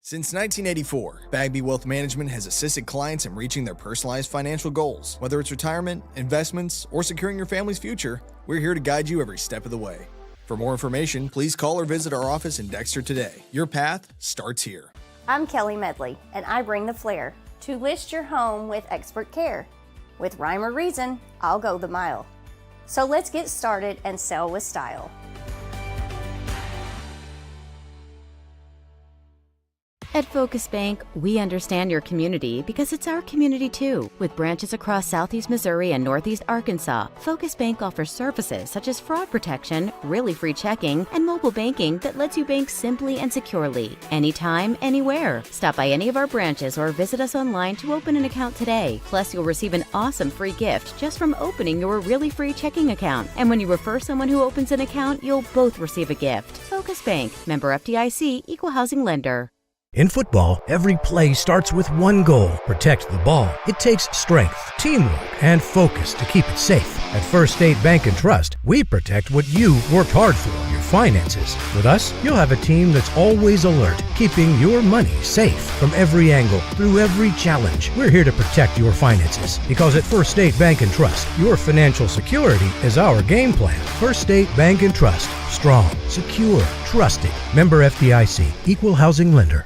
Since 1984, Bagby Wealth Management has assisted clients in reaching their personalized financial goals. Whether it's retirement, investments, or securing your family's future, we're here to guide you every step of the way. For more information, please call or visit our office in Dexter today. Your path starts here. I'm Kelly Medley, and I bring the flair to list your home with expert care. With rhyme or reason, I'll go the mile. So let's get started and sell with style. At Focus Bank, we understand your community because it's our community too. With branches across Southeast Missouri and Northeast Arkansas, Focus Bank offers services such as fraud protection, really free checking, and mobile banking that lets you bank simply and securely, anytime, anywhere. Stop by any of our branches or visit us online to open an account today. Plus, you'll receive an awesome free gift just from opening your really free checking account. And when you refer someone who opens an account, you'll both receive a gift. Focus Bank, member FDIC, equal housing lender. In football, every play starts with one goal: protect the ball. It takes strength, teamwork, and focus to keep it safe. At First State Bank and Trust, we protect what you worked hard for, your finances. With us, you'll have a team that's always alert, keeping your money safe from every angle, through every challenge. We're here to protect your finances because at First State Bank and Trust, your financial security is our game plan. First State Bank and Trust. Strong, secure, trusted. Member FDIC, equal housing lender.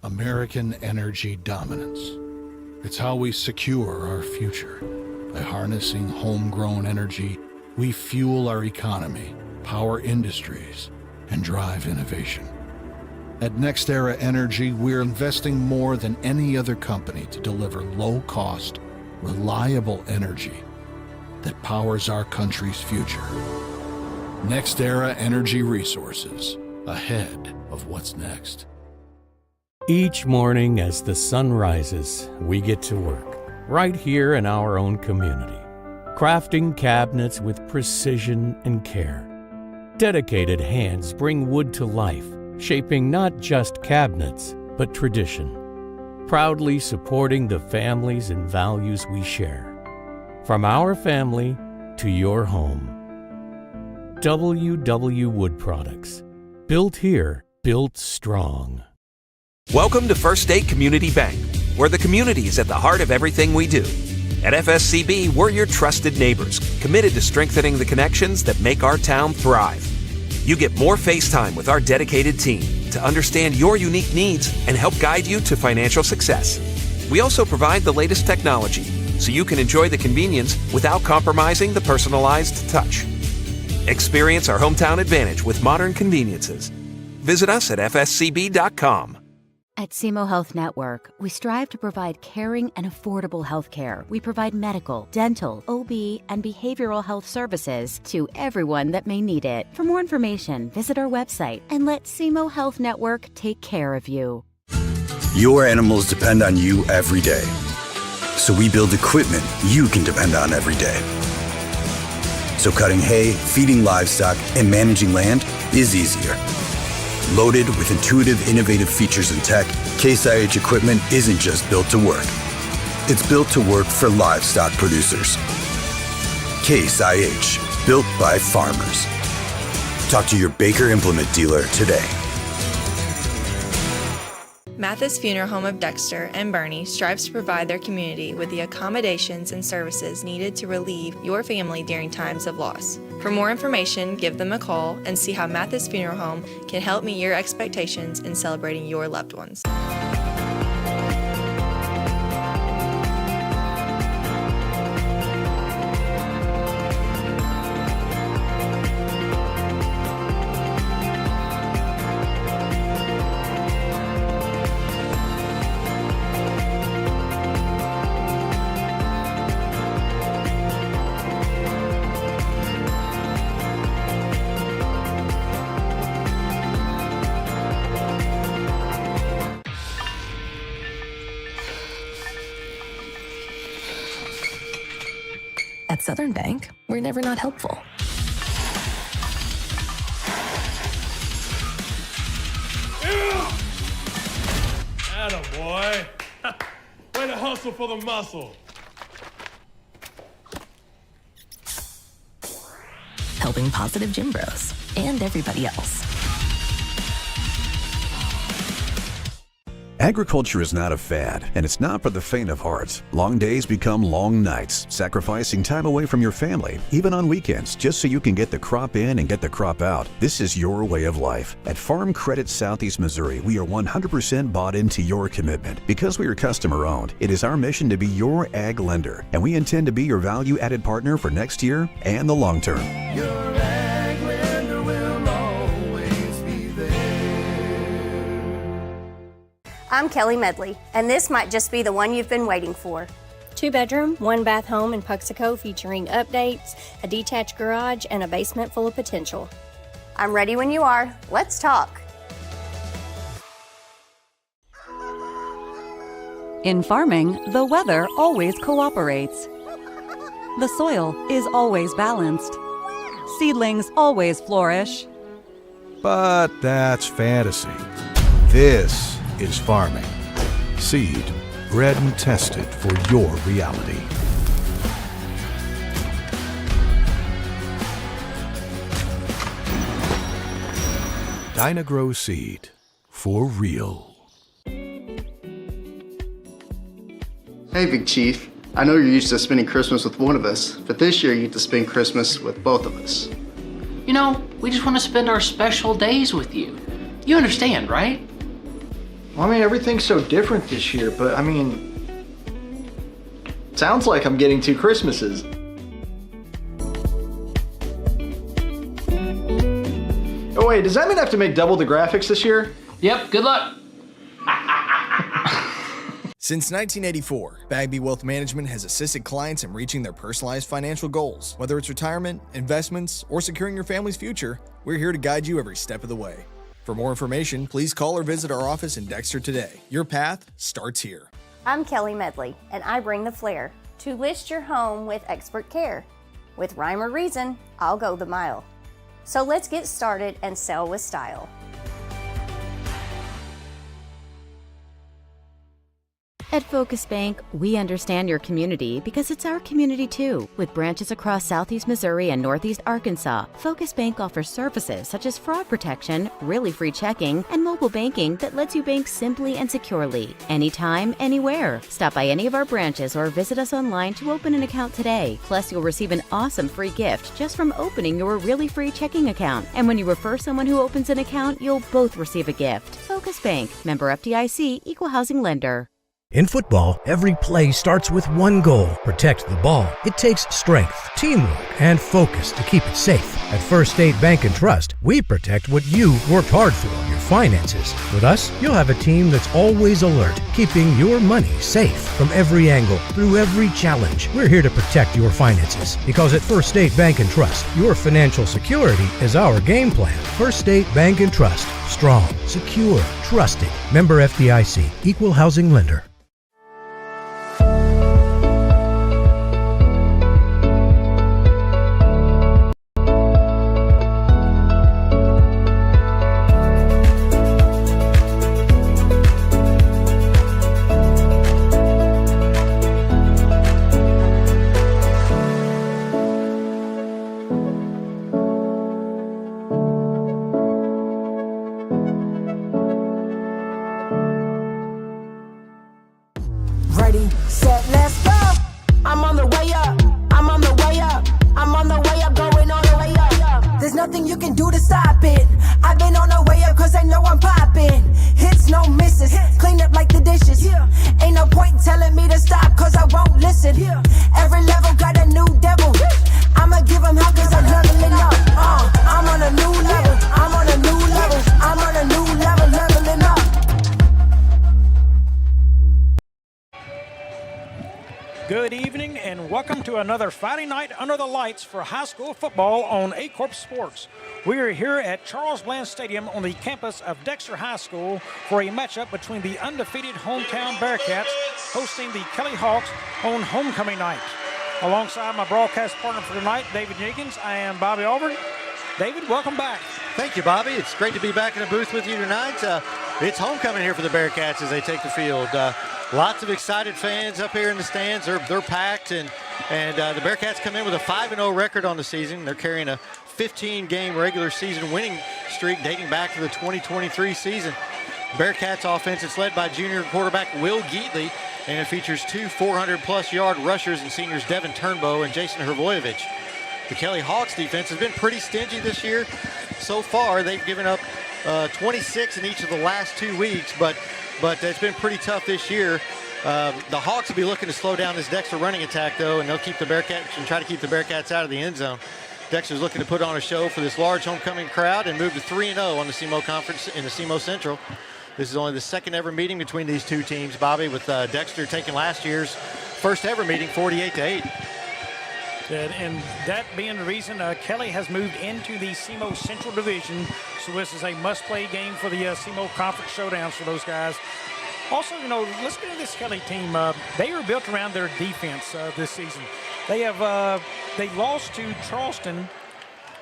American energy dominance. It's how we secure our future. By harnessing homegrown energy, we fuel our economy, power industries, and drive innovation. At NextEra Energy, we're investing more than any other company to deliver low-cost, reliable energy that powers our country's future. NextEra Energy Resources, ahead of what's next. Each morning as the sun rises, we get to work, right here in our own community, crafting cabinets with precision and care. Dedicated hands bring wood to life, shaping not just cabinets, but tradition, proudly supporting the families and values we share. From our family to your home. WW Wood Products. Built here, built strong. Welcome to First State Community Bank, where the community is at the heart of everything we do. At FSCB, we're your trusted neighbors, committed to strengthening the connections that make our town thrive. You get more face time with our dedicated team to understand your unique needs and help guide you to financial success. We also provide the latest technology, so you can enjoy the convenience without compromising the personalized touch. Experience our hometown advantage with modern conveniences. Visit us at fscb.com. At SEMO Health Network, we strive to provide caring and affordable health care. We provide medical, dental, OB, and behavioral health services to everyone that may need it. For more information, visit our website and let SEMO Health Network take care of you. Your animals depend on you every day. So we build equipment you can depend on every day. So cutting hay, feeding livestock, and managing land is easier. Loaded with intuitive, innovative features and tech, Case IH equipment isn't just built to work. It's built to work for livestock producers. Case IH, built by farmers. Talk to your Baker Implement dealer today. Mathis Funeral Home of Dexter and Bernie strives to provide their community with the accommodations and services needed to relieve your family during times of loss. For more information, give them a call and see how Mathis Funeral Home can help meet your expectations in celebrating your loved ones. At Southern Bank, we're never not helpful. Attaboy. Way to hustle for the muscle. Helping positive gym bros and everybody else. Agriculture is not a fad, and it's not for the faint of heart. Long days become long nights, sacrificing time away from your family, even on weekends, just so you can get the crop in and get the crop out. This is your way of life. At Farm Credit Southeast Missouri, we are 100% bought into your commitment. Because we are customer-owned, it is our mission to be your ag lender, and we intend to be your value-added partner for next year and the long term. Your ag lender will always be there. I'm Kelly Medley, and this might just be the one you've been waiting for. 2-bedroom, 1-bath home in Puxico featuring updates, a detached garage, and a basement full of potential. I'm ready when you are. Let's talk. In farming, the weather always cooperates. The soil is always balanced. Seedlings always flourish. But that's fantasy. This is farming. Seed, bred and tested for your reality. Dynagrow Seed, for real. Hey, Big Chief. I know you're used to spending Christmas with one of us, but this year you get to spend Christmas with both of us. You know, we just want to spend our special days with you. You understand, right? Well, I mean, everything's so different this year, but I mean, sounds like I'm getting 2 Christmases. Oh wait, does that mean I have to make double the graphics this year? Yep, good luck. Since 1984, Bagby Wealth Management has assisted clients in reaching their personalized financial goals. Whether it's retirement, investments, or securing your family's future, we're here to guide you every step of the way. For more information, please call or visit our office in Dexter today. Your path starts here. I'm Kelly Medley, and I bring the flair to list your home with expert care. With rhyme or reason, I'll go the mile. So let's get started and sell with style. At Focus Bank, we understand your community because it's our community too. With branches across Southeast Missouri and Northeast Arkansas, Focus Bank offers services such as fraud protection, really free checking, and mobile banking that lets you bank simply and securely, anytime, anywhere. Stop by any of our branches or visit us online to open an account today. Plus, you'll receive an awesome free gift just from opening your really free checking account. And when you refer someone who opens an account, you'll both receive a gift. Focus Bank, member FDIC, equal housing lender. In football, every play starts with one goal: protect the ball. It takes strength, teamwork, and focus to keep it safe. At First State Bank and Trust, we protect what you worked hard for, your finances. With us, you'll have a team that's always alert, keeping your money safe from every angle, through every challenge. We're here to protect your finances because at First State Bank and Trust, your financial security is our game plan. First State Bank and Trust. Strong, secure, trusted. Member FDIC, equal housing lender. Ready, set, let's go. I'm on the way up. I'm on the way up. I'm on the way up, going all the way up. There's nothing you can do to stop it. I've been on the way up cause they know I'm popping. Hits, no misses. Clean up like the dishes. Ain't no point telling me to stop cause I won't listen. Every level got a new devil. I'ma give them hell cause I'm leveling up. I'm on a new level. I'm on a new level. I'm on a new level, leveling up. Good evening and welcome to another Friday night under the lights for high school football on Aycorp Sports. We are here at Charles Bland Stadium on the campus of Dexter High School for a matchup between the undefeated hometown Bearcats hosting the Kelly Hawks on homecoming night. Alongside my broadcast partner for tonight, David Jenkins, I am Bobby Auburn. David, welcome back. Thank you, Bobby. It's great to be back in the booth with you tonight. It's homecoming here for the Bearcats as they take the field. Lots of excited fans up here in the stands. They're packed, and the Bearcats come in with a 5-0 record on the season. They're carrying a 15-game regular season winning streak dating back to the 2023 season. Bearcats offense is led by junior quarterback Will Geatley, and it features 2 400-plus yard rushers and seniors Devin Turnbow and Jason Hrvojevic. The Kelly Hawks defense has been pretty stingy this year. So far, they've given up 26 in each of the last 2 weeks, but it's been pretty tough this year. The Hawks will be looking to slow down this Dexter running attack, though, and they'll keep the Bearcats and try to keep the Bearcats out of the end zone. Dexter's looking to put on a show for this large homecoming crowd and move to 3-0 on the SEMO Conference in the SEMO Central. This is only the second ever meeting between these two teams, Bobby, with Dexter taking last year's first ever meeting 48-8. And that being the reason Kelly has moved into the SEMO Central Division. So this is a must-play game for the SEMO Conference Showdowns for those guys. Also, let's get into this Kelly team. They were built around their defense this season. They lost to Charleston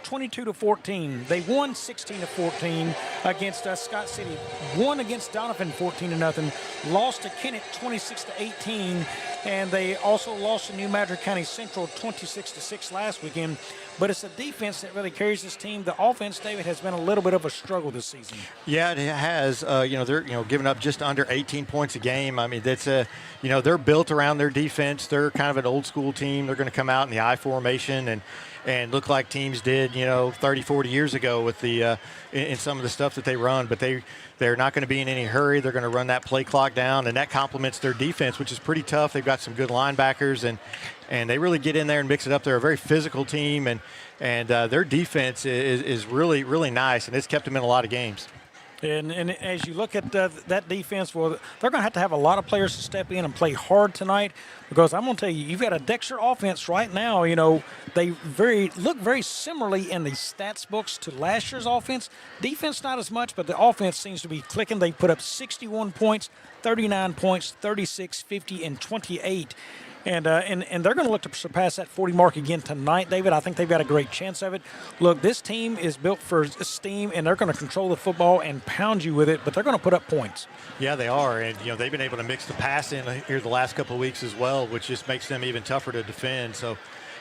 22-14. They won 16-14 against Scott City. Won against Donovan 14-0. Lost to Kennett 26-18, and they also lost to New Madrid County Central 26-6 last weekend. But it's a defense that really carries this team. The offense, David, has been a little bit of a struggle this season. Yeah, it has. They're giving up just under 18 points a game. I mean, that's they're built around their defense. They're kind of an old school team. They're going to come out in the I formation and look like teams did, 30, 40 years ago with the in some of the stuff that they run. But they're not going to be in any hurry. They're going to run that play clock down, and that complements their defense, which is pretty tough. They've got some good linebackers, and they really get in there and mix it up. They're a very physical team, and their defense is really, really nice, and it's kept them in a lot of games. And as you look at that defense, well, they're going to have a lot of players to step in and play hard tonight, because I'm going to tell you, you've got a Dexter offense right now. They look very similarly in the stats books to last year's offense. Defense not as much, but the offense seems to be clicking. They put up 61 points, 39 points, 36, 50, and 28. And they're going to look to surpass that 40 mark again tonight, David. I think they've got a great chance of it. Look, this team is built for steam, and they're going to control the football and pound you with it, but they're going to put up points. Yeah, they are. And, they've been able to mix the pass in here the last couple of weeks as well, which just makes them even tougher to defend. So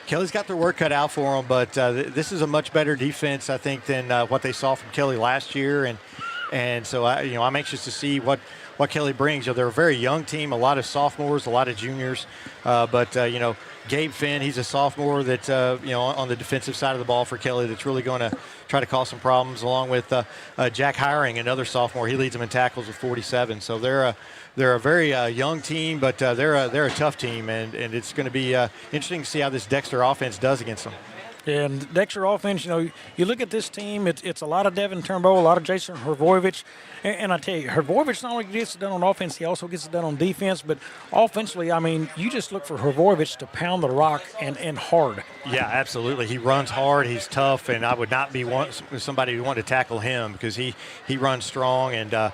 Kelly's got their work cut out for them, but this is a much better defense, I think, than what they saw from Kelly last year. And so, I'm anxious to see what Kelly brings. They're a very young team, a lot of sophomores, a lot of juniors. But Gabe Finn, he's a sophomore that, on the defensive side of the ball for Kelly that's really going to try to cause some problems, along with Jack Hiring, another sophomore. He leads them in tackles with 47. So they're a very young team, but they're a tough team, and it's going to be interesting to see how this Dexter offense does against them. And Dexter offense, you look at this team, it's a lot of Devin Turnbow, a lot of Jason Hrvojevic. And I tell you, Hrvojevic not only gets it done on offense, he also gets it done on defense. But offensively, you just look for Hrvojevic to pound the rock and hard. Yeah, absolutely. He runs hard. He's tough, and I would not be somebody who wanted to tackle him, because he runs strong and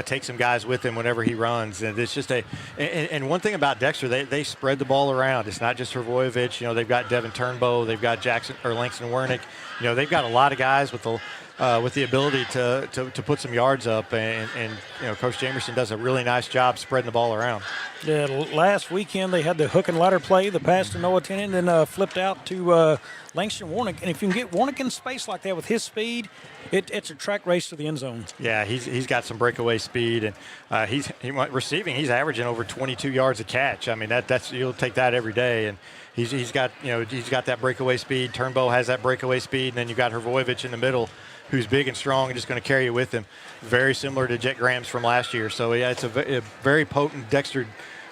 take some guys with him whenever he runs. And it's just and one thing about Dexter, they spread the ball around. It's not just Hrvojevic. They've got Devin Turnbow, they've got Langston Wernick. They've got a lot of guys with the ability to put some yards up, and Coach Jamerson does a really nice job spreading the ball around. Yeah, last weekend they had the hook and ladder play, the pass to Noah Tennant, and then flipped out to Langston Wernick. And if you can get Wernick in space like that with his speed, it's a track race to the end zone. Yeah, he's got some breakaway speed, and he's receiving. He's averaging over 22 yards a catch. I mean, that's you'll take that every day, and he's got that breakaway speed. Turnbow has that breakaway speed, and then you've got Hrvojevic in the middle, who's big and strong and just going to carry you with him. Very similar to Jet Graham's from last year. So, yeah, it's a very potent Dexter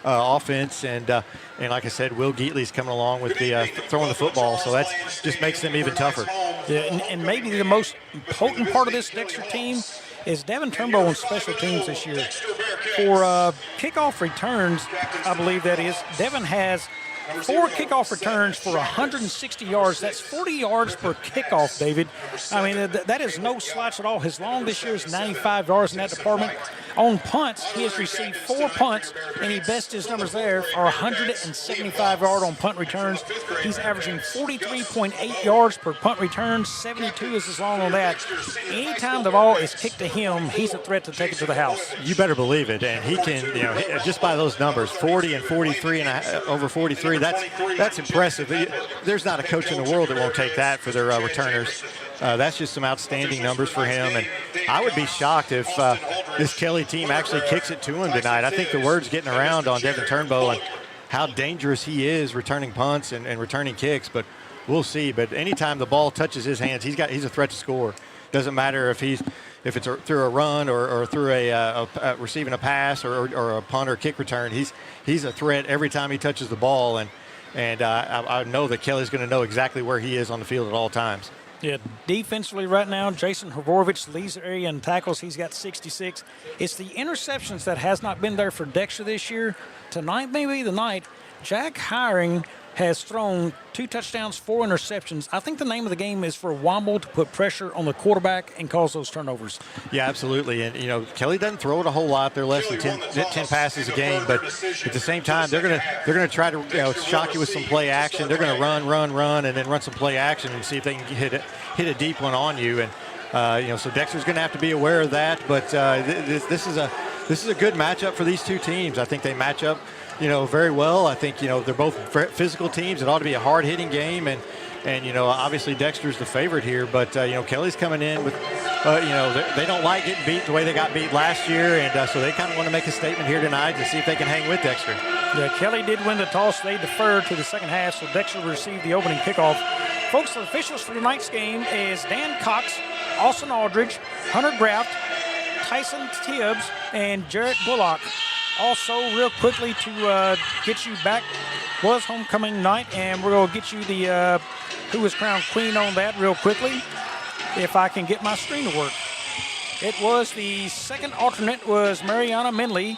offense. And like I said, Will Geatley's coming along with the throwing the football. So that just makes them even tougher. Yeah, and maybe the most potent part of this Dexter team is Devin Turnbow on special teams this year. For kickoff returns, I believe that is, Devin has 4 kickoff returns for 160 yards. That's 40 yards per kickoff, David. I mean, that is no slouch at all. His long this year is 95 yards in that department. On punts, he has received 4 punts, and he best his numbers there are 175 yard on punt returns. He's averaging 43.8 yards per punt return. 72 is his long on that. Anytime the ball is kicked to him, he's a threat to take it to the house. You better believe it, and he can, just by those numbers, 40 and 43 and over 43, that's impressive. There's not a coach in the world that won't take that for their returners. That's just some outstanding numbers for him, and I would be shocked if this Kelly team actually kicks it to him tonight. I think the word's getting around on Devin Turnbow and how dangerous he is returning punts and returning kicks, but we'll see. But anytime the ball touches his hands, he's a threat to score. Doesn't matter if it's through a run or through a receiving a pass or a punt or kick return. He's a threat every time he touches the ball, and I know that Kelly's going to know exactly where he is on the field at all times. Yeah, defensively right now, Jason Hrvorovich leads the area in tackles. He's got 66. It's the interceptions that has not been there for Dexter this year. Tonight may be the night. Jack Hiring has thrown 2 touchdowns, 4 interceptions. I think the name of the game is for Womble to put pressure on the quarterback and cause those turnovers. Yeah, absolutely. And, Kelly doesn't throw it a whole lot. They're less than 10 passes a game. But at the same time, they're gonna try to shock you with some play action. They're going to run, and then run some play action and see if they can hit a deep one on you. And, so Dexter's going to have to be aware of that. But this is a good matchup for these two teams. I think they match up very well. I think, they're both physical teams. It ought to be a hard-hitting game, and obviously Dexter's the favorite here, but, Kelly's coming in with, they don't like getting beat the way they got beat last year, and so they kind of want to make a statement here tonight to see if they can hang with Dexter. Yeah, Kelly did win the toss. They deferred to the second half, so Dexter received the opening kickoff. Folks, the officials for tonight's game is Dan Cox, Austin Aldridge, Hunter Graft, Tyson Tibbs, and Jarrett Bullock. Also, real quickly to get you back, was homecoming night, and we're going to get you the who was crowned queen on that real quickly, if I can get my screen to work. It was the second alternate was Mariana Minley.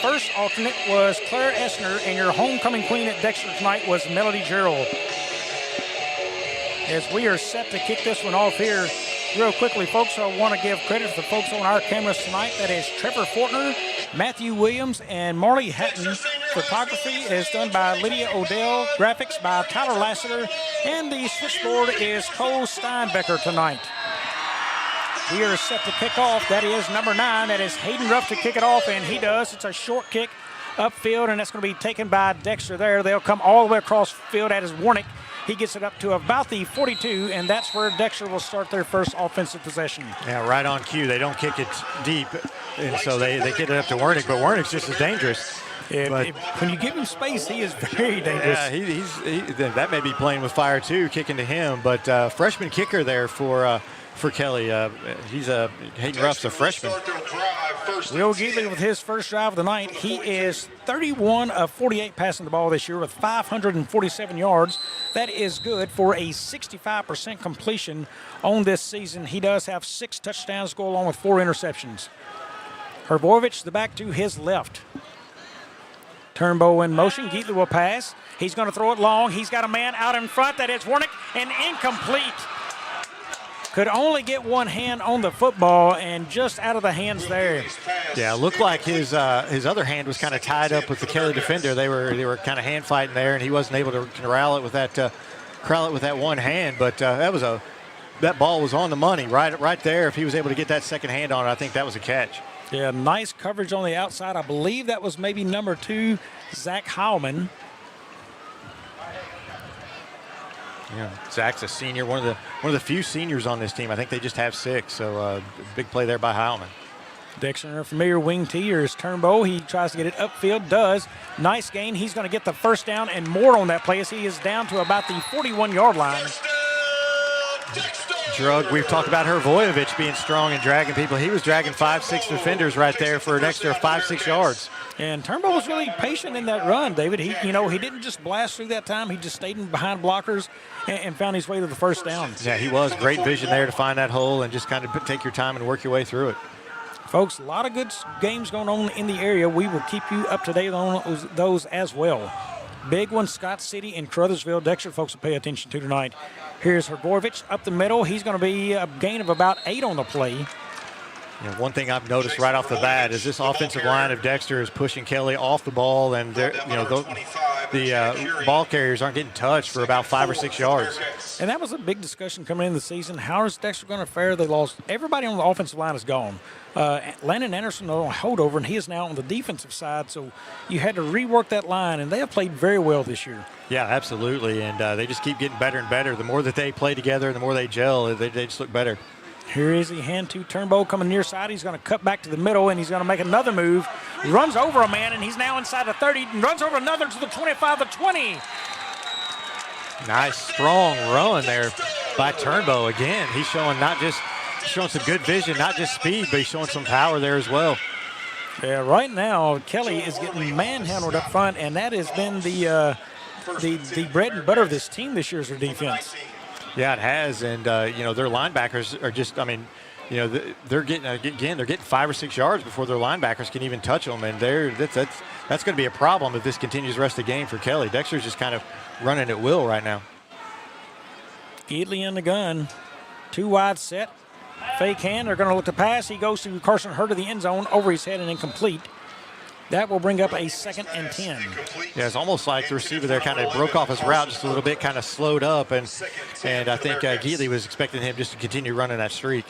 First alternate was Claire Essner, and your homecoming queen at Dexter tonight was Melody Gerald. As we are set to kick this one off here, real quickly, folks, I want to give credit to the folks on our cameras tonight. That is Trevor Fortner, Matthew Williams, and Marley Hatton. Photography is done by Lydia Odell. Graphics by Tyler Lassiter. And the switchboard is Cole Steinbecker tonight. We are set to kick off. That is number 9. That is Hayden Ruff to kick it off, and he does. It's a short kick upfield, and that's going to be taken by Dexter there. They'll come all the way across field. That is Warnick. He gets it up to about the 42, and that's where Dexter will start their first offensive possession. Yeah, right on cue. They don't kick it deep, and so they get it up to Warnick, but Warnick's just as dangerous. When you give him space, he is very dangerous. Yeah, that may be playing with fire too, kicking to him. But freshman kicker there for Kelly. He's Hayden Ruff's a freshman. Will Geely with his first drive of the night. He is 31 of 48 passing the ball this year with 547 yards. That is good for a 65% completion on this season. He does have 6 touchdowns to go along with 4 interceptions. Hrvorovich, the back to his left. Turnbow in motion. Geely will pass. He's going to throw it long. He's got a man out in front. That is Warnick, and incomplete. Could only get one hand on the football and just out of the hands there. Yeah, it looked like his other hand was kind of tied up with the Kelly defender. They were kind of hand fighting there, and he wasn't able to corral it with that one hand. But that ball was on the money right there. If he was able to get that second hand on it, I think that was a catch. Yeah, nice coverage on the outside. I believe that was maybe number 2, Zach Heilman. Yeah, Zach's a senior, one of the few seniors on this team. I think they just have 6, so big play there by Heilman. Dexter, familiar wing T, or is Turnbow. He tries to get it upfield, does. Nice gain. He's going to get the first down and more on that play as he is down to about the 41-yard line. We've talked about Hrvorovich being strong and dragging people. He was dragging 5-6 defenders right there for an extra 5-6 yards. And Turnbow was really patient in that run, David. He didn't just blast through that time. He just stayed in behind blockers and found his way to the first down. Yeah, he was. Great vision there to find that hole and just kind of take your time and work your way through it. Folks, a lot of good games going on in the area. We will keep you up to date on those as well. Big one, Scott City and Caruthersville. Dexter folks will pay attention to tonight. Here's Hrvorovich up the middle. He's going to be a gain of about 8 on the play. One thing I've noticed right off the bat is this offensive line of Dexter is pushing Kelly off the ball, and the ball carriers aren't getting touched for about 5 or 6 yards. And that was a big discussion coming into the season. How is Dexter going to fare? They lost. Everybody on the offensive line is gone. Landon Anderson on holdover, and he is now on the defensive side, so you had to rework that line, and they have played very well this year. Yeah, absolutely, and they just keep getting better and better. The more that they play together, the more they gel, they just look better. Here is he, hand to Turnbow coming near side. He's going to cut back to the middle, and he's going to make another move. Runs over a man, and he's now inside the 30, and runs over another to the 25, the 20. Nice, strong run there by Turnbow. Again, he's showing some good vision, not just speed, but he's showing some power there as well. Yeah, right now, Kelly is getting manhandled up front, and that has been the bread and butter of this team this year is their defense. Yeah, it has, and their linebackers are just, they're getting 5 or 6 yards before their linebackers can even touch them, and that's going to be a problem if this continues the rest of the game for Kelly. Dexter's just kind of running at will right now. Geedley in the gun, 2 wide set, fake hand. They're going to look to pass. He goes to Carson Hurd to the end zone, over his head and incomplete. That will bring up a 2nd and 10. Yeah, it's almost like the receiver there kind of broke off his route just a little bit, kind of slowed up, and I think Geedley was expecting him just to continue running that streak.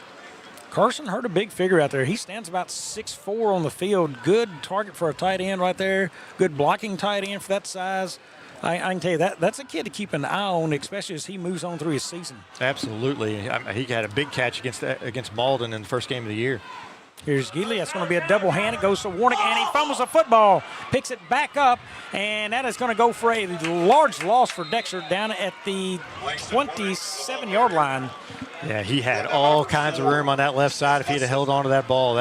Carson Hurd, a big figure out there. He stands about 6'4" on the field. Good target for a tight end right there. Good blocking tight end for that size. I can tell you that's a kid to keep an eye on, especially as he moves on through his season. Absolutely. He had a big catch against Malden in the first game of the year. Here's Geedley. That's going to be a double hand. It goes to Warnick, and he fumbles the football. Picks it back up, and that is going to go for a large loss for Dexter down at the 27-yard line. Yeah, he had all kinds of room on that left side if he'd have held on to that ball.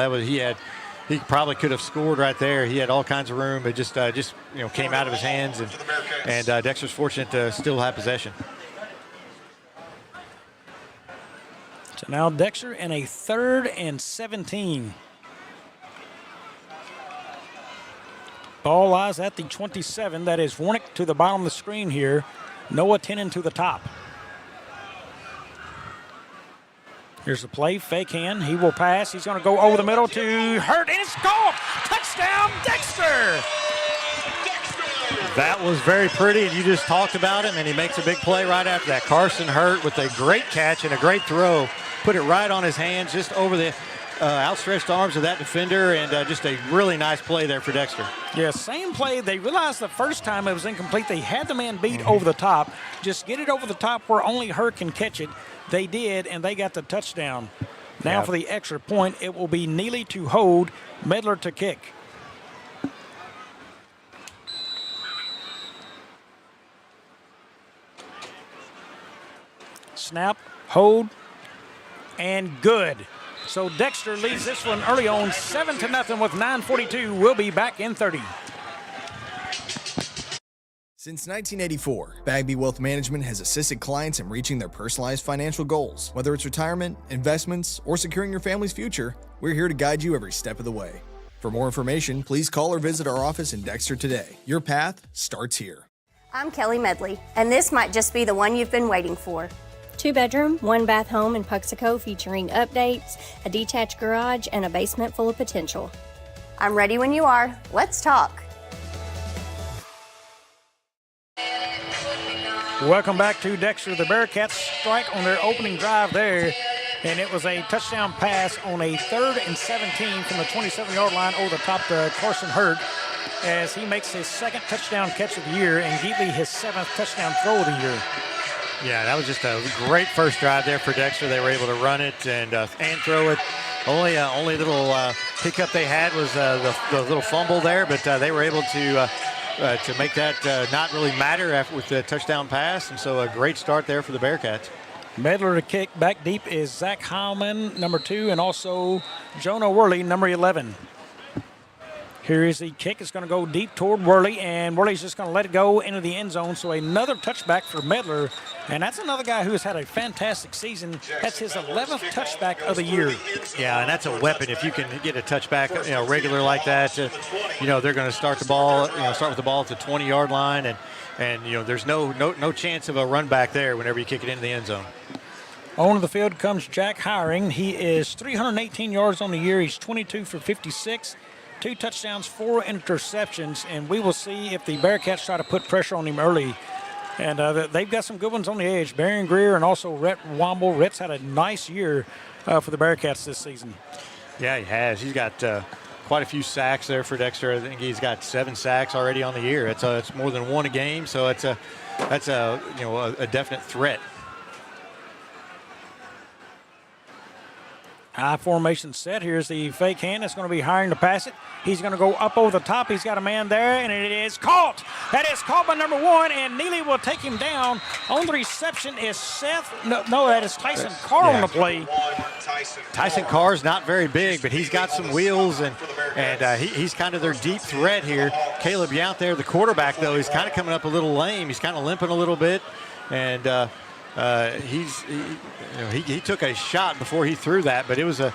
He probably could have scored right there. He had all kinds of room. It just came out of his hands, and Dexter's fortunate to still have possession. So now Dexter in a 3rd and 17. Ball lies at the 27. That is Warnick to the bottom of the screen here. Noah Tennant to the top. Here's the play, fake hand. He will pass. He's going to go over the middle to Hurt, and it's caught. Touchdown, Dexter. That was very pretty, and you just talked about him, and he makes a big play right after that. Carson Hurt with a great catch and a great throw. Put it right on his hands, just over the outstretched arms of that defender, and just a really nice play there for Dexter. Yeah, same play. They realized the first time it was incomplete. They had the man beat over the top. Just get it over the top where only Hurt can catch it. They did, and they got the touchdown. Now for the extra point, it will be Neely to hold, Medler to kick. Snap, hold, and good. So Dexter leads this one early on 7-0 with 9:42. We'll be back in 30. Since 1984, Bagby Wealth Management has assisted clients in reaching their personalized financial goals. Whether it's retirement, investments, or securing your family's future, we're here to guide you every step of the way. For more information, please call or visit our office in Dexter today. Your path starts here. I'm Kelly Medley, and this might just be the one you've been waiting for. 2-bedroom, 1-bath home in Puxico featuring updates, a detached garage, and a basement full of potential. I'm ready when you are. Let's talk. Welcome back to Dexter. The Bearcats strike on their opening drive there, and it was a touchdown pass on a 3rd and 17 from the 27-yard line over the top to Carson Hurd as he makes his 2nd touchdown catch of the year and Geedley his 7th touchdown throw of the year. Yeah, that was just a great first drive there for Dexter. They were able to run it and throw it. Only little hiccup they had was the little fumble there, but they were able to make that not really matter with the touchdown pass, and so a great start there for the Bearcats. Medler to kick. Back deep is Zach Heilman, number 2, and also Jonah Worley, number 11. Here is the kick. It's going to go deep toward Worley, and Worley's just going to let it go into the end zone. So another touchback for Medler, and that's another guy who has had a fantastic season. That's his 11th touchback of the year. Yeah, and that's a weapon. If you can get a touchback, regular like that, they're going to start with the ball at the 20-yard line, and there's no chance of a run back there whenever you kick it into the end zone. On the field comes Jack Hiring. He is 318 yards on the year. He's 22 for 56, 2 touchdowns, 4 interceptions, and we will see if the Bearcats try to put pressure on him early. And they've got some good ones on the edge. Barron Greer and also Rhett Womble. Rhett's had a nice year for the Bearcats this season. Yeah, he has. He's got quite a few sacks there for Dexter. I think he's got 7 sacks already on the year. It's more than 1 a game, so that's a definite threat. High formation set. Here's the fake hand. That's going to be Hiring to pass it. He's going to go up over the top. He's got a man there, and it is caught. That is caught by number 1, and Neely will take him down. On the reception is Seth. No, that is Tyson Carr on the play. Tyson Carr's not very big, but he's got some wheels, and he's kind of their deep threat here. Caleb Yount there, the quarterback, though, he's kind of coming up a little lame. He's kind of limping a little bit, and he took a shot before he threw that, but it was a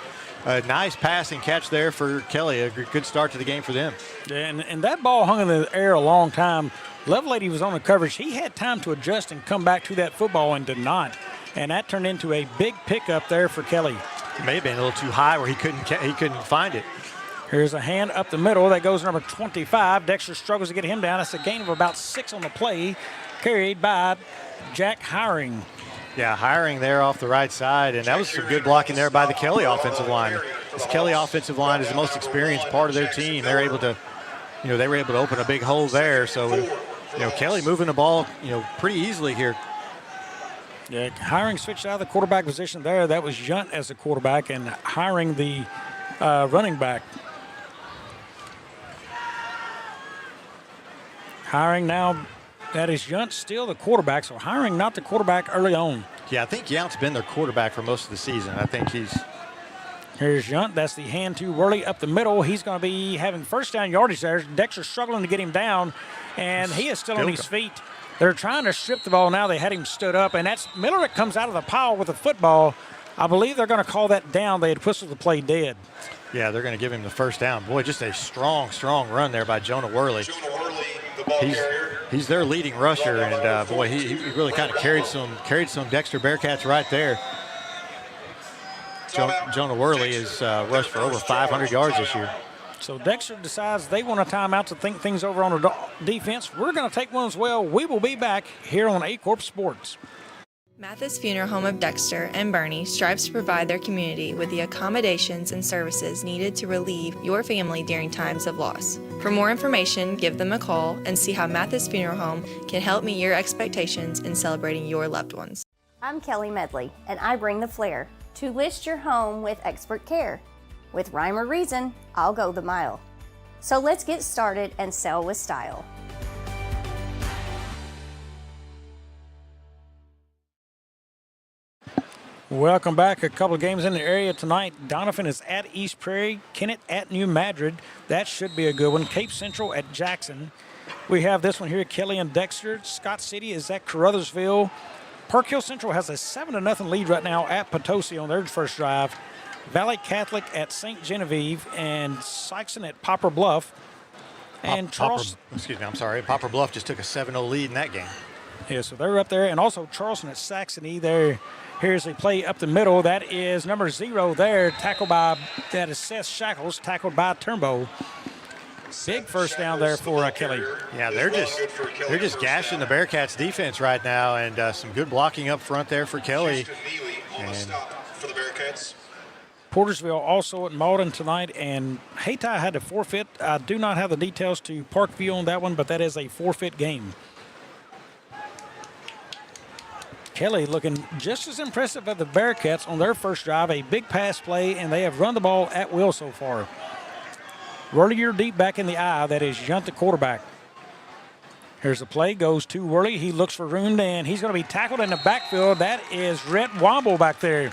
nice passing catch there for Kelly. A good start to the game for them. Yeah, and that ball hung in the air a long time. Lovelady was on the coverage. He had time to adjust and come back to that football and did not. And that turned into a big pickup there for Kelly. It may have been a little too high where he couldn't find it. Here's a hand up the middle. That goes number 25. Dexter struggles to get him down. That's a gain of about 6 on the play, carried by Jack Hiring. Yeah, Hiring there off the right side, and that was some good blocking there by the Kelly offensive line. This Kelly offensive line is the most experienced part of their team. They're able to, they were able to open a big hole there. So, Kelly moving the ball, pretty easily here. Yeah, Hiring switched out of the quarterback position there. That was Yount as the quarterback and Hiring the running back. Hiring now. That is Yount still the quarterback, so Hiring not the quarterback early on. Yeah, I think Yount's been their quarterback for most of the season. I think he's... Here's Yount. That's the hand to Worley up the middle. He's going to be having first down yardage there. Dexter's struggling to get him down, and he is still on his feet. They're trying to strip the ball now. They had him stood up, and that's Miller that comes out of the pile with the football. I believe they're going to call that down. They had whistled the play dead. Yeah, they're going to give him the first down. Boy, just a strong run there by Jonah Worley. He's their leading rusher, and boy, he really kind of carried some Dexter Bearcats right there. Jonah Worley has rushed for over 500 yards this year. So Dexter decides they want a timeout to think things over on the defense. We're going to take one as well. We will be back here on Aycorp Sports. Mathis Funeral Home of Dexter and Bernie strives to provide their community with the accommodations and services needed to relieve your family during times of loss. For more information, give them a call and see how Mathis Funeral Home can help meet your expectations in celebrating your loved ones. I'm Kelly Medley, and I bring the flair to list your home with expert care. With rhyme or reason, I'll go the mile. So let's get started and sell with style. Welcome back. A couple of games in the area tonight. Donovan is at East Prairie. Kennett at New Madrid. That should be a good one. Cape Central at Jackson. We have this one here, Kelly and Dexter. Scott City is at Caruthersville. Park Hill Central has a 7-0 lead right now at Potosi on their first drive. Valley Catholic at St. Genevieve and Sykeston at Poplar Bluff. And Charleston. Poplar Bluff just took a 7-0 lead in that game. Yeah, so they're up there. And also Charleston at Saxony there. Here's a play up the middle. That is number 0 there, tackled by, that is Seth Shackles, tackled by Turnbow. Big first down there for Kelly. Yeah, they're just gashing the Bearcats defense right now, and some good blocking up front there for Kelly. And Portersville also at Malden tonight, and Hayti had to forfeit. I do not have the details to Parkview on that one, but that is a forfeit game. Kelly looking just as impressive as the Bearcats on their first drive. A big pass play, and they have run the ball at will so far. Worley deep back in the eye. That is Yount, the quarterback. Here's the play. Goes to Worley. He looks for room, and he's going to be tackled in the backfield. That is Rhett Womble back there.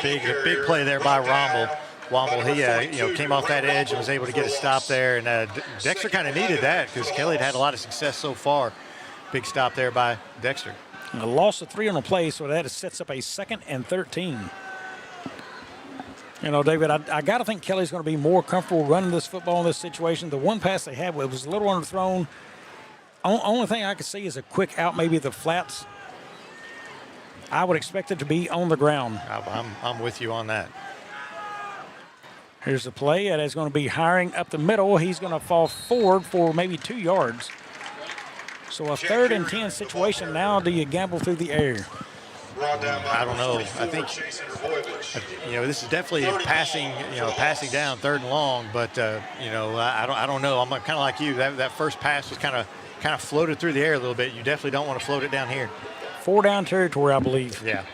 Big play there by Womble. Womble, he came off that edge and was able to get a stop there. And Dexter kind of needed that because Kelly had a lot of success so far. Big stop there by Dexter. And a loss of 3 on the play, so that sets up a 2nd and 13. David, I got to think Kelly's going to be more comfortable running this football in this situation. The one pass they had was a little underthrown. Only thing I could see is a quick out, maybe the flats. I would expect it to be on the ground. I'm with you on that. Here's the play. It is going to be hiring up the middle. He's going to fall forward for maybe 2 yards. So a 3rd and 10 situation now. Do you gamble through the air? I don't know. I think, this is definitely passing down 3rd and long, but, I don't know. I'm kind of like you. That first pass was kind of floated through the air a little bit. You definitely don't want to float it down here. 4 down territory, I believe. Yeah.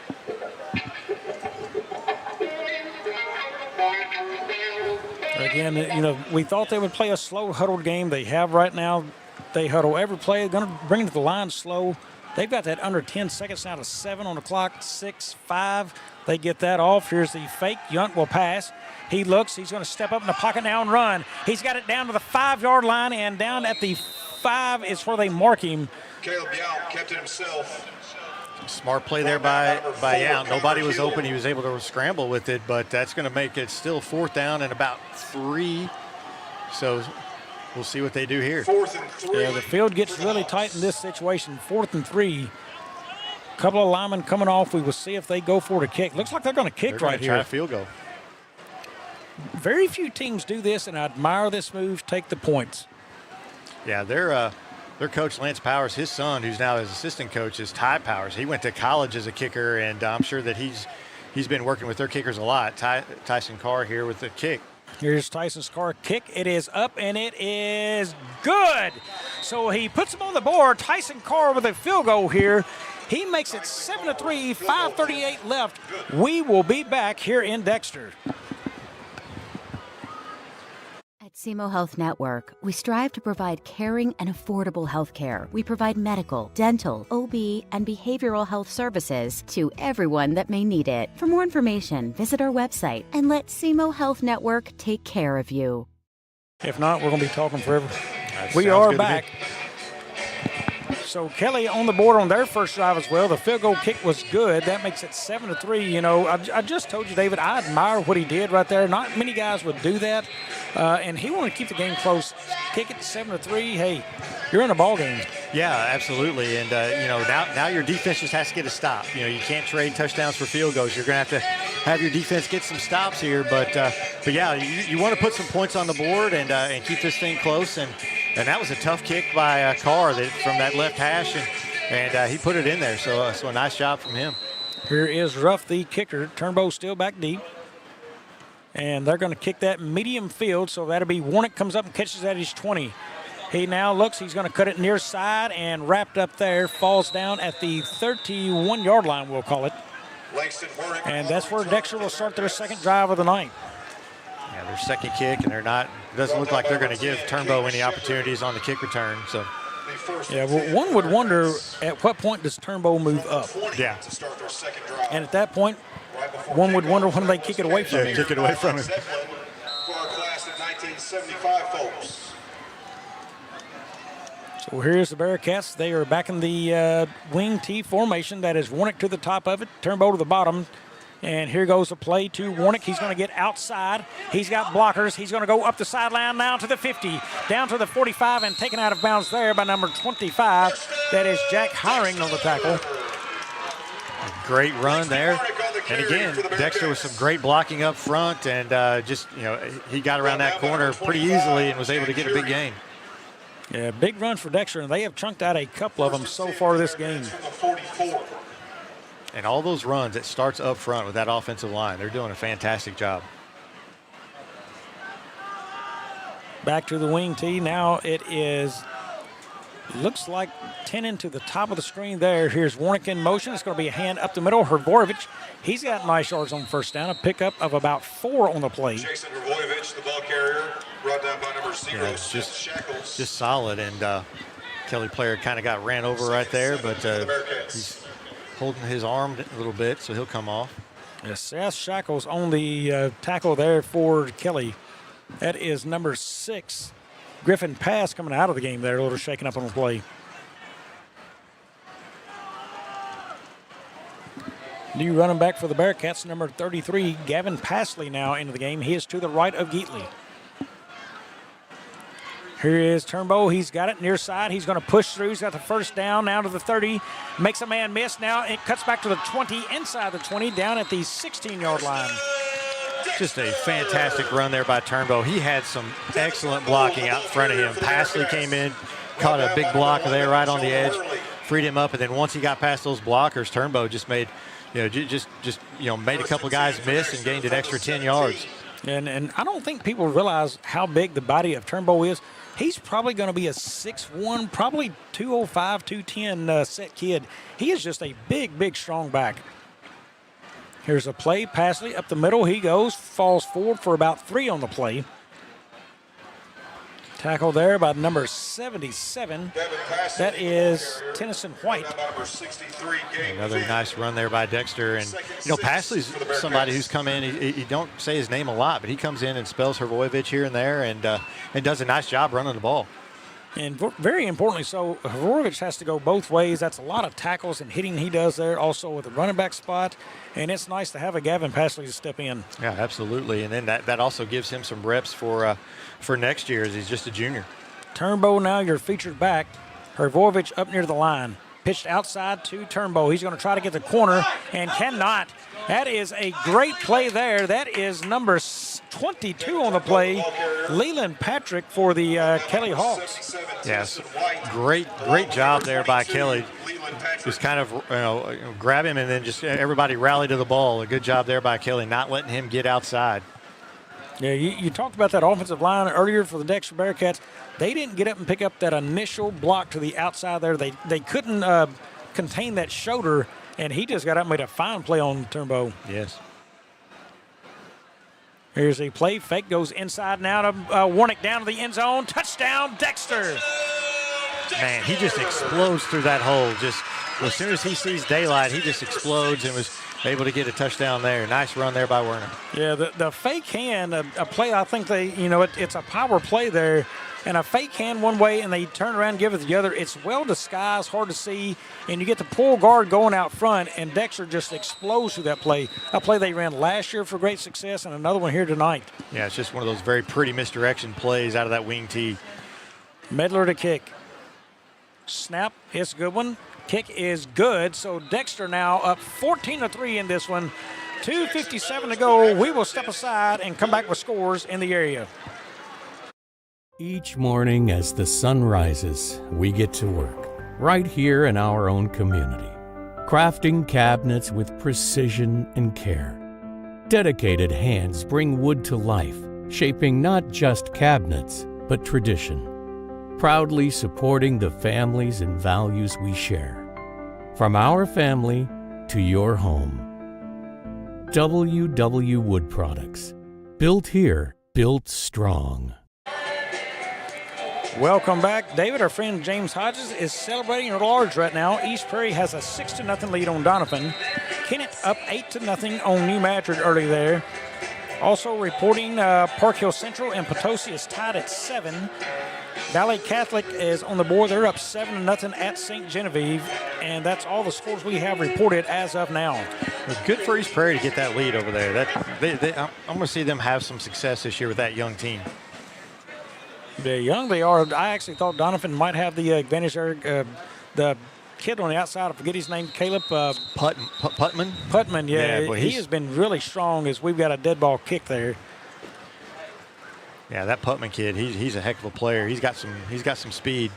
Again, we thought they would play a slow huddled game. They have right now. They huddle every play. They're going to bring it to the line slow. They've got that under 10 seconds now to 7 on the clock, 6, 5. They get that off. Here's the fake. Yunt will pass. He looks. He's going to step up in the pocket now and run. He's got it down to the 5-yard line, and down at the 5 is where they mark him. Caleb Yount kept it himself. Smart play there by Yount. Nobody was open. He was able to scramble with it, but that's going to make it still 4th down and about 3. So we'll see what they do here. 4th and 3. Yeah, the field gets really tight in this situation. 4th and 3. A couple of linemen coming off. We will see if they go for the kick. Looks like they're going to kick right here. Try a field goal. Very few teams do this, and I admire this move. Take the points. Yeah, their coach, Lance Powers, his son, who's now his assistant coach, is Ty Powers. He went to college as a kicker, and I'm sure that he's been working with their kickers a lot. Tyson Carr here with the kick. Here's Tyson's Carr kick. It is up, and it is good. So he puts him on the board. Tyson Carr with a field goal here. He makes it 7-3, 5:38 left. We will be back here in Dexter. At SEMO Health Network, we strive to provide caring and affordable health care. We provide medical, dental, OB, and behavioral health services to everyone that may need it. For more information, visit our website and let SEMO Health Network take care of you. If not, we're going to be talking forever. That We sounds are good to me. back. So Kelly on the board on their first drive as well. The field goal kick was good. That makes it 7-3. I just told you, David, I admire what he did right there. Not many guys would do that. And he wanted to keep the game close. Kick it to 7-3. Hey, you're in a ball game. Yeah, absolutely. And, now your defense just has to get a stop. You can't trade touchdowns for field goals. You're going to have your defense get some stops here. But yeah, you want to put some points on the board and keep this thing close. And that was a tough kick by Carr from that left hash, and he put it in there. So a nice job from him. Here is Ruff, the kicker. Turnbow still back deep. And they're going to kick that medium field, so that'll be Warnick comes up and catches at his 20. He now looks, he's going to cut it near side and wrapped up there, falls down at the 31-yard line, we'll call it. And that's where Dexter will start their second drive of the night. Yeah, their second kick, and it doesn't look like they're going to give Turnbow any opportunities on the kick return. So, yeah, well, one would wonder at what point does Turnbow move up? Yeah. And at that point, one would wonder when they kick it away from him. Kick it away from him. For our class of 1975 folks. So here's the Bearcats. They are back in the wing T formation. That is Warnick to the top of it, Turnbow to the bottom. And here goes the play to Warnick. He's going to get outside. He's got blockers. He's going to go up the sideline now to the 50, down to the 45, and taken out of bounds there by number 25. That is Jack Hiring on the tackle. Great run there. And again, Dexter with some great blocking up front, and he got around that corner pretty easily and was able to get a big gain. Yeah, big run for Dexter, and they have chunked out a couple of them so far this game. And all those runs, it starts up front with that offensive line. They're doing a fantastic job. Back to the wing tee. Now it is, looks like 10 into the top of the screen there. Here's Warnick in motion. It's going to be a hand up the middle. Hrvojevic, he's got nice yards on first down. A pickup of about 4 on the play. Jason Hrvojevic, the ball carrier, brought down by number 0, Yeah, just solid. And Kelly player kind of got ran over right there, but he's holding his arm a little bit, so he'll come off. Yes, Seth Shackles on the tackle there for Kelly. That is number 6. Griffin Pass coming out of the game there, a little shaken up on the play. New running back for the Bearcats, number 33, Gavin Passley now into the game. He is to the right of Geatley. Here is Turnbow. He's got it near side. He's going to push through. He's got the first down now to the 30. Makes a man miss. Now it cuts back to the 20, inside the 20, down at the 16-yard line. Just a fantastic run there by Turnbow. He had some excellent blocking out in front of him. Passley came in, caught a big block there right on the edge, freed him up, and then once he got past those blockers, Turnbow just made, made a couple guys miss and gained an extra 10 yards. And I don't think people realize how big the body of Turnbow is. He's probably going to be a 6'1", probably 205, 210 set kid. He is just a big, big, strong back. Here's a play. Passley up the middle. He goes, falls forward for about 3 on the play. Tackle there by number 77. That is Tennyson White. Another nice run there by Dexter. And, Passley's somebody who's come in. He don't say his name a lot, but he comes in and spells Hrvojevic here and there and does a nice job running the ball. And very importantly, so Hrvojevic has to go both ways. That's a lot of tackles and hitting he does there, also with the running back spot. And it's nice to have a Gavin Passley to step in. Yeah, absolutely. And then that also gives him some reps for next year as he's just a junior. Turnbow now your featured back. Hrvojevic up near the line. Pitched outside to Turnbow. He's going to try to get the corner and cannot. That is a great play there. That is number 22 on the play, Leland Patrick for the Kelly Hawks. Yes, great job there by Kelly. Just kind of grab him and then just everybody rally to the ball. A good job there by Kelly, not letting him get outside. Yeah, you talked about that offensive line earlier for the Dexter Bearcats. They didn't get up and pick up that initial block to the outside there. They couldn't contain that shoulder, and he just got up and made a fine play on Turnbow. Yes. Here's a play. Fake goes inside now to Warnick down to the end zone. Touchdown, Dexter. Man, he just explodes through that hole. Just as soon as he sees daylight, he just explodes and was able to get a touchdown there. Nice run there by Werner. Yeah, the fake hand, a play, I think it's a power play there. And a fake hand one way and they turn around and give it the other. It's well disguised, hard to see, and you get the pull guard going out front, and Dexter just explodes through that play. A play they ran last year for great success, and another one here tonight. Yeah, it's just one of those very pretty misdirection plays out of that wing tee. Medler to kick. Snap, it's a good one. Kick is good, so Dexter now up 14-3 in this one. 2:57 to go. We will step aside and come back with scores in the area. Each morning as the sun rises, we get to work, right here in our own community, crafting cabinets with precision and care. Dedicated hands bring wood to life, shaping not just cabinets, but tradition. Proudly supporting the families and values we share. From our family to your home. WW Wood Products. Built here, built strong. Welcome back. David, our friend James Hodges is celebrating at large right now. East Prairie has a 6-0 lead on Donovan. Kennett up 8-0 on New Madrid early there. Also reporting Park Hill Central and Potosi is tied at 7. Valley Catholic is on the board. They're up 7-0 at St. Genevieve, and that's all the scores we have reported as of now. Well, good for East Prairie to get that lead over there. I'm going to see them have some success this year with that young team. They're young, they are. I actually thought Donovan might have the advantage there. The kid on the outside, I forget his name, Caleb Putman. Putman, yeah. Well, he has been really strong as we've got a dead ball kick there. Yeah, that Putman kid, he's a heck of a player. He's got some speed.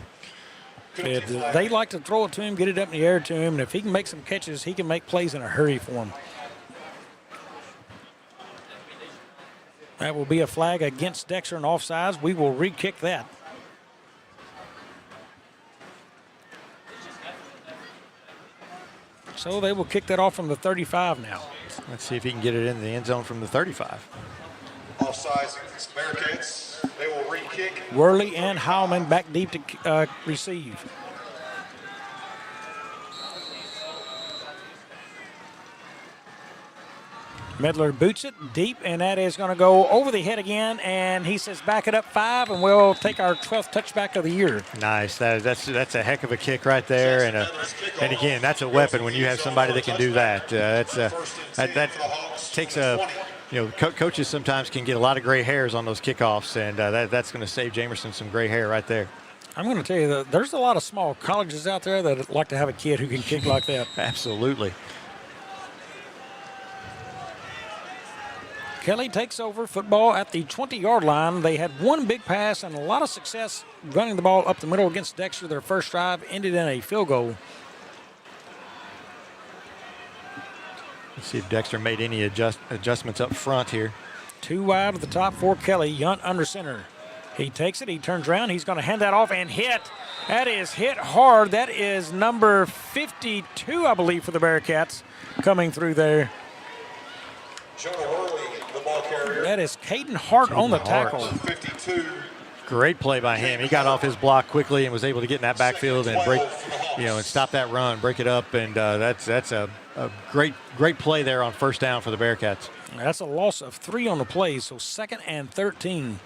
They like to throw it to him, get it up in the air to him, and if he can make some catches, he can make plays in a hurry for him. That will be a flag against Dexter and offsides. We will re-kick that. So they will kick that off from the 35 now. Let's see if he can get it in the end zone from the 35. Offsides against Bearcats. They will re-kick. Worley and Howman back deep to receive. Medler boots it deep, and that is going to go over the head again, and he says back it up 5, and we'll take our 12th touchback of the year. Nice. That's a heck of a kick right there, and again, that's a weapon when you have somebody that can do that. That takes a coaches sometimes can get a lot of gray hairs on those kickoffs, and that's going to save Jamerson some gray hair right there. I'm going to tell you that there's a lot of small colleges out there that like to have a kid who can kick like that. Absolutely. Kelly takes over football at the 20-yard line. They had one big pass and a lot of success running the ball up the middle against Dexter. Their first drive ended in a field goal. Let's see if Dexter made any adjustments up front here. 2 wide at the top for Kelly. Yunt under center. He takes it. He turns around. He's going to hand that off and hit. That is hit hard. That is number 52, I believe, for the Bearcats coming through there. That is Caden Hart on the tackle. 52. Great play by him. He got off his block quickly and was able to get in that backfield and break, and stop that run, break it up, and that's a great play there on first down for the Bearcats. That's a loss of 3 on the play, so 2nd and 13.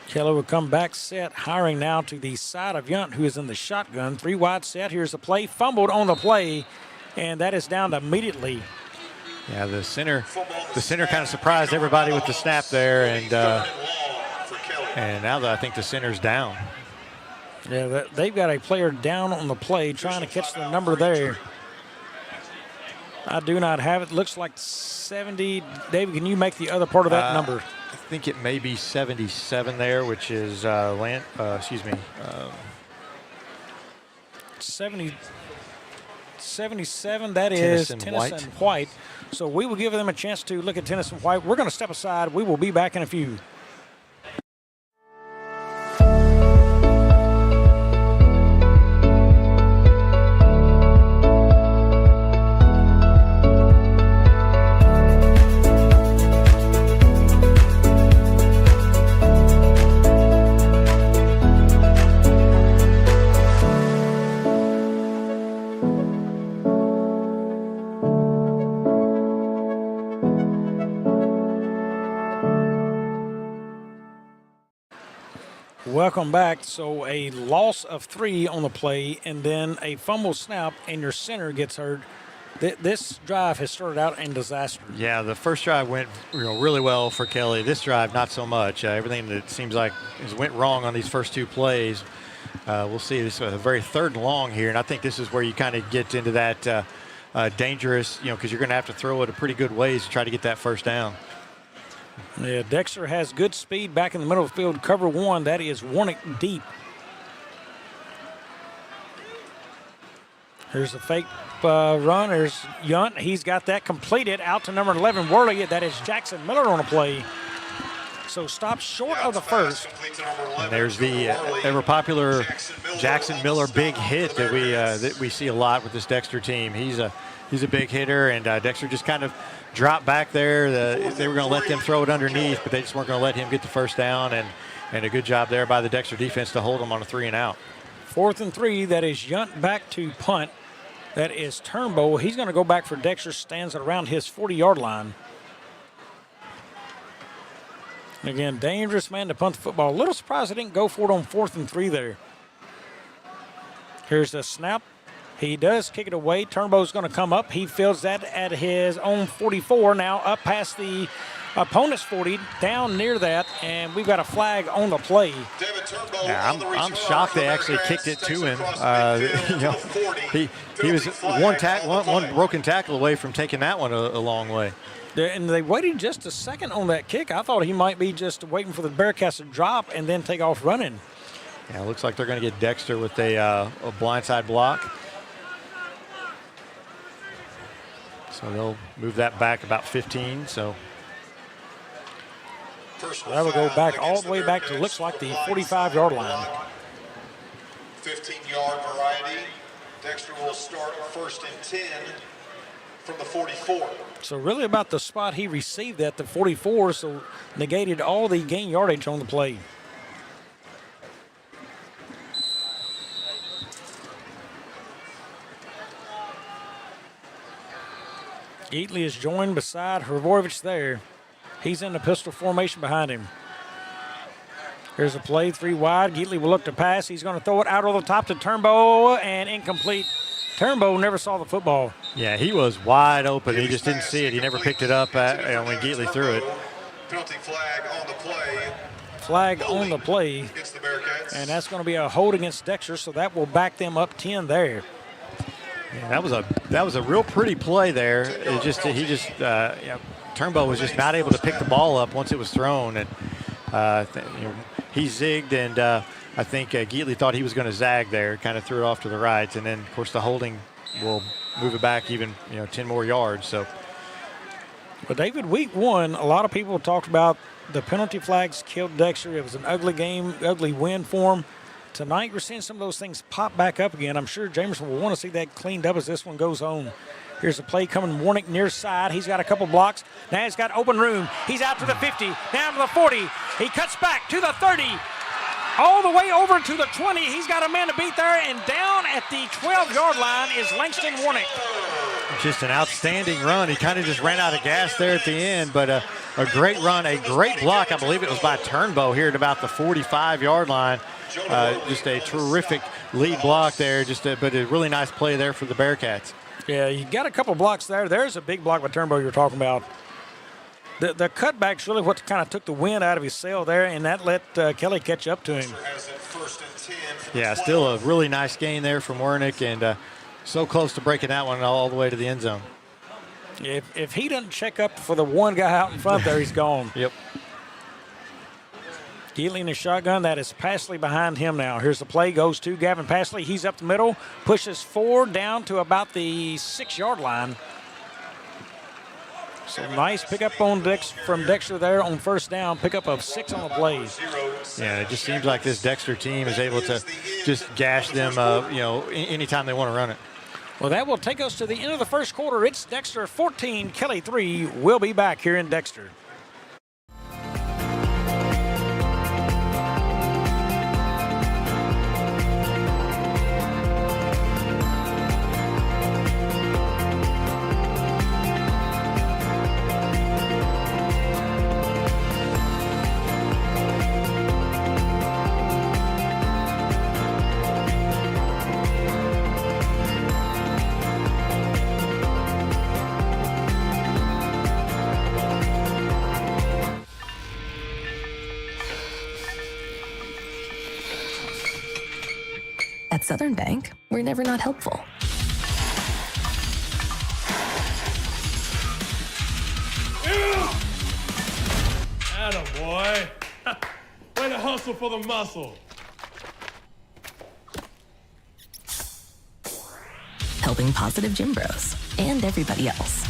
Kelly will come back set, hiring now to the side of Yunt, who is in the shotgun. 3 wide set. Here's the play. Fumbled on the play, and that is down immediately. Yeah, the center kind of surprised everybody with the snap there, and now I think the center's down. Yeah, they've got a player down on the play trying to catch the number there. I do not have it. Looks like 70. David, can you make the other part of that number? I think it may be 77 there, which is 77. That is Tennyson White. So we will give them a chance to look at Tennyson White. We're going to step aside. We will be back in a few. Welcome back. So a loss of 3 on the play and then a fumble snap and your center gets hurt. This drive has started out in disaster. Yeah, the first drive went really well for Kelly. This drive, not so much. Everything that seems like went wrong on these first 2 plays. We'll see. This is a very 3rd and long here, and I think this is where you kind of get into that dangerous, because you're going to have to throw it a pretty good ways to try to get that first down. Yeah, Dexter has good speed back in the middle of the field. Cover 1, that is Warnick deep. Here's the fake run. There's Yunt. He's got that completed out to number 11, Worley. That is Jackson Miller on a play. So stop short of the first. And there's the ever popular Jackson Miller big hit that we see a lot with this Dexter team. He's a big hitter, and Dexter just kind of dropped back there. They were going to let them throw it underneath, but they just weren't going to let him get the first down, and a good job there by the Dexter defense to hold him on a 3 and out. 4th and 3, that is Yunt back to punt. That is Turnbow. He's going to go back for Dexter, stands at around his 40-yard line. And again, dangerous man to punt the football. A little surprised I didn't go for it on 4th and 3 there. Here's the snap. He does kick it away. Turnbow's going to come up. He fields that at his own 44. Now up past the opponent's 40, down near that, and we've got a flag on the play. Yeah, I'm shocked they actually kicked it to him. He was one broken tackle away from taking that one a long way. And they waited just a second on that kick. I thought he might be just waiting for the Bearcats to drop and then take off running. Yeah, it looks like they're going to get Dexter with a blindside block. So they'll move that back about 15. So that will go back all the way back to looks like the 45-yard line. 15-yard variety. Dexter will start 1st and 10 from the 44. So really about the spot he received at the 44, so negated all the gain yardage on the play. Geatley is joined beside Hrvojevic there. He's in the pistol formation behind him. Here's a play, 3 wide. Geatley will look to pass. He's going to throw it out over the top to Turnbow and incomplete. Turnbow never saw the football. Yeah, he was wide open. He just didn't see it. He never picked it up when Geatley threw it. Penalty flag on the play. Flag on the play. And that's going to be a hold against Dexter, so that will back them up 10 there. Yeah, that was a real pretty play there. Turnbow was just not able to pick the ball up once it was thrown, and he zigged, and I think Geatley thought he was going to zag there, kind of threw it off to the right, and then of course the holding will move it back even 10 more yards. So, but David, week 1, a lot of people talked about the penalty flags killed Dexter. It was an ugly game, ugly win for him. Tonight, we're seeing some of those things pop back up again. I'm sure Jamerson will want to see that cleaned up as this one goes on. Here's a play coming, Warnick near side. He's got a couple blocks. Now he's got open room. He's out to the 50, down to the 40. He cuts back to the 30, all the way over to the 20. He's got a man to beat there, and down at the 12-yard line is Langston Warnick. Just an outstanding run. He kind of just ran out of gas there at the end, but a great run, a great block. I believe it was by Turnbow here at about the 45-yard line. Just a terrific lead block there, but a really nice play there for the Bearcats. Yeah, you got a couple blocks there. There's a big block by Turnbow you were talking about. The cutback's really what kind of took the wind out of his sail there, and that let Kelly catch up to him. Yeah, still a really nice gain there from Wernick, and so close to breaking that one all the way to the end zone. If he doesn't check up for the one guy out in front there, he's gone. Yep. Geatley in the shotgun. That is Passley behind him now. Here's the play. Goes to Gavin Passley. He's up the middle. Pushes 4 down to about the 6-yard line. So nice pickup from Dexter there on first down. Pickup of 6 on the play. Yeah, it just seems like this Dexter team is able to just gash them, anytime they want to run it. Well, that will take us to the end of the first quarter. It's Dexter 14, Kelly 3. We'll be back here in Dexter. At Southern Bank, we're never not helpful. Attaboy. Way to hustle for the muscle. Helping positive gym bros and everybody else.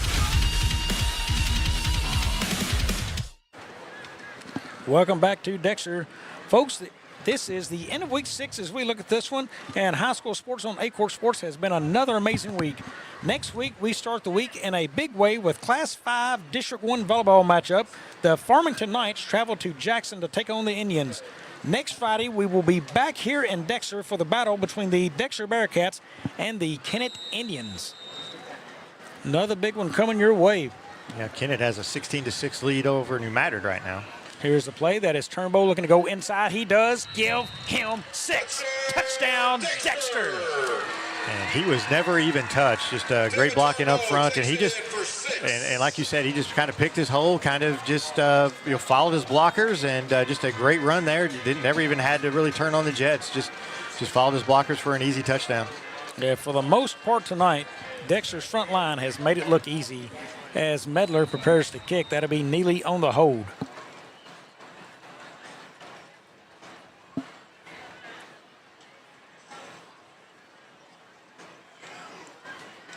Welcome back to Dexter. Folks, this is the end of week 6 as we look at this one, and high school sports on Aycorp Sports has been another amazing week. Next week, we start the week in a big way with Class 5 District 1 volleyball matchup. The Farmington Knights travel to Jackson to take on the Indians. Next Friday, we will be back here in Dexter for the battle between the Dexter Bearcats and the Kennett Indians. Another big one coming your way. Yeah, Kennett has a 16-6 lead over New Madrid right now. Here's the play. That is Turnbow looking to go inside. He does. Give him 6. Touchdown, Dexter. And he was never even touched. Just great blocking up front. And he just, and like you said, he just kind of picked his hole, kind of just followed his blockers, and just a great run there. Never even had to really turn on the jets. Just followed his blockers for an easy touchdown. Yeah, for the most part tonight, Dexter's front line has made it look easy as Medler prepares to kick. That'll be Neely on the hold.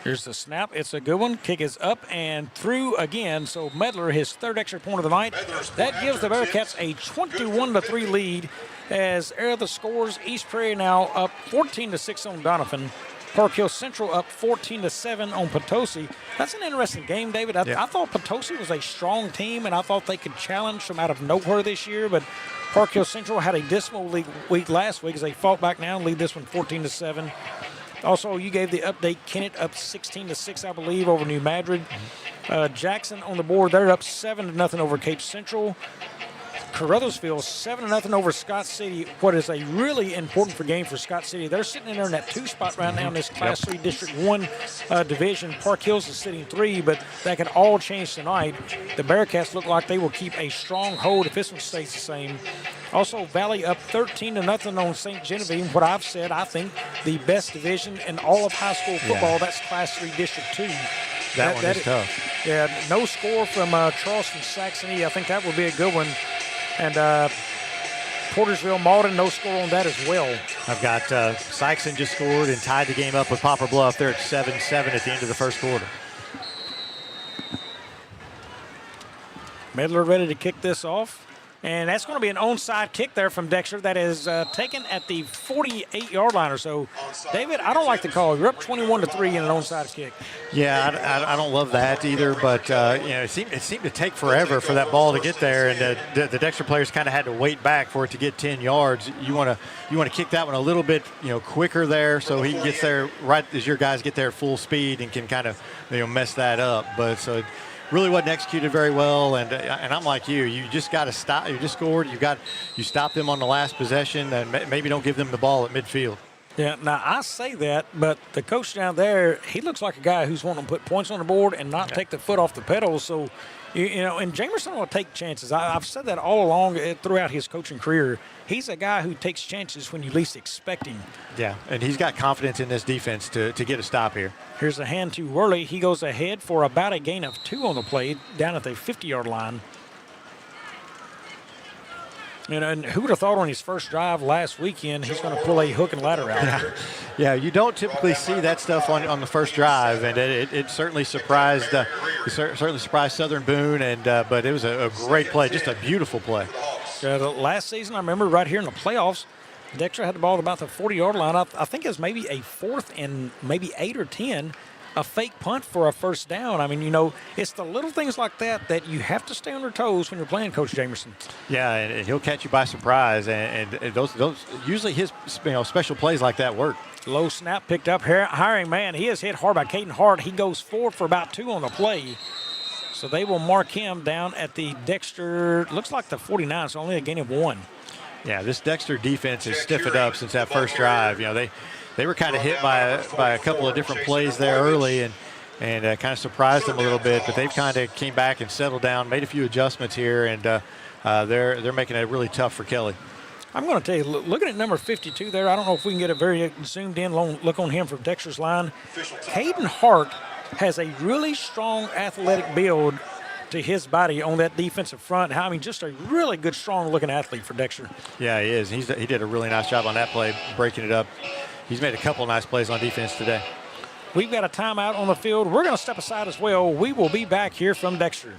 Here's the snap. It's a good one. Kick is up and through again. So Medler, his 3rd extra point of the night. That gives the Bearcats a 21-3 lead as the scores. East Prairie now up 14-6 on Donovan. Park Hill Central up 14-7 on Potosi. That's an interesting game, David. I thought Potosi was a strong team, and I thought they could challenge from out of nowhere this year. But Park Hill Central had a dismal week last week as they fought back now and lead this one 14-7. Also, you gave the update. Kennett up 16-6, I believe, over New Madrid. Jackson on the board. They're up 7-0 over Cape Central. Carruthersville 7-0 over Scott City. What is a really important game for Scott City. They're sitting in there in that 2 spot right now in this Class 3 District 1 division. Park Hills is sitting 3, but that can all change tonight. The Bearcats look like they will keep a strong hold if this one stays the same. Also, Valley up 13-0 on St. Genevieve. What I've said, I think the best division in all of high school football, that's Class 3 District 2. That one is tough. Yeah, no score from Charleston Saxony. I think that would be a good one. And Portersville Malden, no score on that as well. I've got Sykeston just scored and tied the game up with Poplar Bluff. They're at 7-7 at the end of the first quarter. Medler ready to kick this off. And that's going to be an onside kick there from Dexter that is taken at the 48-yard line or so. David, I don't like the call. You're up 21-3 in an onside kick. Yeah, I don't love that either, but it seemed to take forever for that ball to get there, and the Dexter players kind of had to wait back for it to get 10 yards. You want to kick that one a little bit quicker there, so he gets there right as your guys get there at full speed and can kind of mess that up. But so. Really wasn't executed very well, and I'm like you. You just got to stop. You just scored. You stop them on the last possession, and maybe don't give them the ball at midfield. Yeah, now I say that, but the coach down there, he looks like a guy who's wanting to put points on the board and not take the foot off the pedal. So, and Jamerson will take chances. I've said that all along throughout his coaching career. He's a guy who takes chances when you least expect him. Yeah, and he's got confidence in this defense to get a stop here. Here's a hand to Worley. He goes ahead for about a gain of 2 on the play down at the 50-yard line. And who would have thought on his first drive last weekend he's going to pull a hook and ladder out? Yeah, you don't typically see that stuff on the first drive, and it certainly surprised Southern Boone, but it was a great play, just a beautiful play. Last season, I remember right here in the playoffs, Dexter had the ball at about the 40-yard line. I think it was maybe a 4th and maybe 8 or 10. A fake punt for a first down. I mean, it's the little things like that you have to stay on your toes when you're playing Coach Jamerson. Yeah, and he'll catch you by surprise, and those usually his special plays like that work. Low snap picked up. Hiring man, he is hit hard by Caden Hart. He goes forward for about 2 on the play. So they will mark him down at the Dexter, looks like the 49, so only a gain of 1. Yeah, this Dexter defense has stiffened up since that first drive. They were kind of hit by a couple of different plays there early and kind of surprised them a little bit, but they've kind of came back and settled down, made a few adjustments here, and they're making it really tough for Kelly. I'm going to tell you, looking at number 52 there, I don't know if we can get a very zoomed-in look on him from Dexter's line. Caden Hart has a really strong athletic build to his body on that defensive front. I mean, just a really good, strong-looking athlete for Dexter. Yeah, he is. He did a really nice job on that play, breaking it up. He's made a couple nice plays on defense today. We've got a timeout on the field. We're going to step aside as well. We will be back here from Dexter.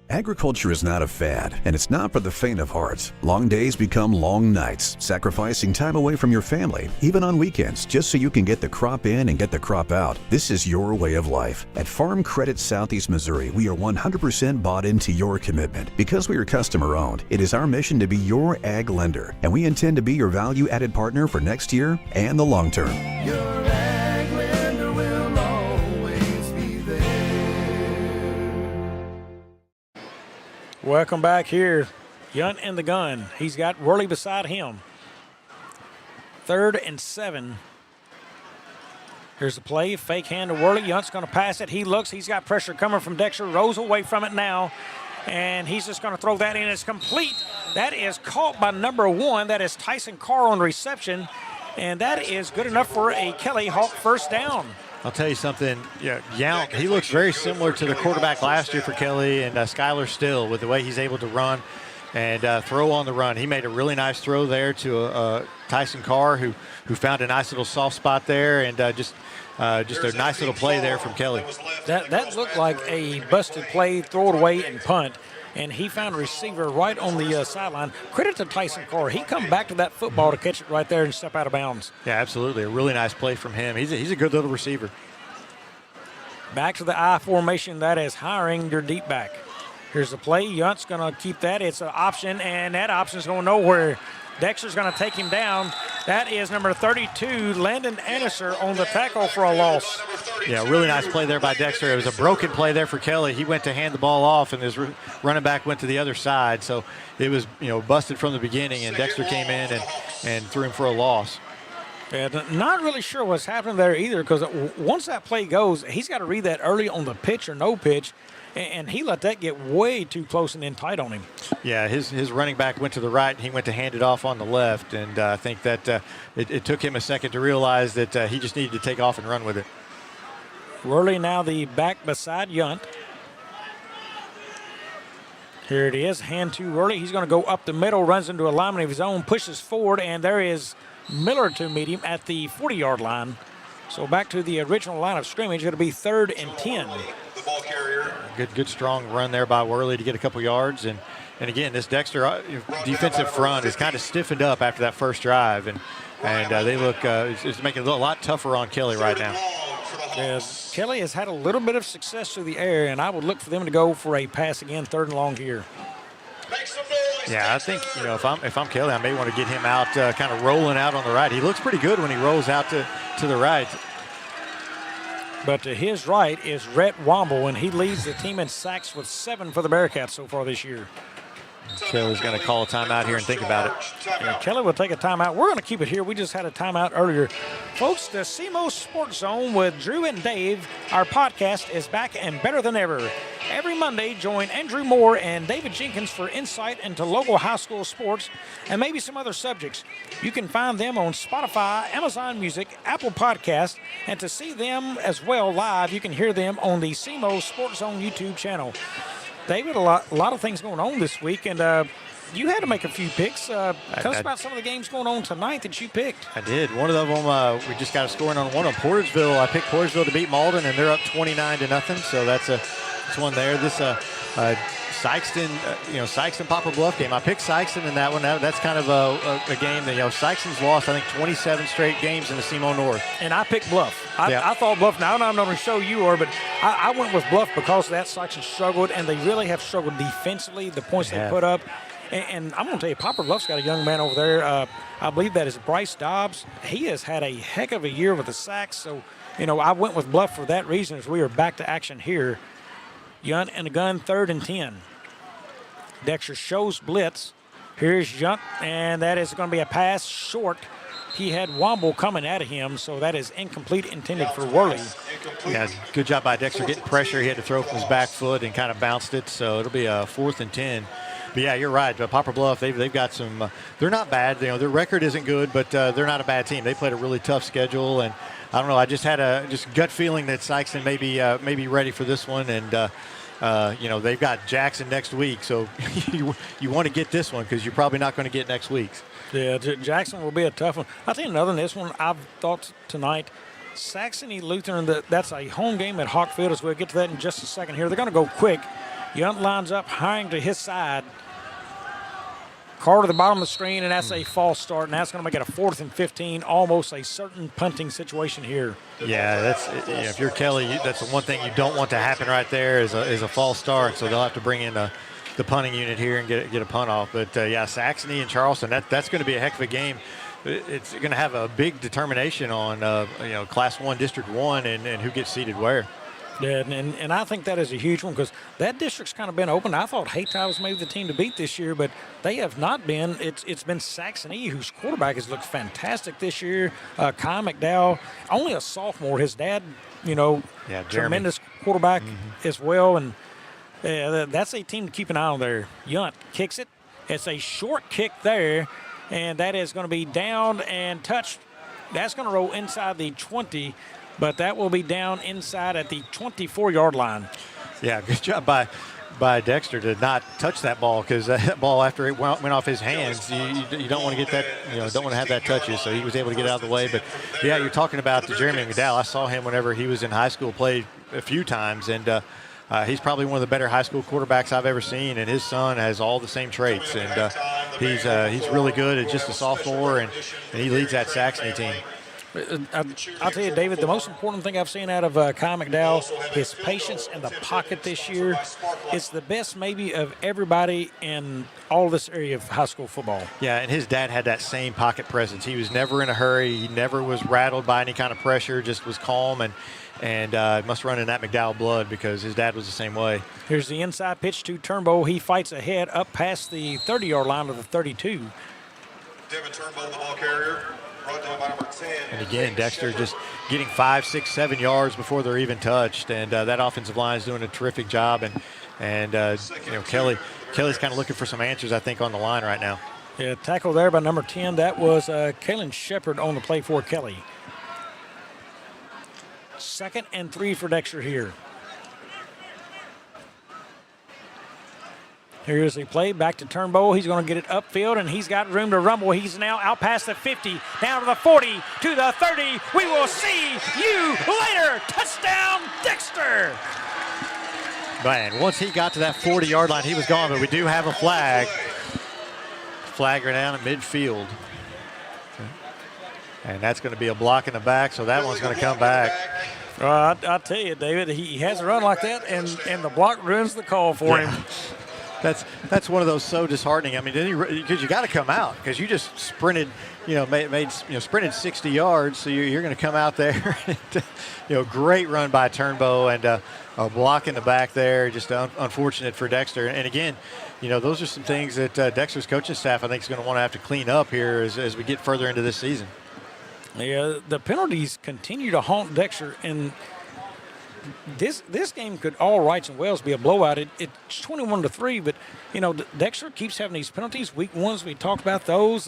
Agriculture is not a fad, and it's not for the faint of heart. Long days become long nights, sacrificing time away from your family, even on weekends, just so you can get the crop in and get the crop out. This is your way of life. At Farm Credit Southeast Missouri, we are 100% bought into your commitment. Because we are customer-owned, it is our mission to be your ag lender, and we intend to be your value-added partner for next year and the long term. Welcome back here. Yunt in the gun. He's got Worley beside him. 3rd and 7. Here's the play. Fake hand to Worley. Yunt's going to pass it. He looks. He's got pressure coming from Dexter. Rolls away from it now. And he's just going to throw that in. It's complete. That is caught by number 1. That is Tyson Carr on reception. And that is good enough for a Kelly Hawk first down. I'll tell you something, Yount, he looks very similar to the quarterback last year for Kelly and Skylar Still with the way he's able to run and throw on the run. He made a really nice throw there to Tyson Carr, who found a nice little soft spot there, and just a nice little play there from Kelly. That looked like a busted play, throw it away and punt. And he found a receiver right on the sideline. Credit to Tyson Carr. He come back to that football to catch it right there and step out of bounds. Yeah, absolutely. A really nice play from him. He's a good little receiver. Back to the I formation. That is hiring your deep back. Here's the play. Yunt's going to keep that. It's an option, and that option's going nowhere. Dexter's going to take him down. That is number 32, Landon Anniser, on the tackle for a loss. Yeah, really nice play there by Dexter. It was a broken play there for Kelly. He went to hand the ball off, and his running back went to the other side. So it was, busted from the beginning, and Dexter came in and threw him for a loss. And not really sure what's happening there either, because once that play goes, he's got to read that early on the pitch or no pitch, and he let that get way too close and in tight on him. Yeah, his running back went to the right, and he went to hand it off on the left, and I think that it took him a second to realize that he just needed to take off and run with it. Worley now the back beside Yunt. Here it is, hand to Worley. He's going to go up the middle, runs into a lineman of his own, pushes forward, and there is Miller to meet him at the 40-yard line. So back to the original line of scrimmage. It'll be 3rd and 10. Good strong run there by Worley to get a couple yards. And again, this Dexter defensive front is kind of stiffened up after that first drive. And they look, it's making it a lot tougher on Kelly right now. Yes, Kelly has had a little bit of success through the air, and I would look for them to go for a pass again, 3rd and long here. Yeah, I think, if I'm Kelly, I may want to get him out kind of rolling out on the right. He looks pretty good when he rolls out to the right. But to his right is Rhett Womble, and he leads the team in sacks with 7 for the Bearcats so far this year. Kelly's going to call a timeout here and think about it. Yeah, Kelly will take a timeout. We're going to keep it here. We just had a timeout earlier. Folks, the SEMO Sports Zone with Drew and Dave, our podcast is back and better than ever. Every Monday, join Andrew Moore and David Jenkins for insight into local high school sports and maybe some other subjects. You can find them on Spotify, Amazon Music, Apple Podcasts, and to see them as well live, you can hear them on the SEMO Sports Zone YouTube channel. David, a lot of things going on this week, and you had to make a few picks. Tell us about some of the games going on tonight that you picked. I did. One of them, we just got a scoring on one on Portersville. I picked Portersville to beat Malden, and they're up 29-0. So that's one there. This Sykeston, Sykeston Poplar Bluff game. I picked Sykeston in that one. That's kind of a game that, Sykeston's lost, I think, 27 straight games in the SEMO North. And I picked Bluff. I thought Bluff. Now, I'm not going to show you, but I went with Bluff because of that. Sykeston struggled, and they really have struggled defensively, the points they put up. And I'm going to tell you, Poplar Bluff's got a young man over there. I believe that is Bryce Dobbs. He has had a heck of a year with the sacks. So, I went with Bluff for that reason as we are back to action here. Yunt and a gun, 3rd and 10. Dexter shows blitz. Here's Yunt, and that is going to be a pass short. He had Womble coming at him, so that is incomplete, intended for Worley. Yeah, good job by Dexter getting pressure. He had to throw from his back foot and kind of bounced it, so it'll be a 4th and 10. But yeah, you're right. Poplar Bluff, they've got some. They're not bad. Their record isn't good, but they're not a bad team. They played a really tough schedule, and I don't know. I just had a gut feeling that Sykeston may be ready for this one, and they've got Jackson next week, so you want to get this one because you're probably not going to get next week's. Yeah, Jackson will be a tough one. I think another than this one, I've thought tonight, Saxony Lutheran, that's a home game at Hawk Field, as we'll get to that in just a second here. They're going to go quick. Yunt lines up, hiring to his side. Carr to the bottom of the screen, and that's a false start, and that's going to make it a 4th and 15, almost a certain punting situation here. Yeah, that's if you're Kelly, that's the one thing you don't want to happen right there is a false start. So they'll have to bring in the punting unit here and get a punt off. But Saxony and Charleston, that's going to be a heck of a game. It's going to have a big determination on Class 1, District 1, and who gets seated where. Yeah, and I think that is a huge one because that district's kind of been open. I thought Hayti was maybe the team to beat this year, but they have not been. It's been Saxony, whose quarterback has looked fantastic this year. Kai McDowell, only a sophomore. His dad, tremendous quarterback as well. And that's a team to keep an eye on there. Yunt kicks it. It's a short kick there, and that is going to be down and touched. That's going to roll inside the 20. But that will be down inside at the 24-yard line. Yeah, good job by Dexter to not touch that ball because that ball, after it went off his hands, you don't want to get that, don't want to have that touch you. So he was able to get it out of the way. But, yeah, you're talking about Jeremy McDowell. I saw him whenever he was in high school, played a few times, and he's probably one of the better high school quarterbacks I've ever seen, and his son has all the same traits. And he's really good at just a sophomore, and he leads that Saxony team. I'll tell you, David, the most important thing I've seen out of Kyle McDowell, his patience in the pocket this year. It's the best maybe of everybody in all this area of high school football. Yeah, and his dad had that same pocket presence. He was never in a hurry. He never was rattled by any kind of pressure, just was calm and must run in that McDowell blood because his dad was the same way. Here's the inside pitch to Turnbow. He fights ahead up past the 30-yard line of the 32. Devin Turnbull, the ball carrier, brought down by number 10. And again, Dexter just getting 5, 6, 7 yards before they're even touched, and that offensive line is doing a terrific job. And Kelly's kind of looking for some answers, I think, on the line right now. Yeah, tackle there by number 10. That was Kalen Shepard on the play for Kelly. 2nd and 3 for Dexter here. Here's the play back to Turnbow. He's going to get it upfield, and he's got room to rumble. He's now out past the 50, down to the 40, to the 30. We will see you later. Touchdown, Dexter. Man, once he got to that 40-yard line, he was gone, but we do have a flag. Flagger down at midfield. And that's going to be a block in the back, so that one's going to come back. I'll tell you, David, he has a run like that, and the block ruins the call for him. That's one of those so disheartening. I mean, because you got to come out because you just sprinted, sprinted 60 yards, so you're going to come out there. And, great run by Turnbow and a block in the back there. Just unfortunate for Dexter. And again, those are some things that Dexter's coaching staff I think is going to want to have to clean up here as we get further into this season. Yeah, the penalties continue to haunt Dexter, and this game could all rights and wells be a blowout. It's 21-3, but Dexter keeps having these penalties. Week ones we talked about those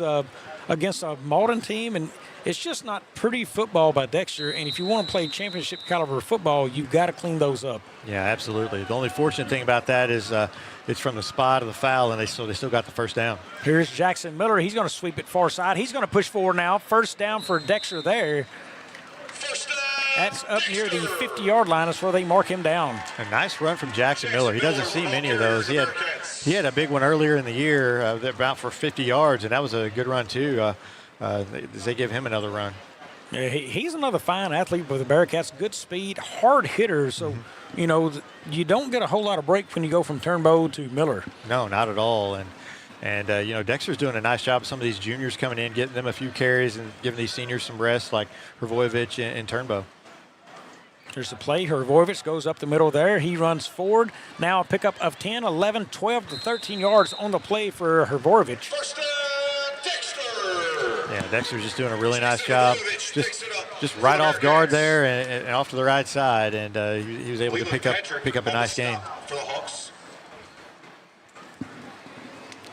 against a Malden team, and it's just not pretty football by Dexter. And if you want to play championship caliber football, you've got to clean those up. Yeah, absolutely. The only fortunate thing about that is it's from the spot of the foul, and they still got the first down. Here's Jackson Miller. He's going to sweep it far side. He's going to push forward now. First down for Dexter there. That's up near the 50-yard line. That's where they mark him down. A nice run from Jackson Miller. He doesn't see many of those. He had a big one earlier in the year about for 50 yards, and that was a good run too. They give him another run. Yeah, he's another fine athlete with the Bearcats. Good speed, hard hitter. So, you don't get a whole lot of break when you go from Turnbow to Miller. No, not at all. And Dexter's doing a nice job of some of these juniors coming in, getting them a few carries and giving these seniors some rest like Hrvojevic and Turnbow. Here's the play. Hrvojevic goes up the middle there. He runs forward. Now a pickup of 10, 11, 12 to 13 yards on the play for Hrvojevic. First down, Dexter. Yeah, Dexter's just doing a really nice job. Just right off guard there and off to the right side, and he was able to pick up a nice gain.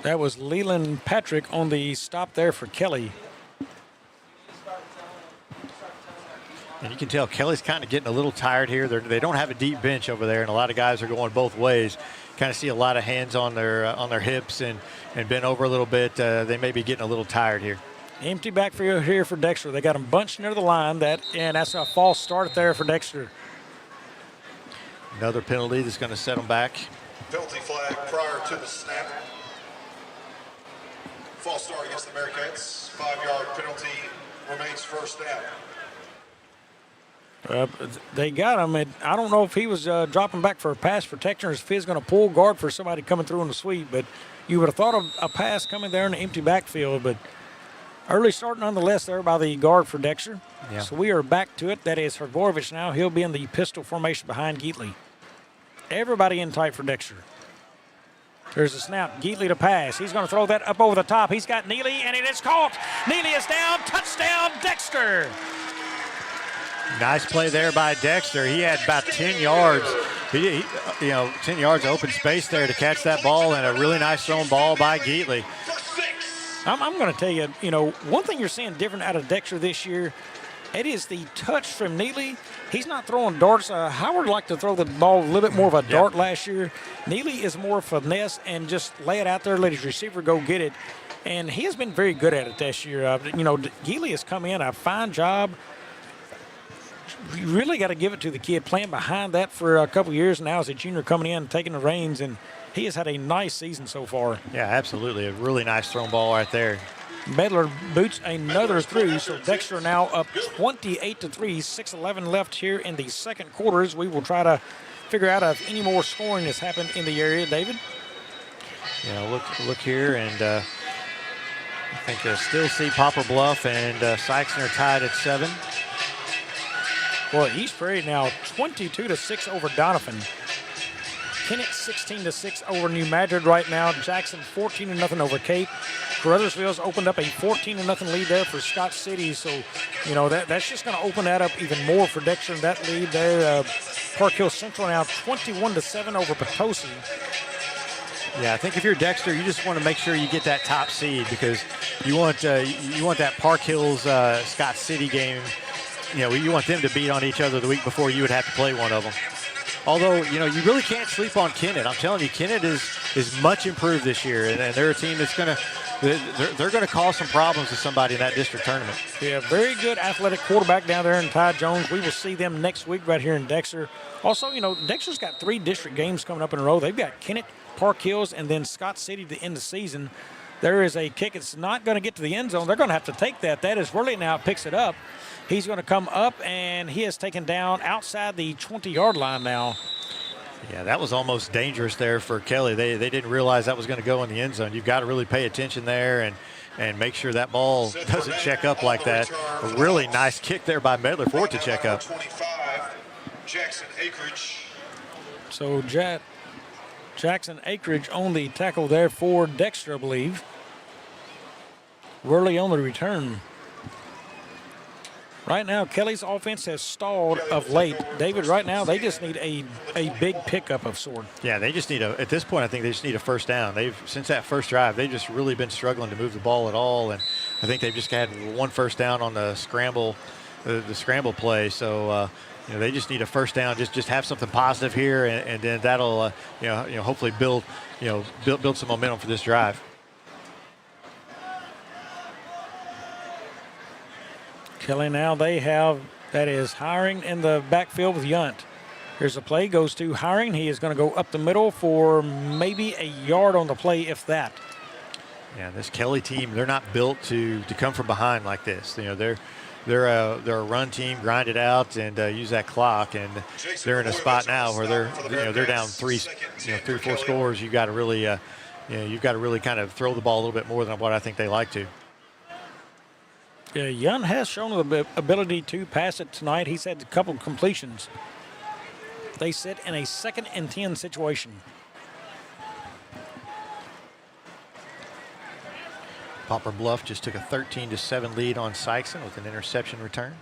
That was Leland Patrick on the stop there for Kelly. And you can tell Kelly's kind of getting a little tired here. They don't have a deep bench over there, and a lot of guys are going both ways. Kind of see a lot of hands on their hips and bent over a little bit. They may be getting a little tired here. Empty backfield here for Dexter. They got them bunched near the line. And that's a false start there for Dexter. Another penalty that's going to set them back. Penalty flag prior to the snap. False start against the Bearcats. 5-yard penalty remains first down. They got him. And I don't know if he was dropping back for a pass protection or if he's going to pull guard for somebody coming through in the sweep. But you would have thought of a pass coming there in the empty backfield. But early start nonetheless there by the guard for Dexter. Yeah. So we are back to it. That is Hrvojevic now. He'll be in the pistol formation behind Geatley. Everybody in tight for Dexter. There's a snap. Geatley to pass. He's going to throw that up over the top. He's got Neely, and it is caught. Neely is down. Touchdown, Dexter. Nice play there by Dexter. He had about 10 yards. 10 yards of open space there to catch that ball, and a really nice thrown ball by Geatley. I'm going to tell you, one thing you're seeing different out of Dexter this year, it is the touch from Neely. He's not throwing darts. Howard liked to throw the ball a little bit more of a dart last year. Neely is more finesse and just lay it out there, let his receiver go get it. And he has been very good at it this year. Geatley has come in a fine job. You really got to give it to the kid playing behind that for a couple years now as a junior coming in, taking the reins, and he has had a nice season so far. Yeah, absolutely. A really nice thrown ball right there. Medler boots another through, so Dexter now up 28-3, 6:11 left here in the second quarters. We will try to figure out if any more scoring has happened in the area, David. Yeah, look here, and I think still see Poplar Bluff and Sykeston are tied at 7. Well, East Prairie now 22-6 over Donovan. Kennett 16-6 over New Madrid right now. Jackson 14-0 over Cape. Caruthersville's opened up a 14-0 lead there for Scott City. So, that's just going to open that up even more for Dexter in that lead there. Park Hill Central now 21-7 over Potosi. Yeah, I think if you're Dexter, you just want to make sure you get that top seed because you want that Park Hills Scott City game. You want them to beat on each other the week before you would have to play one of them. Although, you really can't sleep on Kennett. I'm telling you, Kennett is much improved this year, and they're a team that's they're going to cause some problems to somebody in that district tournament. Yeah, very good athletic quarterback down there in Ty Jones. We will see them next week right here in Dexter. Also, Dexter's got 3 district games coming up in a row. They've got Kennett, Park Hills, and then Scott City to end the season. There is a kick. It's not going to get to the end zone. They're going to have to take that. That is Worley now picks it up. He's going to come up, and he is taken down outside the 20-yard line now. Yeah, that was almost dangerous there for Kelly. They didn't realize that was going to go in the end zone. You've got to really pay attention there and make sure that ball doesn't check up like that. A really nice kick there by Medler for it to check up. Jackson Acreage. So Jackson Acreage on the tackle there for Dexter, I believe. Worley on the return. Right now, Kelly's offense has stalled of late. David, right now, they just need a big pickup of sort. Yeah, they just need at this point, I think they just need a first down. Since that first drive, they've just really been struggling to move the ball at all. And I think they've just had one first down on the scramble play. So, they just need a first down, just have something positive here. And then that'll, hopefully build some momentum for this drive. Kelly now they have, that is Hiring in the backfield with Yunt. Here's a play, goes to Hiring. He is going to go up the middle for maybe a yard on the play, if that. Yeah, this Kelly team, they're not built to come from behind like this. They're a run team, grind it out and use that clock. And they're in a spot now where they're down 3-4 scores. You've got to really kind of throw the ball a little bit more than what I think they like to. Yeah, Young has shown the ability to pass it tonight. He's had a couple of completions. They sit in a 2nd and 10 situation. Poplar Bluff just took a 13-7 lead on Sykeston with an interception return.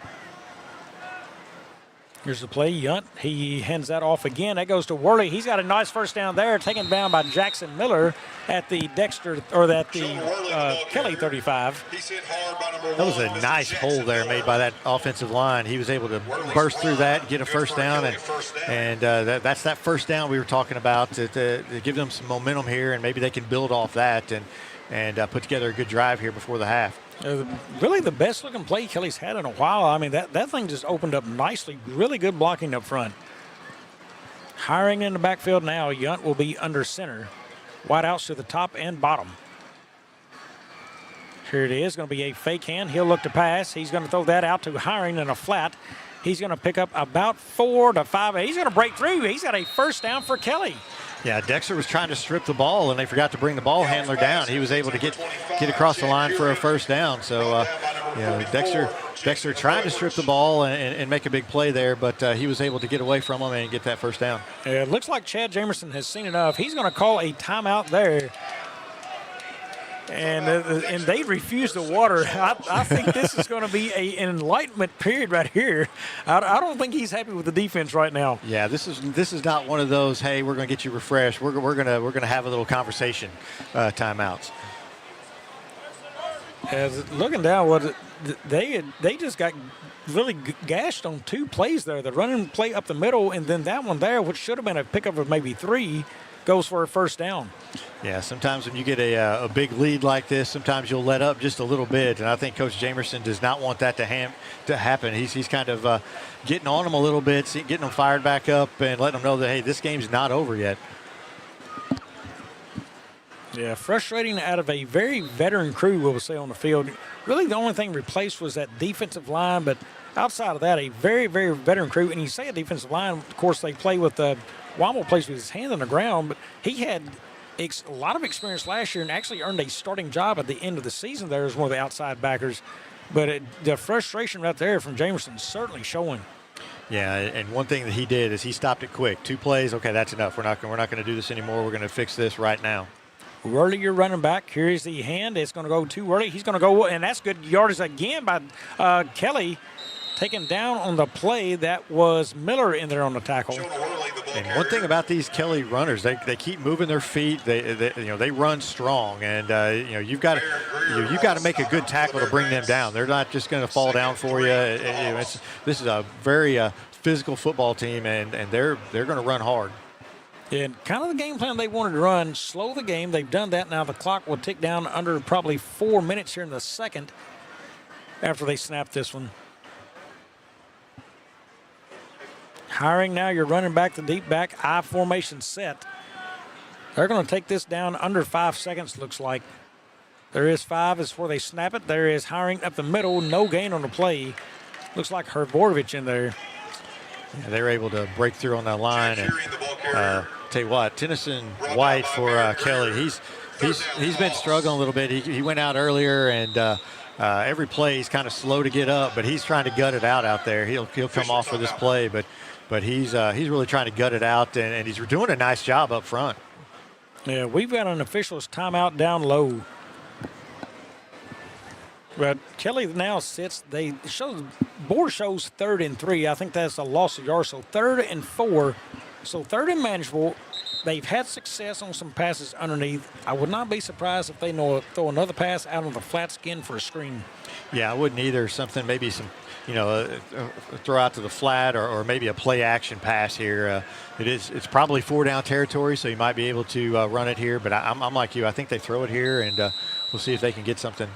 Here's the play. Yunt, he hands that off again. That goes to Worley. He's got a nice first down there, taken down by Jackson Miller at the Kelly 35. That was a nice hole there made by that offensive line. He was able to burst through that, get a first down, and that's that first down we were talking about to give them some momentum here, and maybe they can build off that and put together a good drive here before the half. Really the best looking play Kelly's had in a while. I mean, that thing just opened up nicely. Really good blocking up front. Hiring in the backfield now. Yunt will be under center. Wide outs to the top and bottom. Here it is. Going to be a fake hand. He'll look to pass. He's going to throw that out to Hiring in a flat. He's going to pick up about 4 to 5. He's going to break through. He's got a first down for Kelly. Yeah, Dexter was trying to strip the ball, and they forgot to bring the ball handler down. He was able to get across the line for a first down. So, Dexter trying to strip the ball and make a big play there, but he was able to get away from him and get that first down. Yeah, it looks like Chad Jamerson has seen enough. He's going to call a timeout there. And they refuse the water. I think this is going to be an enlightenment period right here. I don't think he's happy with the defense right now. Yeah, this is not one of those, hey, we're going to get you refreshed. We're going to have a little conversation timeouts. Looking down, they just got really gashed on 2 plays there. The running play up the middle, and then that one there, which should have been a pickup of maybe 3, goes for a first down. Yeah, sometimes when you get a big lead like this, sometimes you'll let up just a little bit, and I think Coach Jamerson does not want that to happen. He's kind of getting on them a little bit, getting them fired back up, and letting them know that, hey, this game's not over yet. Yeah, frustrating out of a very veteran crew, we'll say, on the field. Really, the only thing replaced was that defensive line, but outside of that, a very, very veteran crew. And you say a defensive line, of course, they play with Wammel plays with his hand on the ground, but he had a lot of experience last year and actually earned a starting job at the end of the season there as one of the outside backers. But the frustration right there from Jamerson is certainly showing. Yeah, and one thing that he did is he stopped it quick. 2 plays, okay, that's enough. We're not going to do this anymore. We're going to fix this right now. Worley, your running back. Here's the hand. It's going to go to Worley. He's going to go, and that's good yardage again by Kelly. Taken down on the play. That was Miller in there on the tackle. And one thing about these Kelly runners, they keep moving their feet. They run strong, and you've got to make a good tackle to bring them down. They're not just going to fall down for you. This is a very physical football team, and they're going to run hard. And kind of the game plan they wanted to run, slow the game. They've done that. Now the clock will tick down under probably 4 minutes here in the second after they snap this one. Hiring now your running back, the deep back, I formation set. They're going to take this down under 5 seconds, looks like. There is 5 is where they snap it. There is hiring up the middle, no gain on the play. Looks like Herborovich in there. Yeah, they were able to break through on that line. And tell you what, Tennyson White for Kelly, he's been struggling a little bit. He went out earlier, and every play he's kind of slow to get up, but he's trying to gut it out there. He'll come off for this play, but he's really trying to gut it out, and he's doing a nice job up front. Yeah, we've got an official's timeout down low. But Kelly now sits. Board shows 3rd and 3. I think that's a loss of yards. So 3rd and 4. So 3rd and manageable. They've had success on some passes underneath. I would not be surprised if they throw another pass out on the flat skin for a screen. Yeah, I wouldn't either. Something, maybe some, throw out to the flat or maybe a play action pass here. It's probably 4 down territory, so you might be able to run it here. But I'm like you. I think they throw it here, and we'll see if they can get something.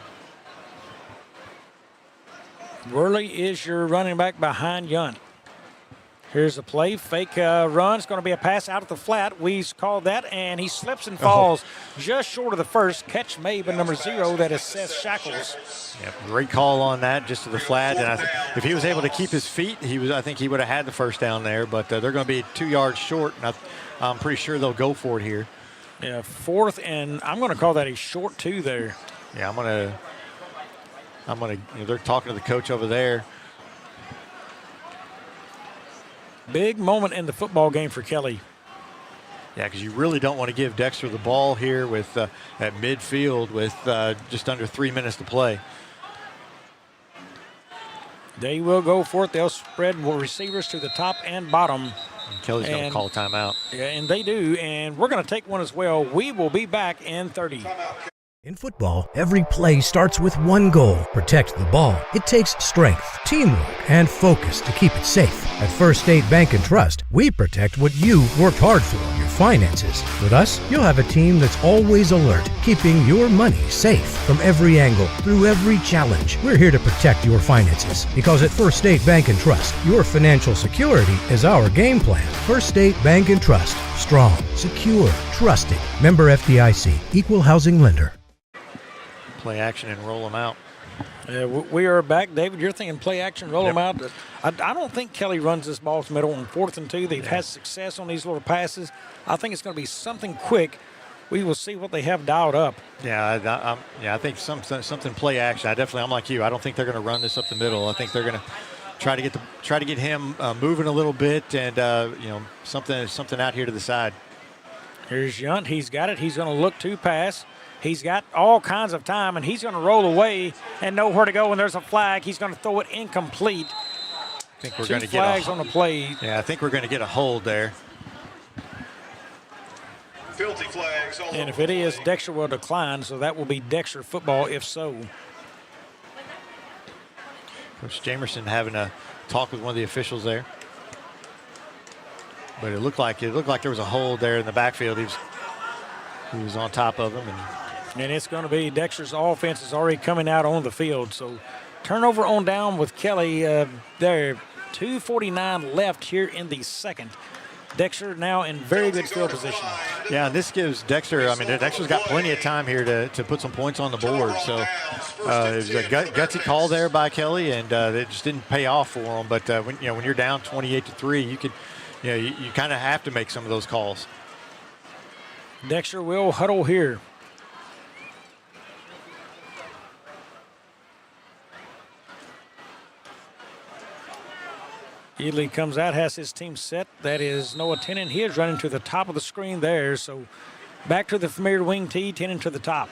Worley is your running back behind Yunt. Here's the play. Fake run. It's going to be a pass out at the flat. We called that, and he slips and falls just short of the first. Catch made by number 0. That is Seth Shackles. Yep, great call on that, just to the flat. And if he was able to keep his feet, I think he would have had the first down there. But they're going to be 2 yards short, and I'm pretty sure they'll go for it here. Yeah, 4th, and I'm going to call that a short 2 there. Yeah, they're talking to the coach over there. Big moment in the football game for Kelly. Yeah, because you really don't want to give Dexter the ball here with at midfield with just under 3 minutes to play. They will go for it. They'll spread receivers to the top and bottom. And Kelly's going to call a timeout. Yeah, and they do. And we're going to take one as well. We will be back in 30. In football, every play starts with one goal: protect the ball. It takes strength, teamwork, and focus to keep it safe. At First State Bank and Trust, we protect what you worked hard for, your finances. With us, you'll have a team that's always alert, keeping your money safe from every angle, through every challenge. We're here to protect your finances, because at First State Bank and Trust, your financial security is our game plan. First State Bank and Trust. Strong, secure, trusted. Member FDIC. Equal housing lender. Play action and roll them out. We are back. David, you're thinking play action, roll them out. I don't think Kelly runs this ball to middle on 4th and 2. They've had success on these little passes. I think it's going to be something quick. We will see what they have dialed up. Yeah, I think something play action. I'm like you. I don't think they're going to run this up the middle. I think they're going to try to get him moving a little bit, and something out here to the side. Here's Yunt. He's got it. He's going to look to pass. He's got all kinds of time, and he's going to roll away and know where to go. And there's a flag. He's going to throw it incomplete. I think we're going to get flags on the play. Yeah, I think we're going to get a hold there. Filthy flags. And if it is, Dexter will decline, so that will be Dexter football if so. Coach Jamerson having a talk with one of the officials there. But it looked like there was a hold there in the backfield. He was on top of him. And it's going to be Dexter's offense is already coming out on the field. So turnover on down with Kelly there. 2:49 left here in the second. Dexter now in very good field position. Yeah, and this gives Dexter, I mean, Dexter's got plenty of time here to put some points on the board. So it was a gutsy call there by Kelly, and it just didn't pay off for him. But when you're down 28-3, you kind of have to make some of those calls. Dexter will huddle here. Ely comes out, has his team set. That is Noah Tennant. He is running to the top of the screen there. So back to the familiar wing tee, Tennant to the top.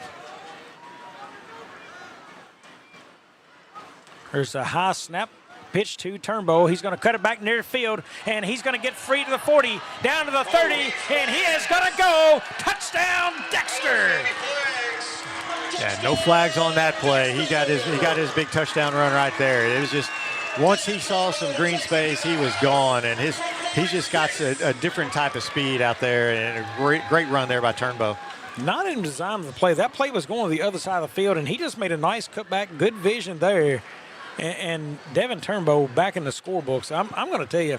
There's a high snap. Pitch to Turnbow. He's going to cut it back near field, and he's going to get free to the 40, down to the 30, and he is going to go. Touchdown, Dexter. Yeah, no flags on that play. He got his big touchdown run right there. It was just, once he saw some green space, he was gone, and he's just got a different type of speed out there, and a great run there by Turnbow. Not in design of the play. That play was going to the other side of the field, and he just made a nice cutback, good vision there. And Devin Turnbow back in the scorebooks. I'm going to tell you,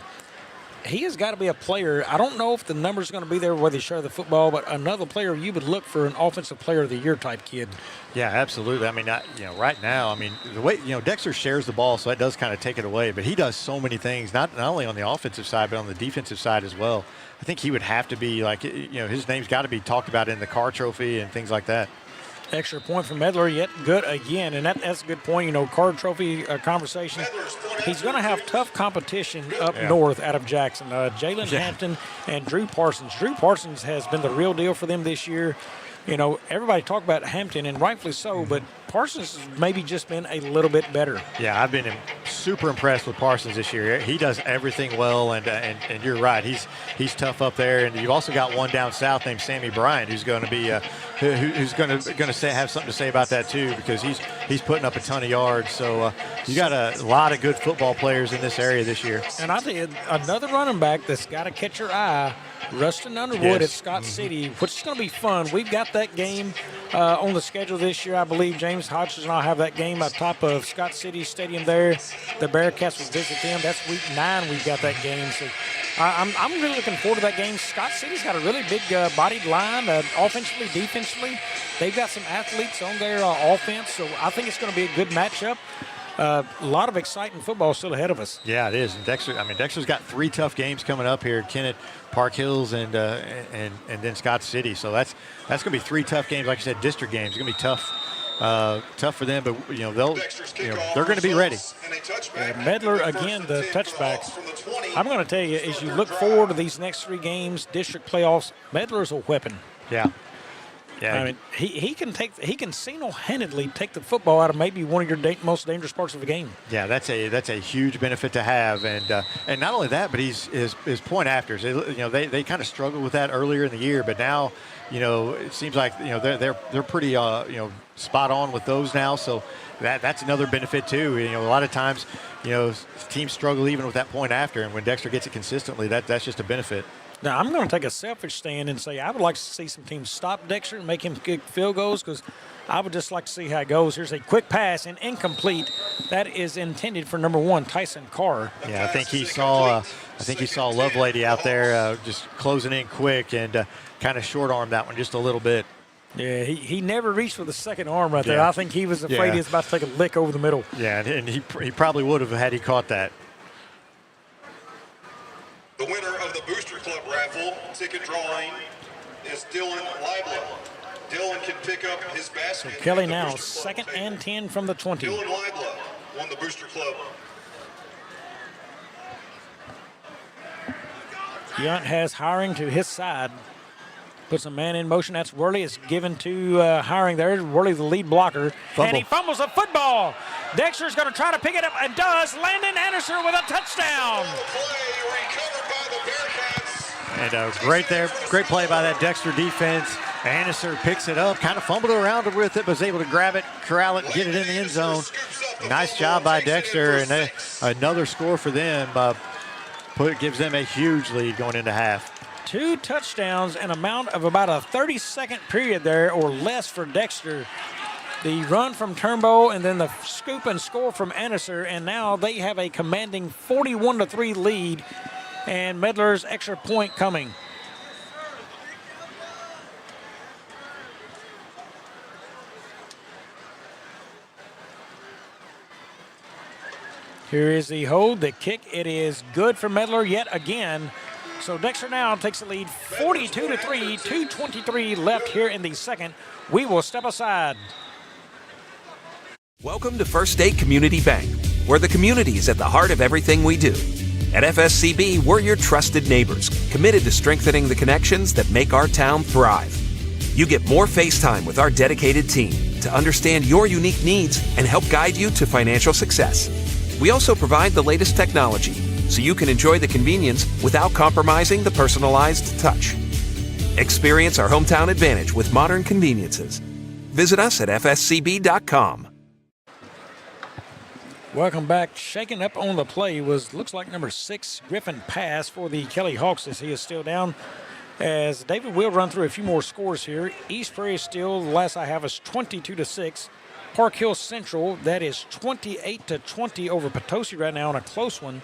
he has got to be a player. I don't know if the number's going to be there whether he share the football, but another player you would look for, an offensive player of the year type kid. Yeah, absolutely. I mean, right now, I mean, the way, Dexter shares the ball, so that does kind of take it away. But he does so many things, not only on the offensive side, but on the defensive side as well. I think he would have to be his name's got to be talked about in the Carr Trophy and things like that. Extra point from Medler, yet good again, and that's a good point. Card Trophy conversation. He's going to have tough competition up north out of Jackson. Jalen Hampton and Drew Parsons. Drew Parsons has been the real deal for them this year. Everybody talk about Hampton, and rightfully so, but Parsons has maybe just been a little bit better. Yeah, I've been super impressed with Parsons this year. He does everything well, and you're right. He's tough up there, and you've also got one down south named Sammy Bryant, who's going to be who's going to have something to say about that too, because he's putting up a ton of yards. So you got a lot of good football players in this area this year. And I think another running back that's got to catch your eye. Rustin Underwood at Scott City, which is going to be fun. We've got that game on the schedule this year. I believe James Hodges and I have that game at top of Scott City Stadium there. The Bearcats will visit them. That's week 9 we've got that game. So I'm really looking forward to that game. Scott City's got a really big bodied line, offensively, defensively. They've got some athletes on their offense, so I think it's going to be a good matchup. A lot of exciting football still ahead of us. Yeah, it is. And Dexter's got 3 tough games coming up here: Kennett, Park Hills, and then Scott City. So that's going to be 3 tough games. Like I said, district games. It's going to be tough for them. But they're going to be ready. Medler again, the touchback. I'm going to tell you, as you look forward to these next 3 games, district playoffs, Medler's a weapon. Yeah. Yeah, I mean, he can single-handedly take the football out of maybe one of your most dangerous parts of the game. Yeah, that's a huge benefit to have, and not only that, but his point afters. They kind of struggled with that earlier in the year, but now, it seems like they're pretty spot on with those now. So that's another benefit too. A lot of times, teams struggle even with that point after, and when Dexter gets it consistently, that's just a benefit. Now, I'm going to take a selfish stand and say I would like to see some teams stop Dexter and make him kick field goals, because I would just like to see how it goes. Here's a quick pass and incomplete. That is intended for number 1, Tyson Carr. Yeah, I think he saw Lovelady out there just closing in quick and kind of short-armed that one just a little bit. Yeah, he never reached with the second arm right there. I think he was afraid he was about to take a lick over the middle. Yeah, and he probably would have had he caught that. The winner of the Booster Club raffle ticket drawing is Dylan Libla. Dylan can pick up his basket. So Kelly now 2nd and 10 from the 20. Dylan Libla won the Booster Club. Yunt has Hiring to his side. Puts a man in motion. That's Worley. It's given to Hiring there. Worley, the lead blocker. Fumble. And he fumbles the football. Dexter's going to try to pick it up and does. Landon Anderson with a touchdown. And great play by that Dexter defense. Anderson picks it up, kind of fumbled around with it, but was able to grab it, corral it, and get it in the end zone. Nice job by Dexter, and another score for them. Gives them a huge lead going into half. 2 touchdowns, an amount of about a 30-second period there or less for Dexter. The run from Turnbow and then the scoop and score from Anderson, and now they have a commanding 41-3 lead, and Medler's extra point coming. Here is the hold, the kick. It is good for Medler yet again. So Dexter now takes the lead 42-3, 2:23 left here in the second. We will step aside. Welcome to First State Community Bank, where the community is at the heart of everything we do. At FSCB, we're your trusted neighbors, committed to strengthening the connections that make our town thrive. You get more face time with our dedicated team to understand your unique needs and help guide you to financial success. We also provide the latest technology, so you can enjoy the convenience without compromising the personalized touch. Experience our hometown advantage with modern conveniences. Visit us at fscb.com. Welcome back. Shaking up on the play looks like number 6, Griffin Pass for the Kelly Hawks, as he is still down. As David will run through a few more scores here. East Prairie still, the last I have is 22-6. Park Hill Central, that is 28-20 over Potosi right now in a close one.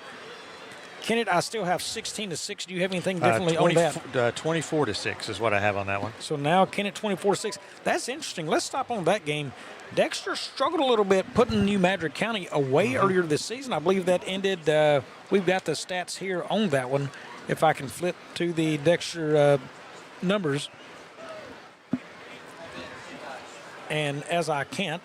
Kennett, I still have 16-6. Do you have anything differently on that? 24-6 is what I have on that one. So now Kennett 24-6. That's interesting. Let's stop on that game. Dexter struggled a little bit putting New Madrid County away earlier this season. I believe that ended, we've got the stats here on that one. If I can flip to the Dexter numbers. And as I can't,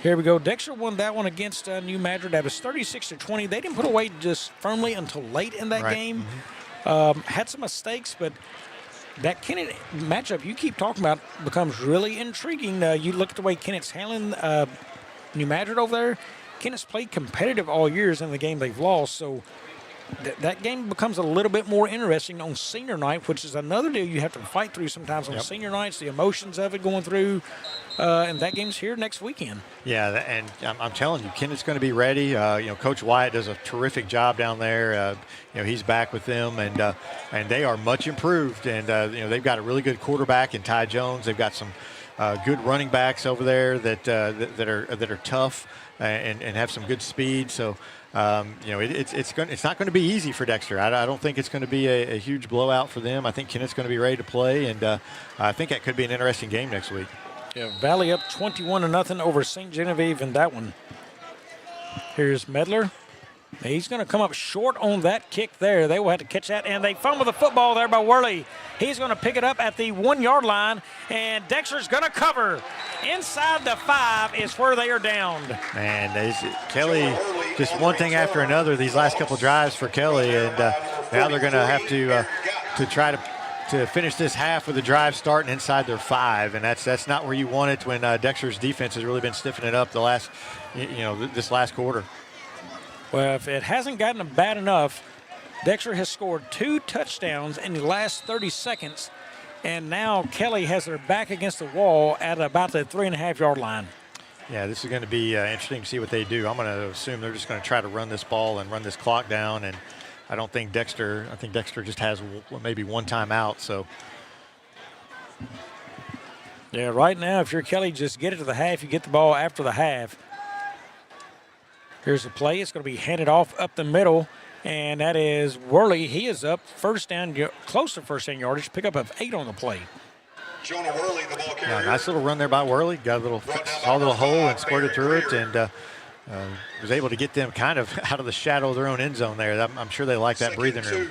here we go. Dexter won that one against New Madrid. That was 36-20. They didn't put away just firmly until late in that game. Had some mistakes, but that Kennett matchup you keep talking about becomes really intriguing. You look at the way Kennett's handling New Madrid over there. Kennett's played competitive all years in the game they've lost, so that game becomes a little bit more interesting on senior night, which is another deal you have to fight through sometimes on senior nights, the emotions of it going through, and that game's here next weekend. Yeah, and I'm telling you, Kennett's going to be ready. Coach Wyatt does a terrific job down there. He's back with them, and they are much improved. And they've got a really good quarterback in Ty Jones. They've got some good running backs over there that are tough and have some good speed. So. It's not going to be easy for Dexter. I don't think it's going to be a huge blowout for them. I think Kennett's going to be ready to play, and I think that could be an interesting game next week. Yeah, Valley up 21-0 over St. Genevieve in that one. Here's Medler. He's going to come up short on that kick there. They will have to catch that, and they fumble the football there by Worley. He's going to pick it up at the 1-yard line, and Dexter's going to cover. Inside the 5 is where they are downed. Man, Kelly, just one thing after another these last couple drives for Kelly, and now they're going to have to try to finish this half with a drive starting inside their 5, and that's not where you want it when Dexter's defense has really been stiffening up this last quarter. Well, if it hasn't gotten bad enough, Dexter has scored 2 touchdowns in the last 30 seconds, and now Kelly has their back against the wall at about the 3.5-yard line. Yeah, this is going to be interesting to see what they do. I'm going to assume they're just going to try to run this ball and run this clock down, and I think Dexter just has maybe one timeout. So. Yeah, right now, if you're Kelly, just get it to the half. You get the ball after the half. Here's the play. It's going to be handed off up the middle, and that is Worley. He is up first down, close to first down yardage, pickup of 8 on the play. Jonah Worley, the ball carrier. Yeah, nice little run there by Worley. Got saw a little hole and squirted through it, and was able to get them kind of out of the shadow of their own end zone there. I'm sure they like that breathing room.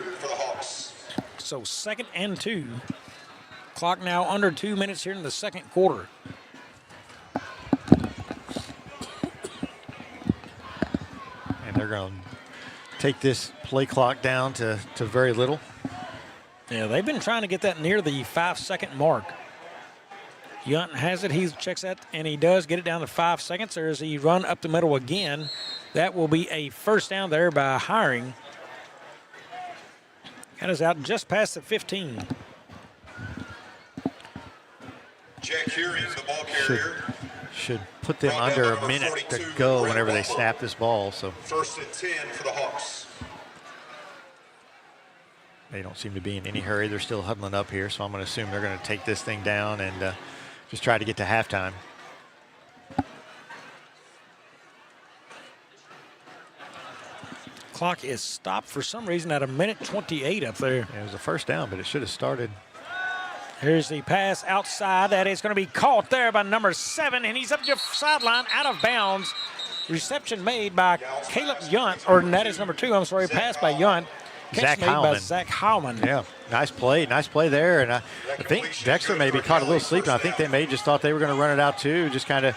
So 2nd and 2. Clock now under 2 minutes here in the second quarter. They're going to take this play clock down to very little. Yeah, they've been trying to get that near the 5-second mark. Yunt has it. He checks that, and he does get it down to 5 seconds. There's he run up the middle again. That will be a first down there by Hiring. That is out just past the 15. Jack Hury, the ball carrier. Should put them under a minute to go whenever they snap this ball. So 1st and 10 for the Hawks. They don't seem to be in any hurry. They're still huddling up here, so I'm going to assume they're going to take this thing down and just try to get to halftime. Clock is stopped for some reason at 1:28 up there. Yeah, it was a first down, but it should have started. Here's the pass outside. That is going to be caught there by number 7, and he's up the sideline out of bounds. Reception made by Caleb Yunt, or that is number 2, I'm sorry, pass by Yunt. Catch made by Zach Howman. Yeah, nice play there. And I think Dexter maybe caught a little sleep, and I think they may just thought they were going to run it out too, just kind of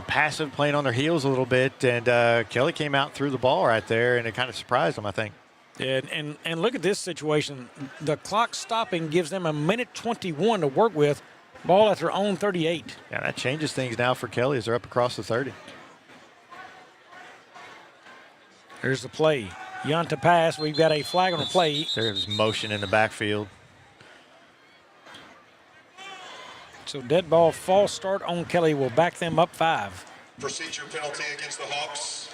passive, playing on their heels a little bit. And Kelly came out and threw the ball right there, and it kind of surprised them, I think. Yeah, and look at this situation. The clock stopping gives them a minute 21 to work with. Ball at their own 38. Yeah, that changes things now for Kelly as they're up across the 30. Here's the play. Yunt to pass. We've got a flag on the play. There's motion in the backfield. So dead ball, false start on Kelly will back them up 5. Procedure penalty against the Hawks.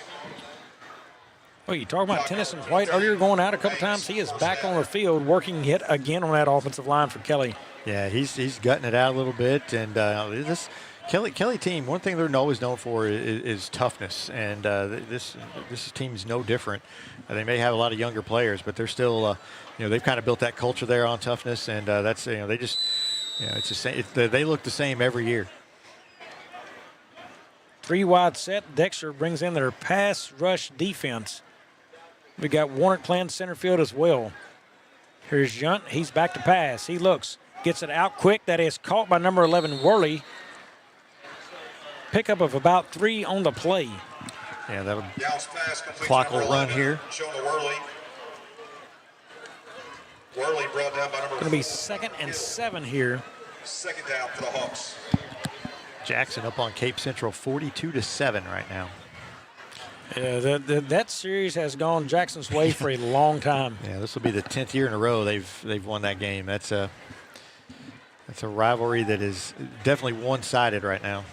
Well, you talking about Tennyson White earlier going out a couple times. He is back on the field working yet again on that offensive line for Kelly. Yeah, he's gutting it out a little bit. And this Kelly team, one thing they're always known for is toughness. And this team is no different. They may have a lot of younger players, but they're still, they've kind of built that culture there on toughness. And that's, they just, it's the same. They look the same every year. 3 wide set. Dexter brings in their pass rush defense. We got Warner playing center field as well. Here's Yunt. He's back to pass. He looks, gets it out quick. That is caught by number 11, Worley. Pickup of about 3 on the play. Yeah, that'll clock will run here. Worley brought down by number 4. Going to be 2nd and 7 here. 2nd down for the Hawks. Jackson up on Cape Central 42-7 right now. Yeah, that series has gone Jackson's way for a long time. Yeah, this will be the 10th year in a row they've won that game. That's a rivalry that is definitely one-sided right now.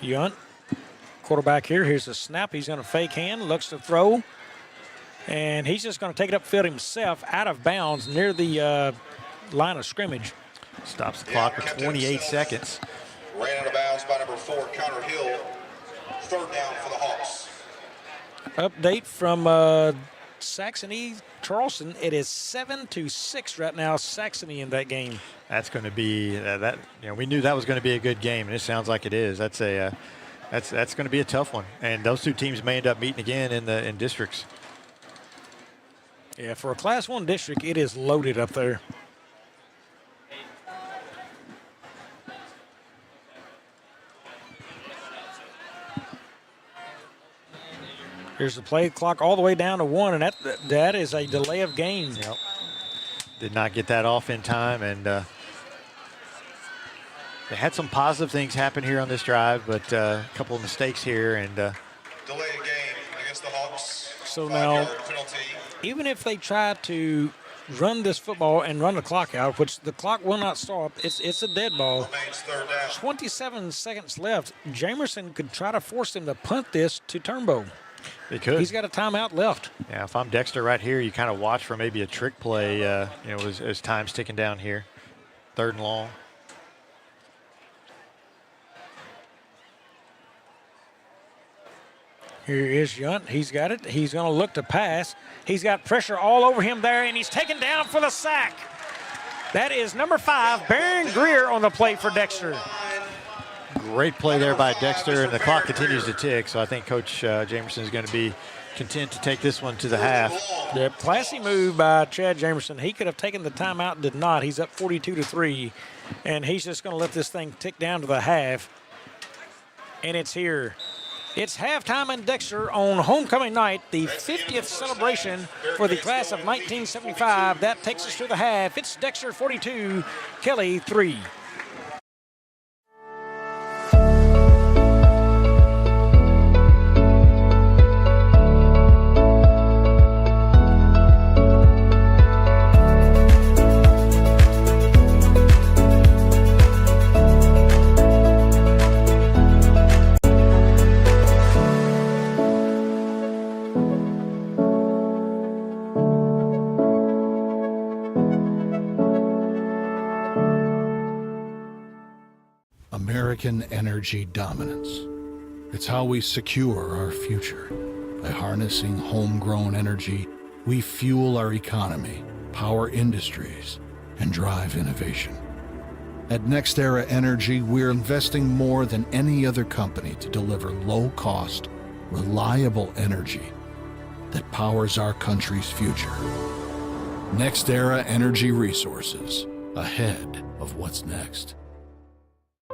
Yunt, quarterback here. Here's the snap. He's going to fake hand, looks to throw, and he's just going to take it upfield himself, out of bounds near the line of scrimmage. Stops the clock with 28 seconds. Ran out of bounds by number 4, Connor Hill. 3rd down for the Hawks. Update from Saxony Charleston. It is 7-6 right now. Saxony in that game. That's going to be we knew that was going to be a good game, and it sounds like it is. That's going to be a tough one, and those 2 teams may end up meeting again in districts. Yeah, for a Class 1 district, it is loaded up there. Here's the play clock all the way down to 1, and that is a delay of game. Yep. Did not get that off in time, and they had some positive things happen here on this drive, but a couple of mistakes here. And delay of game against the Hawks. So now, even if they try to run this football and run the clock out, which the clock will not stop, it's a dead ball. 27 seconds left. Jamerson could try to force them to punt this to Turnbow. They could. He's got a timeout left. Yeah, if I'm Dexter right here, you kind of watch for maybe a trick play, as time's ticking down here. 3rd and long. Here is Yunt. He's got it. He's going to look to pass. He's got pressure all over him there, and he's taken down for the sack. That is number 5, Baron Greer on the play for Dexter. Great play there by Dexter, and the clock continues to tick, so I think Coach Jamerson is going to be content to take this one to the half. Yep, classy move by Chad Jamerson. He could have taken the timeout, did not. He's up 42-3, and he's just going to let this thing tick down to the half. And it's here. It's halftime in Dexter on homecoming night, the 50th celebration for the class of 1975. That takes us to the half. It's Dexter 42, Kelly 3. American energy dominance. It's how we secure our future. By harnessing homegrown energy, we fuel our economy, power industries, and drive innovation. At NextEra Energy, we're investing more than any other company to deliver low-cost, reliable energy that powers our country's future. NextEra Energy Resources, ahead of what's next.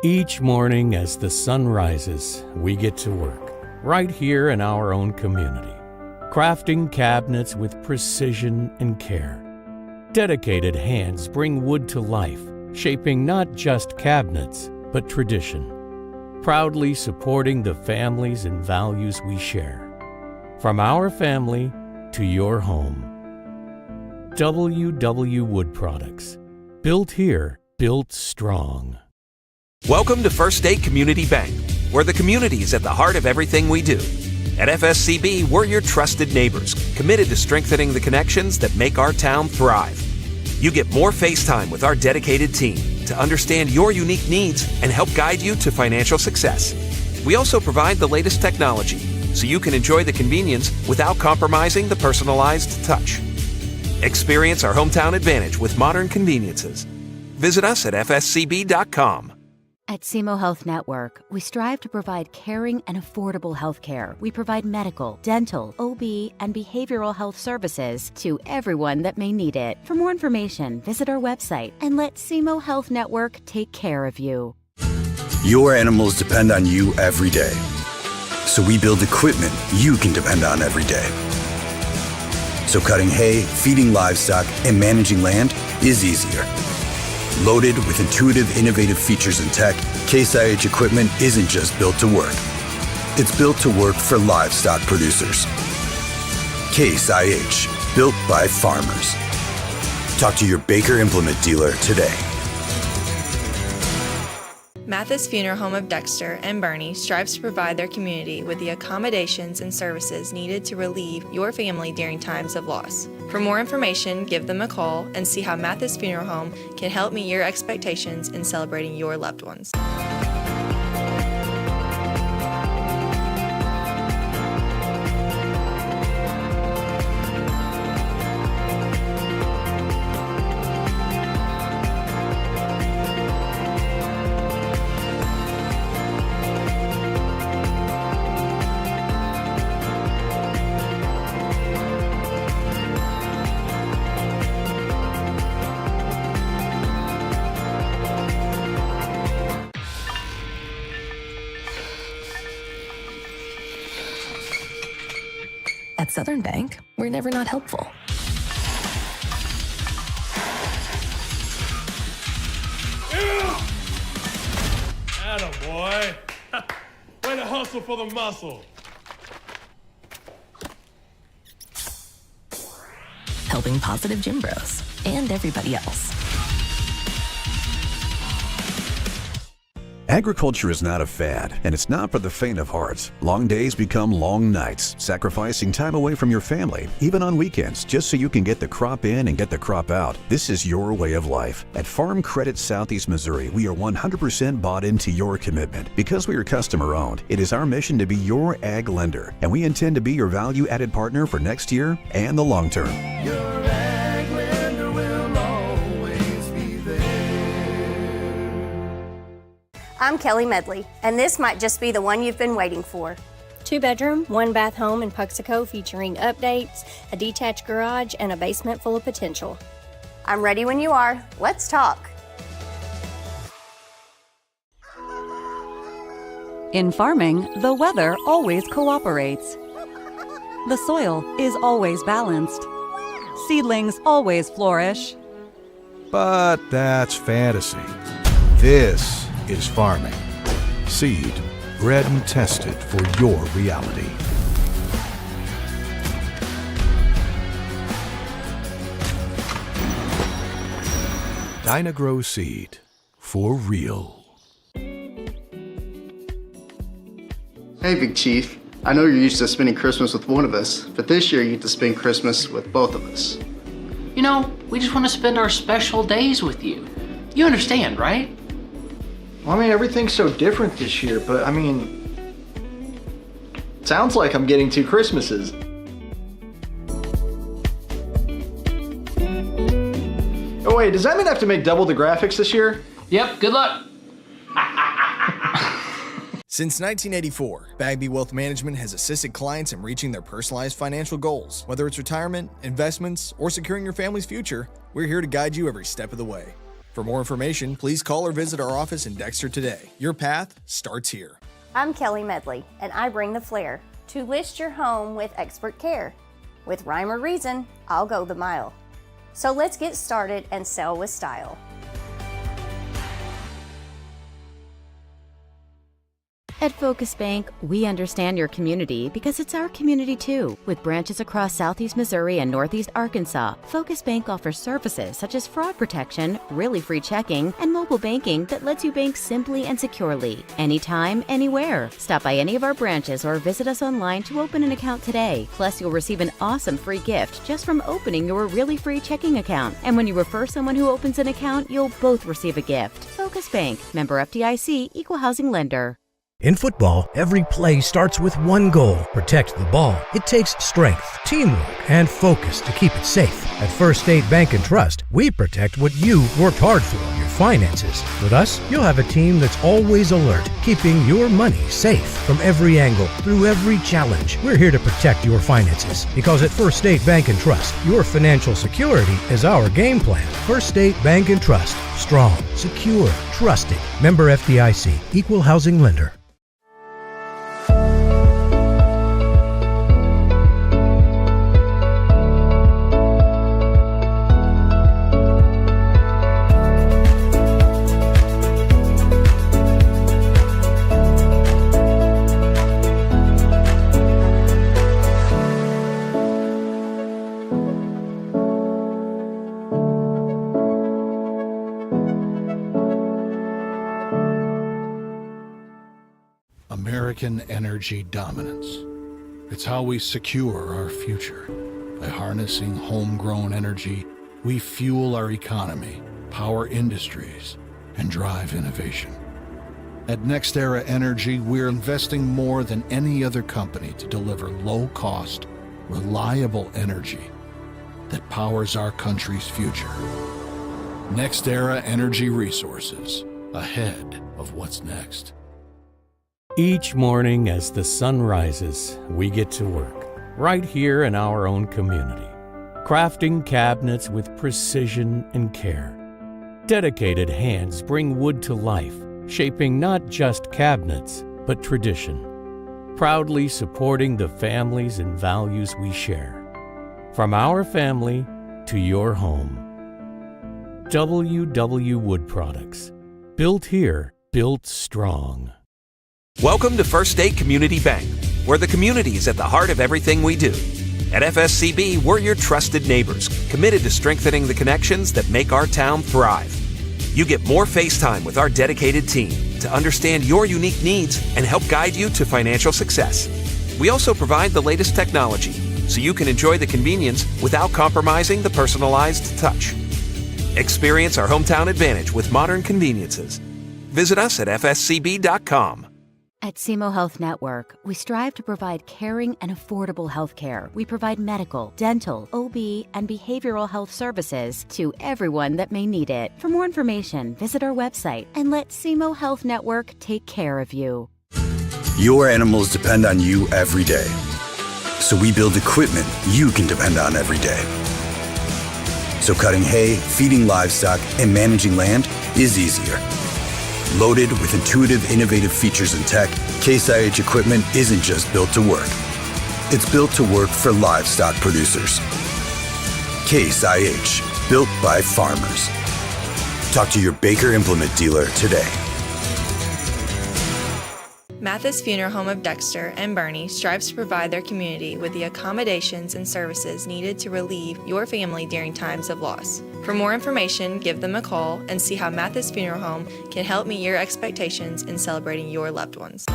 Each morning as the sun rises, we get to work, right here in our own community, crafting cabinets with precision and care. Dedicated hands bring wood to life, shaping not just cabinets, but tradition, proudly supporting the families and values we share. From our family to your home. WW Wood Products. Built here, built strong. Welcome to First State Community Bank, where the community is at the heart of everything we do. At FSCB, we're your trusted neighbors, committed to strengthening the connections that make our town thrive. You get more face time with our dedicated team to understand your unique needs and help guide you to financial success. We also provide the latest technology, so you can enjoy the convenience without compromising the personalized touch. Experience our hometown advantage with modern conveniences. Visit us at fscb.com. At SEMO Health Network, we strive to provide caring and affordable health care. We provide medical, dental, OB, and behavioral health services to everyone that may need it. For more information, visit our website and let SEMO Health Network take care of you. Your animals depend on you every day. So we build equipment you can depend on every day. So cutting hay, feeding livestock, and managing land is easier. Loaded with intuitive, innovative features and tech, Case IH equipment isn't just built to work. It's built to work for livestock producers. Case IH, built by farmers. Talk to your Baker Implement dealer today. Mathis Funeral Home of Dexter and Bernie strives to provide their community with the accommodations and services needed to relieve your family during times of loss. For more information, give them a call and see how Mathis Funeral Home can help meet your expectations in celebrating your loved ones. At Southern Bank, we're never not helpful. Attaboy. Way to hustle for the muscle. Helping positive gym bros and everybody else. Agriculture is not a fad, and it's not for the faint of heart. Long days become long nights, sacrificing time away from your family, even on weekends, just so you can get the crop in and get the crop out. This is your way of life. At Farm Credit Southeast Missouri, we are 100% bought into your commitment. Because we are customer-owned, it is our mission to be your ag lender, and we intend to be your value-added partner for next year and the long term. Your ag lender will always be there. I'm Kelly Medley, and this might just be the one you've been waiting for. 2-bedroom, 1-bath home in Puxico featuring updates, a detached garage, and a basement full of potential. I'm ready when you are. Let's talk. In farming, the weather always cooperates. The soil is always balanced. Seedlings always flourish. But that's fantasy. This is farming. Seed, bred and tested for your reality. Dynagrow Seed, for real. Hey, Big Chief. I know you're used to spending Christmas with one of us, but this year you get to spend Christmas with both of us. You know, we just want to spend our special days with you. You understand, right? Well, I mean, everything's so different this year, but I mean, sounds like I'm getting 2 Christmases. Oh wait, does that mean I have to make double the graphics this year? Yep, good luck. Since 1984, Bagby Wealth Management has assisted clients in reaching their personalized financial goals. Whether it's retirement, investments, or securing your family's future, we're here to guide you every step of the way. For more information, please call or visit our office in Dexter today. Your path starts here. I'm Kelly Medley, and I bring the flair to list your home with expert care. With rhyme or reason, I'll go the mile. So let's get started and sell with style. At Focus Bank, we understand your community because it's our community too. With branches across Southeast Missouri and Northeast Arkansas, Focus Bank offers services such as fraud protection, really free checking, and mobile banking that lets you bank simply and securely, anytime, anywhere. Stop by any of our branches or visit us online to open an account today. Plus, you'll receive an awesome free gift just from opening your really free checking account. And when you refer someone who opens an account, you'll both receive a gift. Focus Bank, member FDIC, equal housing lender. In football, every play starts with one goal: protect the ball. It takes strength, teamwork, and focus to keep it safe. At First State Bank and Trust, we protect what you worked hard for, your finances. With us, you'll have a team that's always alert, keeping your money safe from every angle, through every challenge. We're here to protect your finances because at First State Bank and Trust, your financial security is our game plan. First State Bank and Trust. Strong, secure, trusted. Member FDIC, equal housing lender. American energy dominance. It's how we secure our future. By harnessing homegrown energy, we fuel our economy, power industries, and drive innovation. At NextEra Energy, we're investing more than any other company to deliver low-cost, reliable energy that powers our country's future. NextEra Energy Resources, ahead of what's next. Each morning as the sun rises, we get to work, right here in our own community, crafting cabinets with precision and care. Dedicated hands bring wood to life, shaping not just cabinets, but tradition, proudly supporting the families and values we share. From our family to your home. WW Wood Products. Built here, built strong. Welcome to First State Community Bank, where the community is at the heart of everything we do. At FSCB, we're your trusted neighbors, committed to strengthening the connections that make our town thrive. You get more face time with our dedicated team to understand your unique needs and help guide you to financial success. We also provide the latest technology, so you can enjoy the convenience without compromising the personalized touch. Experience our hometown advantage with modern conveniences. Visit us at fscb.com. At SEMO Health Network, we strive to provide caring and affordable health care. We provide medical, dental, OB, and behavioral health services to everyone that may need it. For more information, visit our website and let SEMO Health Network take care of you. Your animals depend on you every day. So we build equipment you can depend on every day. So cutting hay, feeding livestock, and managing land is easier. Loaded with intuitive, innovative features and tech, Case IH equipment isn't just built to work. It's built to work for livestock producers. Case IH, built by farmers. Talk to your Baker Implement dealer today. Mathis Funeral Home of Dexter and Bernie strives to provide their community with the accommodations and services needed to relieve your family during times of loss. For more information, give them a call and see how Mathis Funeral Home can help meet your expectations in celebrating your loved ones.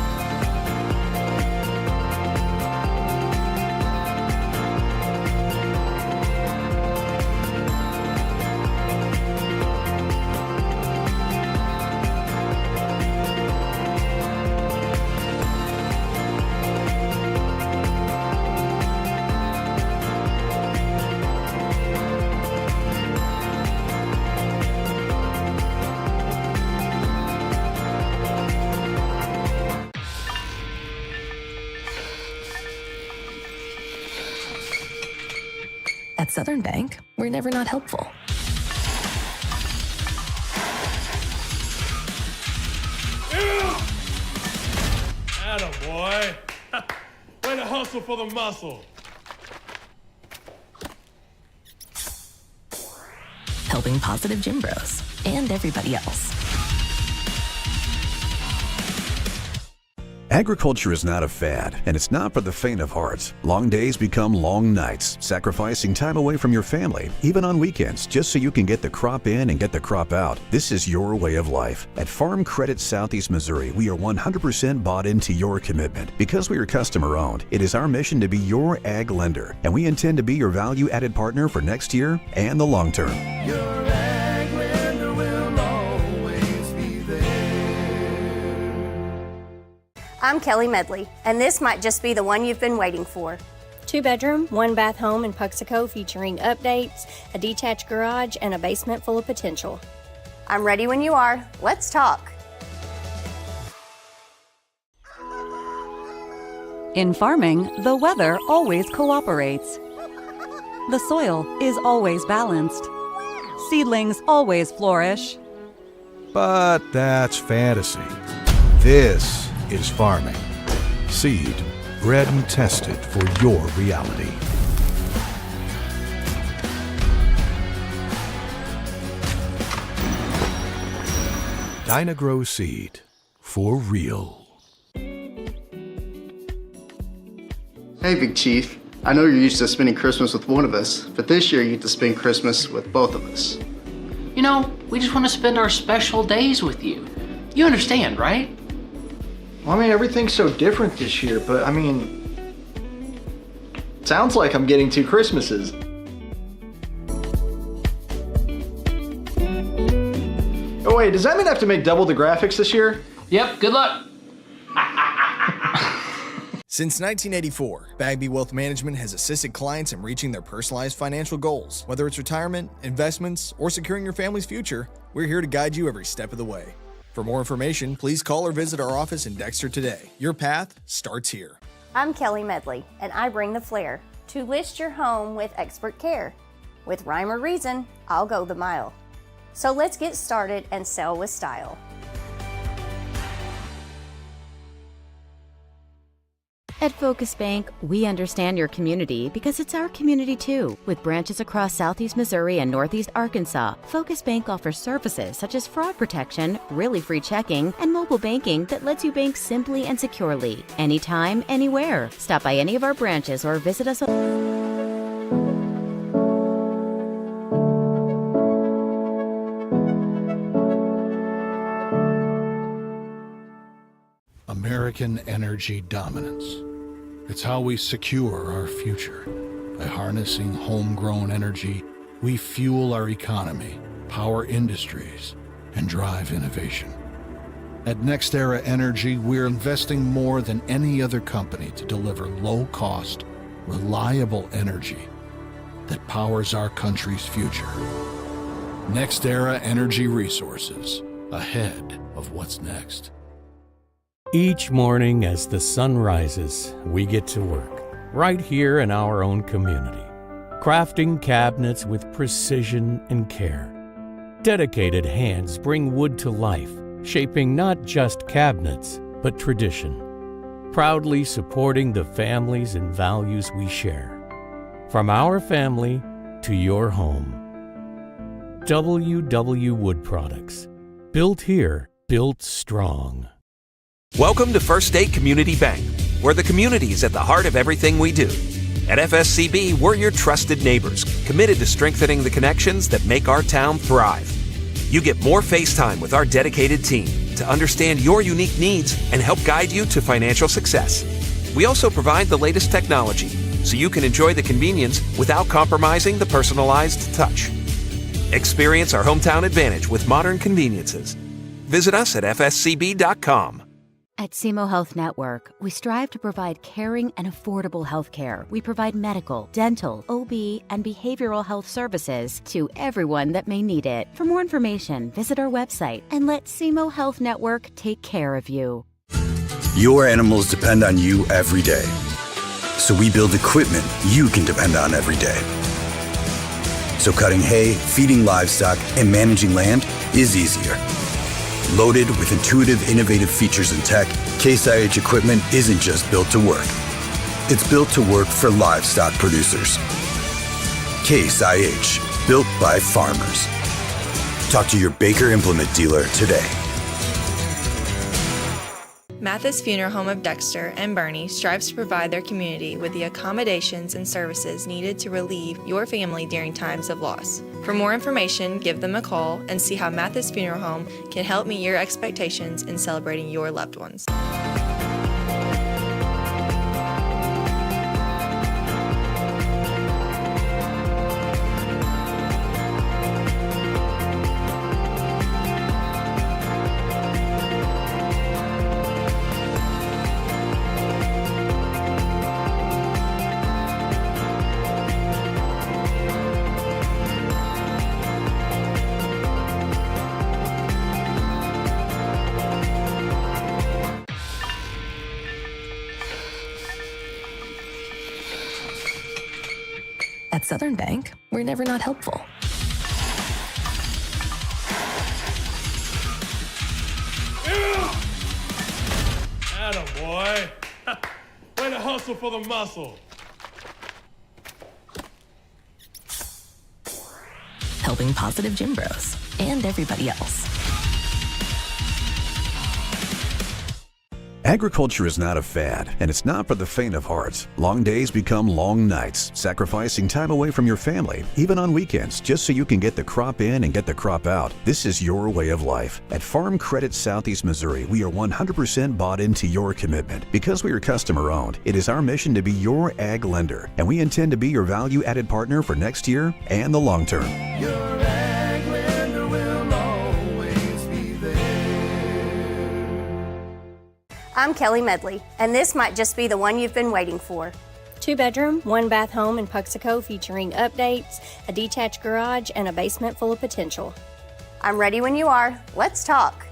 At Southern Bank, we're never not helpful. Attaboy. Way to hustle for the muscle. Helping positive gym bros and everybody else. Agriculture is not a fad, and it's not for the faint of heart. Long days become long nights, sacrificing time away from your family, even on weekends, just so you can get the crop in and get the crop out. This is your way of life. At Farm Credit Southeast Missouri, we are 100% bought into your commitment. Because we are customer-owned, it is our mission to be your ag lender, and we intend to be your value-added partner for next year and the long term. I'm Kelly Medley, and this might just be the one you've been waiting for. 2-bedroom, 1-bath home in Puxico featuring updates, a detached garage, and a basement full of potential. I'm ready when you are. Let's talk. In farming, the weather always cooperates. The soil is always balanced. Seedlings always flourish. But that's fantasy. This is farming. Seed, bred and tested for your reality. Dynagrow Seed, for real. Hey Big Chief, I know you're used to spending Christmas with one of us, but this year you get to spend Christmas with both of us. You know, we just want to spend our special days with you. You understand, right? Well, I mean, everything's so different this year, but I mean, sounds like I'm getting 2 Christmases. Oh wait, does that mean I have to make double the graphics this year? Yep, good luck. Since 1984, Bagby Wealth Management has assisted clients in reaching their personalized financial goals. Whether it's retirement, investments, or securing your family's future, we're here to guide you every step of the way. For more information, please call or visit our office in Dexter today. Your path starts here. I'm Kelly Medley, and I bring the flair to list your home with expert care. With rhyme or reason, I'll go the mile. So let's get started and sell with style. At Focus Bank, we understand your community because it's our community too. With branches across Southeast Missouri and Northeast Arkansas, Focus Bank offers services such as fraud protection, really free checking, and mobile banking that lets you bank simply and securely. Anytime, anywhere. Stop by any of our branches or visit us American energy dominance. It's how we secure our future. By harnessing homegrown energy, we fuel our economy, power industries, and drive innovation. At NextEra Energy, we're investing more than any other company to deliver low-cost, reliable energy that powers our country's future. NextEra Energy Resources, ahead of what's next. Each morning as the sun rises, we get to work, right here in our own community, crafting cabinets with precision and care. Dedicated hands bring wood to life, shaping not just cabinets, but tradition, proudly supporting the families and values we share. From our family to your home. WW Wood Products. Built here, built strong. Welcome to First State Community Bank, where the community is at the heart of everything we do. At FSCB, we're your trusted neighbors, committed to strengthening the connections that make our town thrive. You get more face time with our dedicated team to understand your unique needs and help guide you to financial success. We also provide the latest technology, so you can enjoy the convenience without compromising the personalized touch. Experience our hometown advantage with modern conveniences. Visit us at fscb.com. At SEMO Health Network, we strive to provide caring and affordable health care. We provide medical, dental, OB, and behavioral health services to everyone that may need it. For more information, visit our website and let SEMO Health Network take care of you. Your animals depend on you every day. So we build equipment you can depend on every day. So cutting hay, feeding livestock, and managing land is easier. Loaded with intuitive, innovative features and tech, Case IH equipment isn't just built to work. It's built to work for livestock producers. Case IH, built by farmers. Talk to your Baker Implement dealer today. Mathis Funeral Home of Dexter and Bernie strives to provide their community with the accommodations and services needed to relieve your family during times of loss. For more information, give them a call and see how Mathis Funeral Home can help meet your expectations in celebrating your loved ones. At Southern Bank, we're never not helpful. Attaboy. Way to hustle for the muscle. Helping positive gym bros and everybody else. Agriculture is not a fad, and it's not for the faint of heart. Long days become long nights, sacrificing time away from your family, even on weekends, just so you can get the crop in and get the crop out. This is your way of life. At Farm Credit Southeast Missouri, we are 100% bought into your commitment. Because we are customer-owned, it is our mission to be your ag lender, and we intend to be your value-added partner for next year and the long term. I'm Kelly Medley, and this might just be the one you've been waiting for. 2-bedroom, 1-bath home in Puxico featuring updates, a detached garage, and a basement full of potential. I'm ready when you are. Let's talk.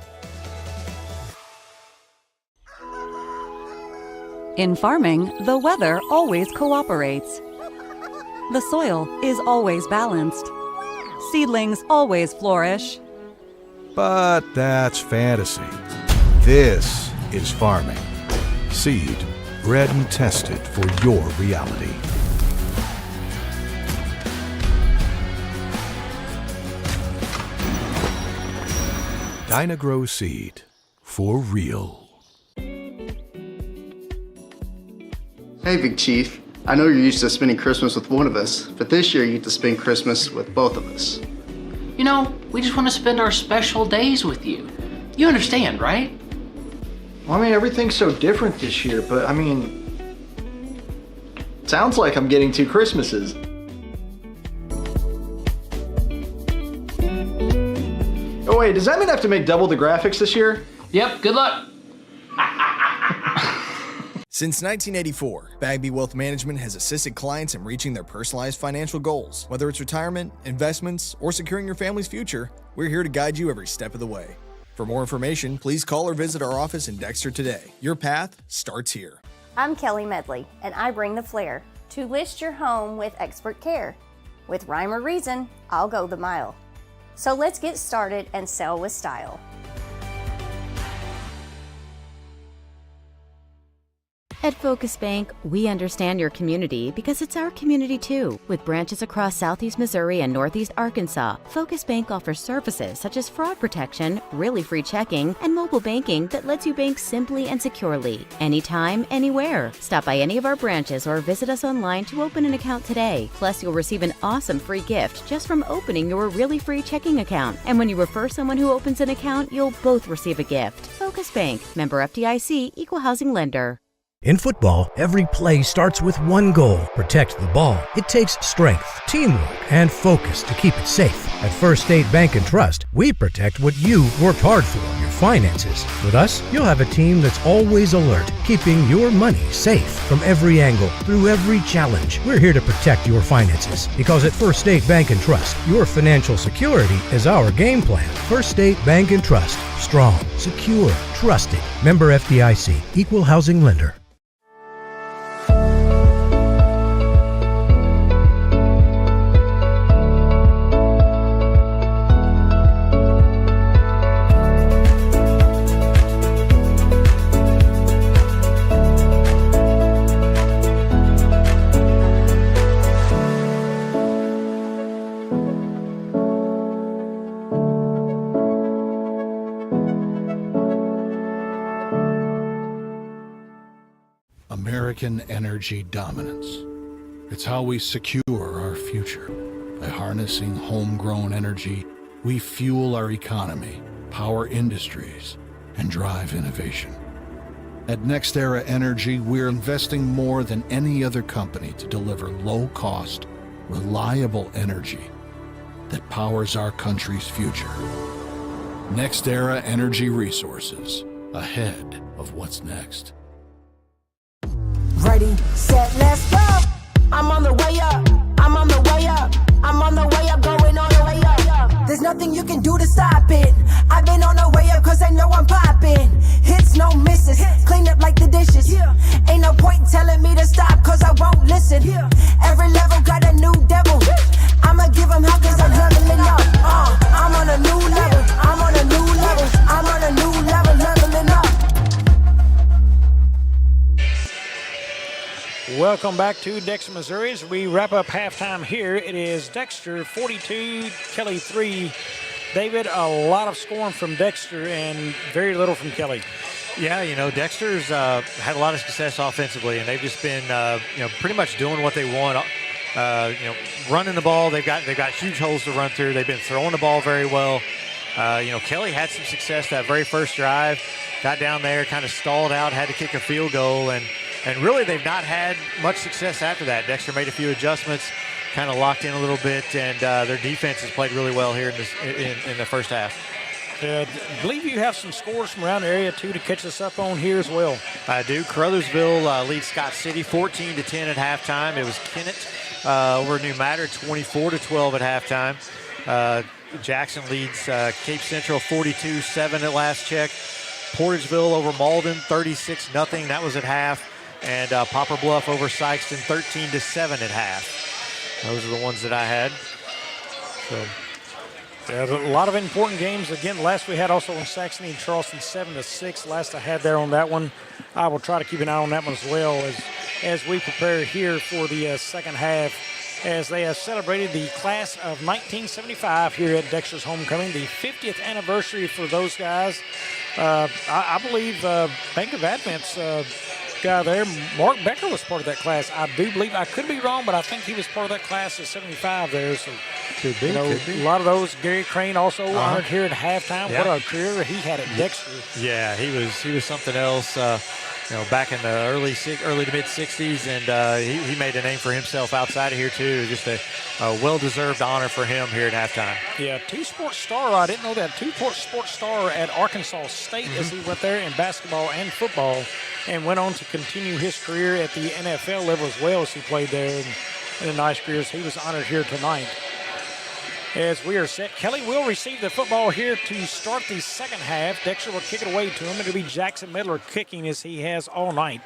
In farming, the weather always cooperates. The soil is always balanced. Seedlings always flourish. But that's fantasy. This is farming. Seed, bred and tested for your reality. Dynagrow Seed, for real. Hey, Big Chief. I know you're used to spending Christmas with one of us, but this year you get to spend Christmas with both of us. You know, we just want to spend our special days with you. You understand, right? Well, I mean, everything's so different this year, but I mean, sounds like I'm getting 2 Christmases. Oh wait, does that mean I have to make double the graphics this year? Yep, good luck. Since 1984, Bagby Wealth Management has assisted clients in reaching their personalized financial goals. Whether it's retirement, investments, or securing your family's future, we're here to guide you every step of the way. For more information, please call or visit our office in Dexter today. Your path starts here. I'm Kelly Medley, and I bring the flair to list your home with expert care. With rhyme or reason, I'll go the mile. So let's get started and sell with style. At Focus Bank, we understand your community because it's our community too. With branches across Southeast Missouri and Northeast Arkansas, Focus Bank offers services such as fraud protection, really free checking, and mobile banking that lets you bank simply and securely, anytime, anywhere. Stop by any of our branches or visit us online to open an account today. Plus, you'll receive an awesome free gift just from opening your really free checking account. And when you refer someone who opens an account, you'll both receive a gift. Focus Bank, member FDIC, equal housing lender. In football, every play starts with one goal: protect the ball. It takes strength, teamwork, and focus to keep it safe. At First State Bank and Trust, we protect what you worked hard for, your finances. With us, you'll have a team that's always alert, keeping your money safe from every angle, through every challenge. We're here to protect your finances, because at First State Bank and Trust, your financial security is our game plan. First State Bank and Trust. Strong, secure, trusted. Member FDIC, equal housing lender. American energy dominance. It's how we secure our future. By harnessing homegrown energy, we fuel our economy, power industries, and drive innovation. At NextEra Energy, we're investing more than any other company to deliver low-cost, reliable energy that powers our country's future. NextEra Energy Resources, ahead of what's next. Ready, set, let's go. I'm on the way up. I'm on the way up. I'm on the way up, going all the way up. There's nothing you can do to stop it. I've been on the way up cause I know I'm popping. Hits, no misses. Clean up like the dishes. Ain't no point telling me to stop cause I won't listen. Every level got a new devil. I'ma give him hell cause I'm leveling up. I'm on a new level. I'm on a new level. I'm on a new level, leveling up. Welcome back to Dexter, Missouri. As we wrap up halftime here, it is Dexter 42, Kelly 3. David, a lot of scoring from Dexter and very little from Kelly. Yeah, Dexter's had a lot of success offensively, and they've just been, pretty much doing what they want. Running the ball, they've got huge holes to run through. They've been throwing the ball very well. Kelly had some success that very first drive, got down there, kind of stalled out, had to kick a field goal, and really they've not had much success after that. Dexter made a few adjustments, kind of locked in a little bit, and their defense has played really well here in the first half. I believe you have some scores from around the area, too, to catch us up on here as well. I do. Caruthersville leads Scott City 14-10 at halftime. It was Kennett over New Matter 24-12 at halftime. Jackson leads Cape Central 42-7 at last check. Portageville over Malden 36-0. That was at half. And Poplar Bluff over Sykeston 13-7 at half. Those are the ones that I had. So. Yeah, a lot of important games. Again, last we had also in Saxony and Charleston 7-6. Last I had there on that one. I will try to keep an eye on that one as well as we prepare here for the second half, as they have celebrated the class of 1975 here at Dexter's Homecoming, the 50th anniversary for those guys. I believe Bank of Advent's guy there, Mark Becker, was part of that class. I do believe, I could be wrong, but I think he was part of that class of 75 there. So, could be. A lot of those. Gary Crane also honored here at halftime. Yep. What a career he had at Dexter. Yeah, he was something else. Back in the early to mid 60s, and he made a name for himself outside of here too. Just a well-deserved honor for him here at halftime. Yeah, two-sport star. I didn't know that. Two-sport star at Arkansas State as he went there in basketball and football, and went on to continue his career at the NFL level as well as he played there in a nice career. He was honored here tonight. As we are set, Kelly will receive the football here to start the second half. Dexter will kick it away to him. It'll be Jackson Medler kicking as he has all night.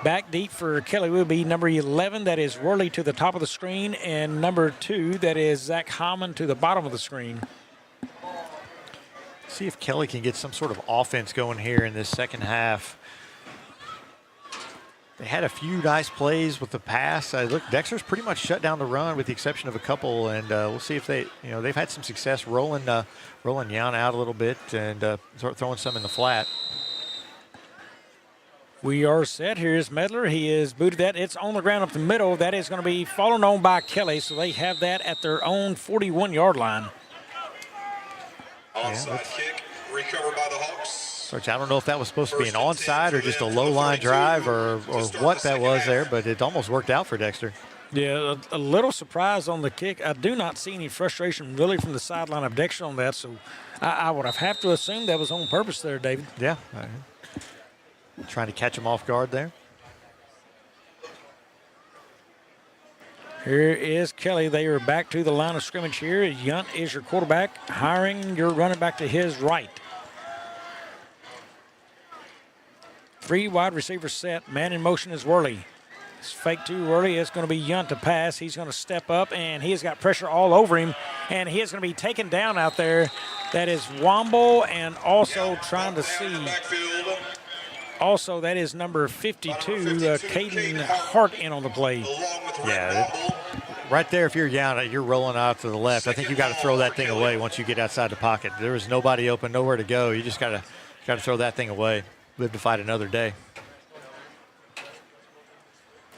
Back deep for Kelly will be number 11, that is Worley, to the top of the screen, and number 2, that is Zach Hammond, to the bottom of the screen. See if Kelly can get some sort of offense going here in this second half. They had a few nice plays with the pass. Look, Dexter's pretty much shut down the run with the exception of a couple, and we'll see if they've had some success rolling Jan out a little bit and throwing some in the flat. We are set. Here's Medler. He is booted that. It's on the ground up the middle. That is going to be fallen on by Kelly, so they have that at their own 41-yard line. Onside kick, recovered by the Hawks. Which I don't know if that was supposed to be an onside or just a low-line drive or what that was there, but it almost worked out for Dexter. Yeah, a little surprise on the kick. I do not see any frustration really from the sideline of Dexter on that, so I would have to assume that was on purpose there, David. Yeah. Trying to catch him off guard there. Here is Kelly. They are back to the line of scrimmage here. Yunt is your quarterback, hiring your running back to his right. 3 wide receivers set. Man in motion is Worley. It's fake to Worley. It's going to be Yunt to pass. He's going to step up, and he has got pressure all over him, and he is going to be taken down out there. That is Womble, and also trying to see. Also, that is number 52, Caden Hart, in on the play. Yeah, right there, if you're Yana, you're rolling out to the left. I think you got to throw that thing away once you get outside the pocket. There was nobody open, nowhere to go. You just got to throw that thing away. Live to fight another day.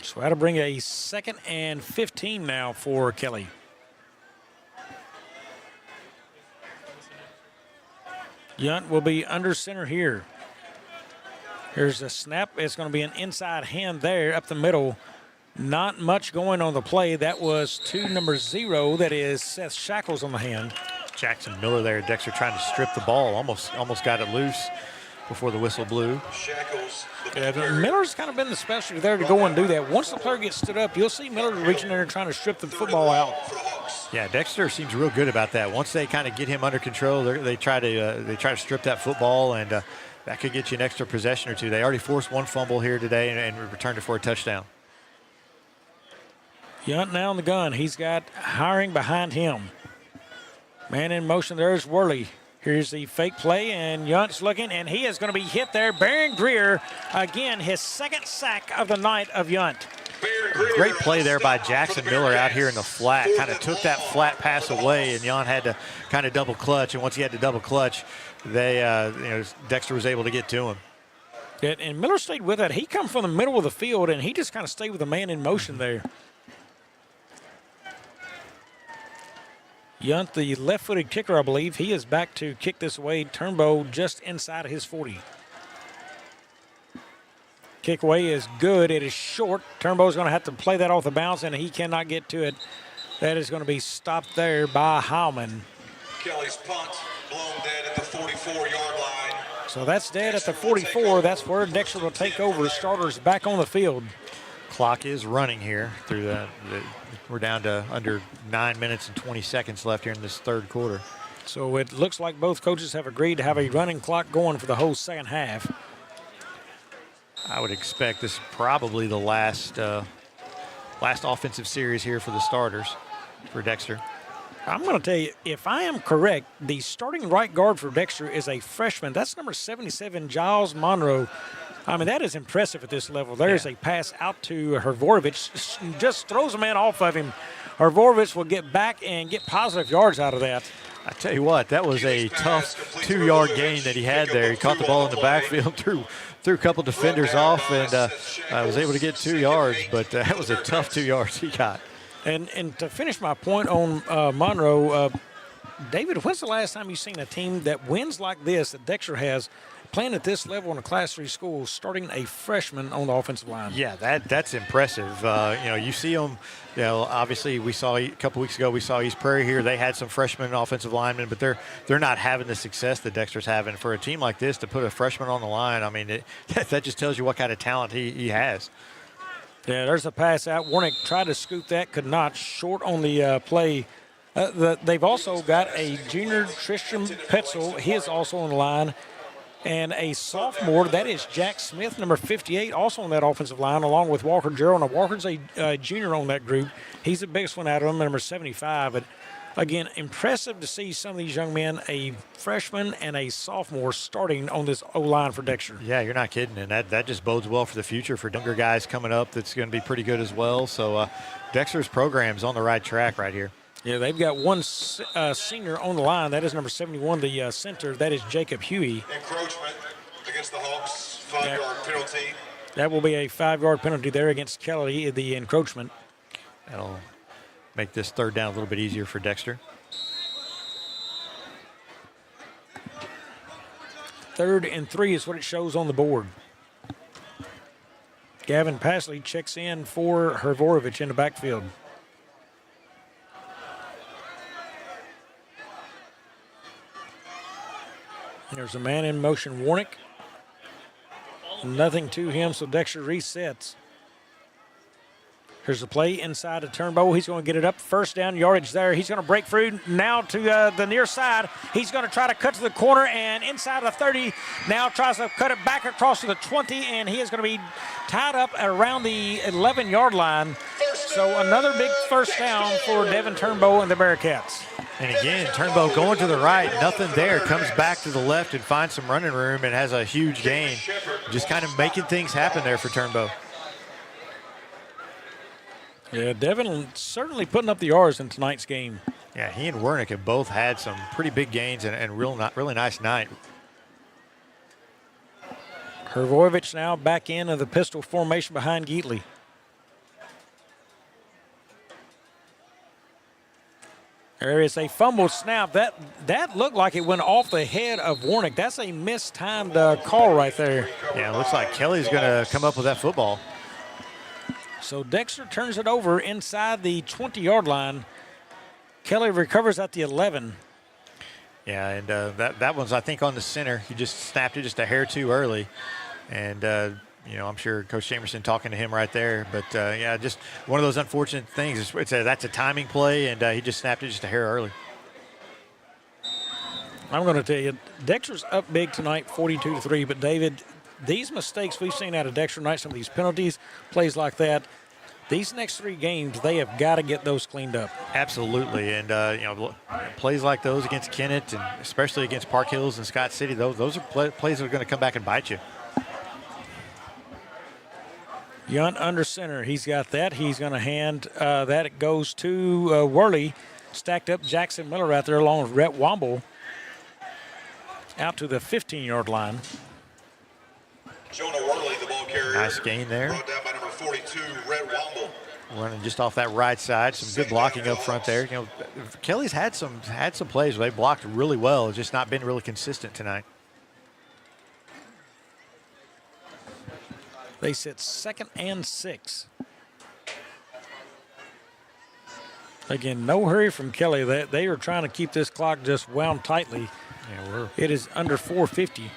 So that'll bring a 2nd and 15 now for Kelly. Yunt will be under center here. Here's a snap. It's going to be an inside hand there up the middle. Not much going on the play. That was to number 0. That is Seth Shackles on the hand. Jackson Miller there. Dexter trying to strip the ball. Almost got it loose before the whistle blew. Yeah, Miller's kind of been the specialty there to go and do that. Once the player gets stood up, you'll see Miller reaching there and trying to strip the football out. Yeah, Dexter seems real good about that. Once they kind of get him under control, they try to strip that football, and that could get you an extra possession or two. They already forced one fumble here today and returned it for a touchdown. Yunt now on the gun. He's got Hiring behind him. Man in motion. There's Worley. Here's the fake play, and Yunt's looking, and he is going to be hit there. Baron Greer, again, his 2nd sack of the night of Yunt. Great play there by Jackson Miller out here in the flat. Kind of took that flat pass away, and Yunt had to kind of double clutch. And once he had to double clutch, Dexter was able to get to him. And Miller stayed with it. He come from the middle of the field, and he just kind of stayed with the man in motion there. Yunt, the left-footed kicker, I believe, he is back to kick this away. Turnbow just inside of his 40. Kick away is good. It is short. Turnbow's going to have to play that off the bounce, and he cannot get to it. That is going to be stopped there by Howman. Kelly's punt blown dead at the 44-yard line. So that's dead at the 44. That's where Dexter will take over. Starters back on the field. Clock is running here through we're down to under 9 minutes and 20 seconds left here in this 3rd quarter. So it looks like both coaches have agreed to have a running clock going for the whole 2nd half. I would expect this is probably the last offensive series here for the starters for Dexter. I'm going to tell you, if I am correct, the starting right guard for Dexter is a freshman. That's number 77, Giles Monroe. I mean, that is impressive at this level. There's a pass out to Hrvorovich, just throws a man off of him. Hrvorovich will get back and get positive yards out of that. I tell you what, that was a tough 2-yard gain that he had there. He caught the ball in the backfield, threw a couple defenders off, and was able to get 2 yards, but that was a tough 2 yards he got. And to finish my point on Monroe, David, when's the last time you've seen a team that wins like this that Dexter has, playing at this level in a Class 3 school, starting a freshman on the offensive line? Yeah, that's impressive. You see them. Obviously we saw a couple weeks ago. We saw East Prairie here. They had some freshman offensive linemen, but they're not having the success that Dexter's having. For a team like this to put a freshman on the line, I mean, that just tells you what kind of talent he has. Yeah, there's a pass out. Warnick tried to scoop that, could not. Short on the play. They've also got a junior, Tristan Petzel. He is also on the line. And a sophomore, that is Jack Smith, number 58, also on that offensive line, along with Walker Gerald. Now, Walker's a junior on that group. He's the biggest one out of them, number 75. But, again, impressive to see some of these young men, a freshman and a sophomore, starting on this O-line for Dexter. Yeah, you're not kidding. And that just bodes well for the future for younger guys coming up. That's going to be pretty good as well. So, Dexter's program's on the right track right here. Yeah, they've got one senior on the line. That is number 71, the center. That is Jacob Huey. Encroachment against the Hawks, 5-yard penalty. That will be a 5-yard penalty there against Kelly, the encroachment. That'll make this 3rd down a little bit easier for Dexter. 3rd and 3 is what it shows on the board. Gavin Pasley checks in for Hrvorovich in the backfield. There's a man in motion, Warnick. Nothing to him, so Dexter resets. Here's the play inside of Turnbow. He's going to get it up. 1st down yardage there. He's going to break through now to the near side. He's going to try to cut to the corner and inside of the 30. Now tries to cut it back across to the 20, and he is going to be tied up around the 11-yard line. So another big 1st down for Devin Turnbow and the Bearcats. And again, Turnbow going to the right, nothing there. Comes back to the left and finds some running room and has a huge gain. Just kind of making things happen there for Turnbow. Yeah, Devin certainly putting up the yards in tonight's game. Yeah, he and Wernick have both had some pretty big gains and really nice night. Hrvorovich now back into the pistol formation behind Geatley. There is a fumbled snap. That looked like it went off the head of Warnick. That's a mistimed call right there. Yeah, it looks like Kelly's going to come up with that football. So Dexter turns it over inside the 20-yard line. Kelly recovers at the 11. Yeah, and that one's, I think, on the center. He just snapped it just a hair too early. And, I'm sure Coach Jamerson talking to him right there. But, just one of those unfortunate things. That's a timing play, and he just snapped it just a hair early. I'm going to tell you, Dexter's up big tonight, 42-3. But, David, these mistakes we've seen out of Dexter tonight, some of these penalties, plays like that, these next 3 games, they have got to get those cleaned up. Absolutely, and plays like those against Kennett, and especially against Park Hills and Scott City, those are plays that are going to come back and bite you. Yunt under center, he's got that. He's going to hand that. It goes to Worley, stacked up Jackson Miller out there along with Rhett Womble out to the 15-yard line. Jonah Worley, the ball carrier. Nice gain there. Brought down by number 42, Rhett Womble. Running just off that right side. Some good blocking up front there. Kelly's had some plays where they blocked really well. It's just not been really consistent tonight. They sit 2nd and 6. Again, no hurry from Kelly. They are trying to keep this clock just wound tightly. Yeah, it is under 4:50.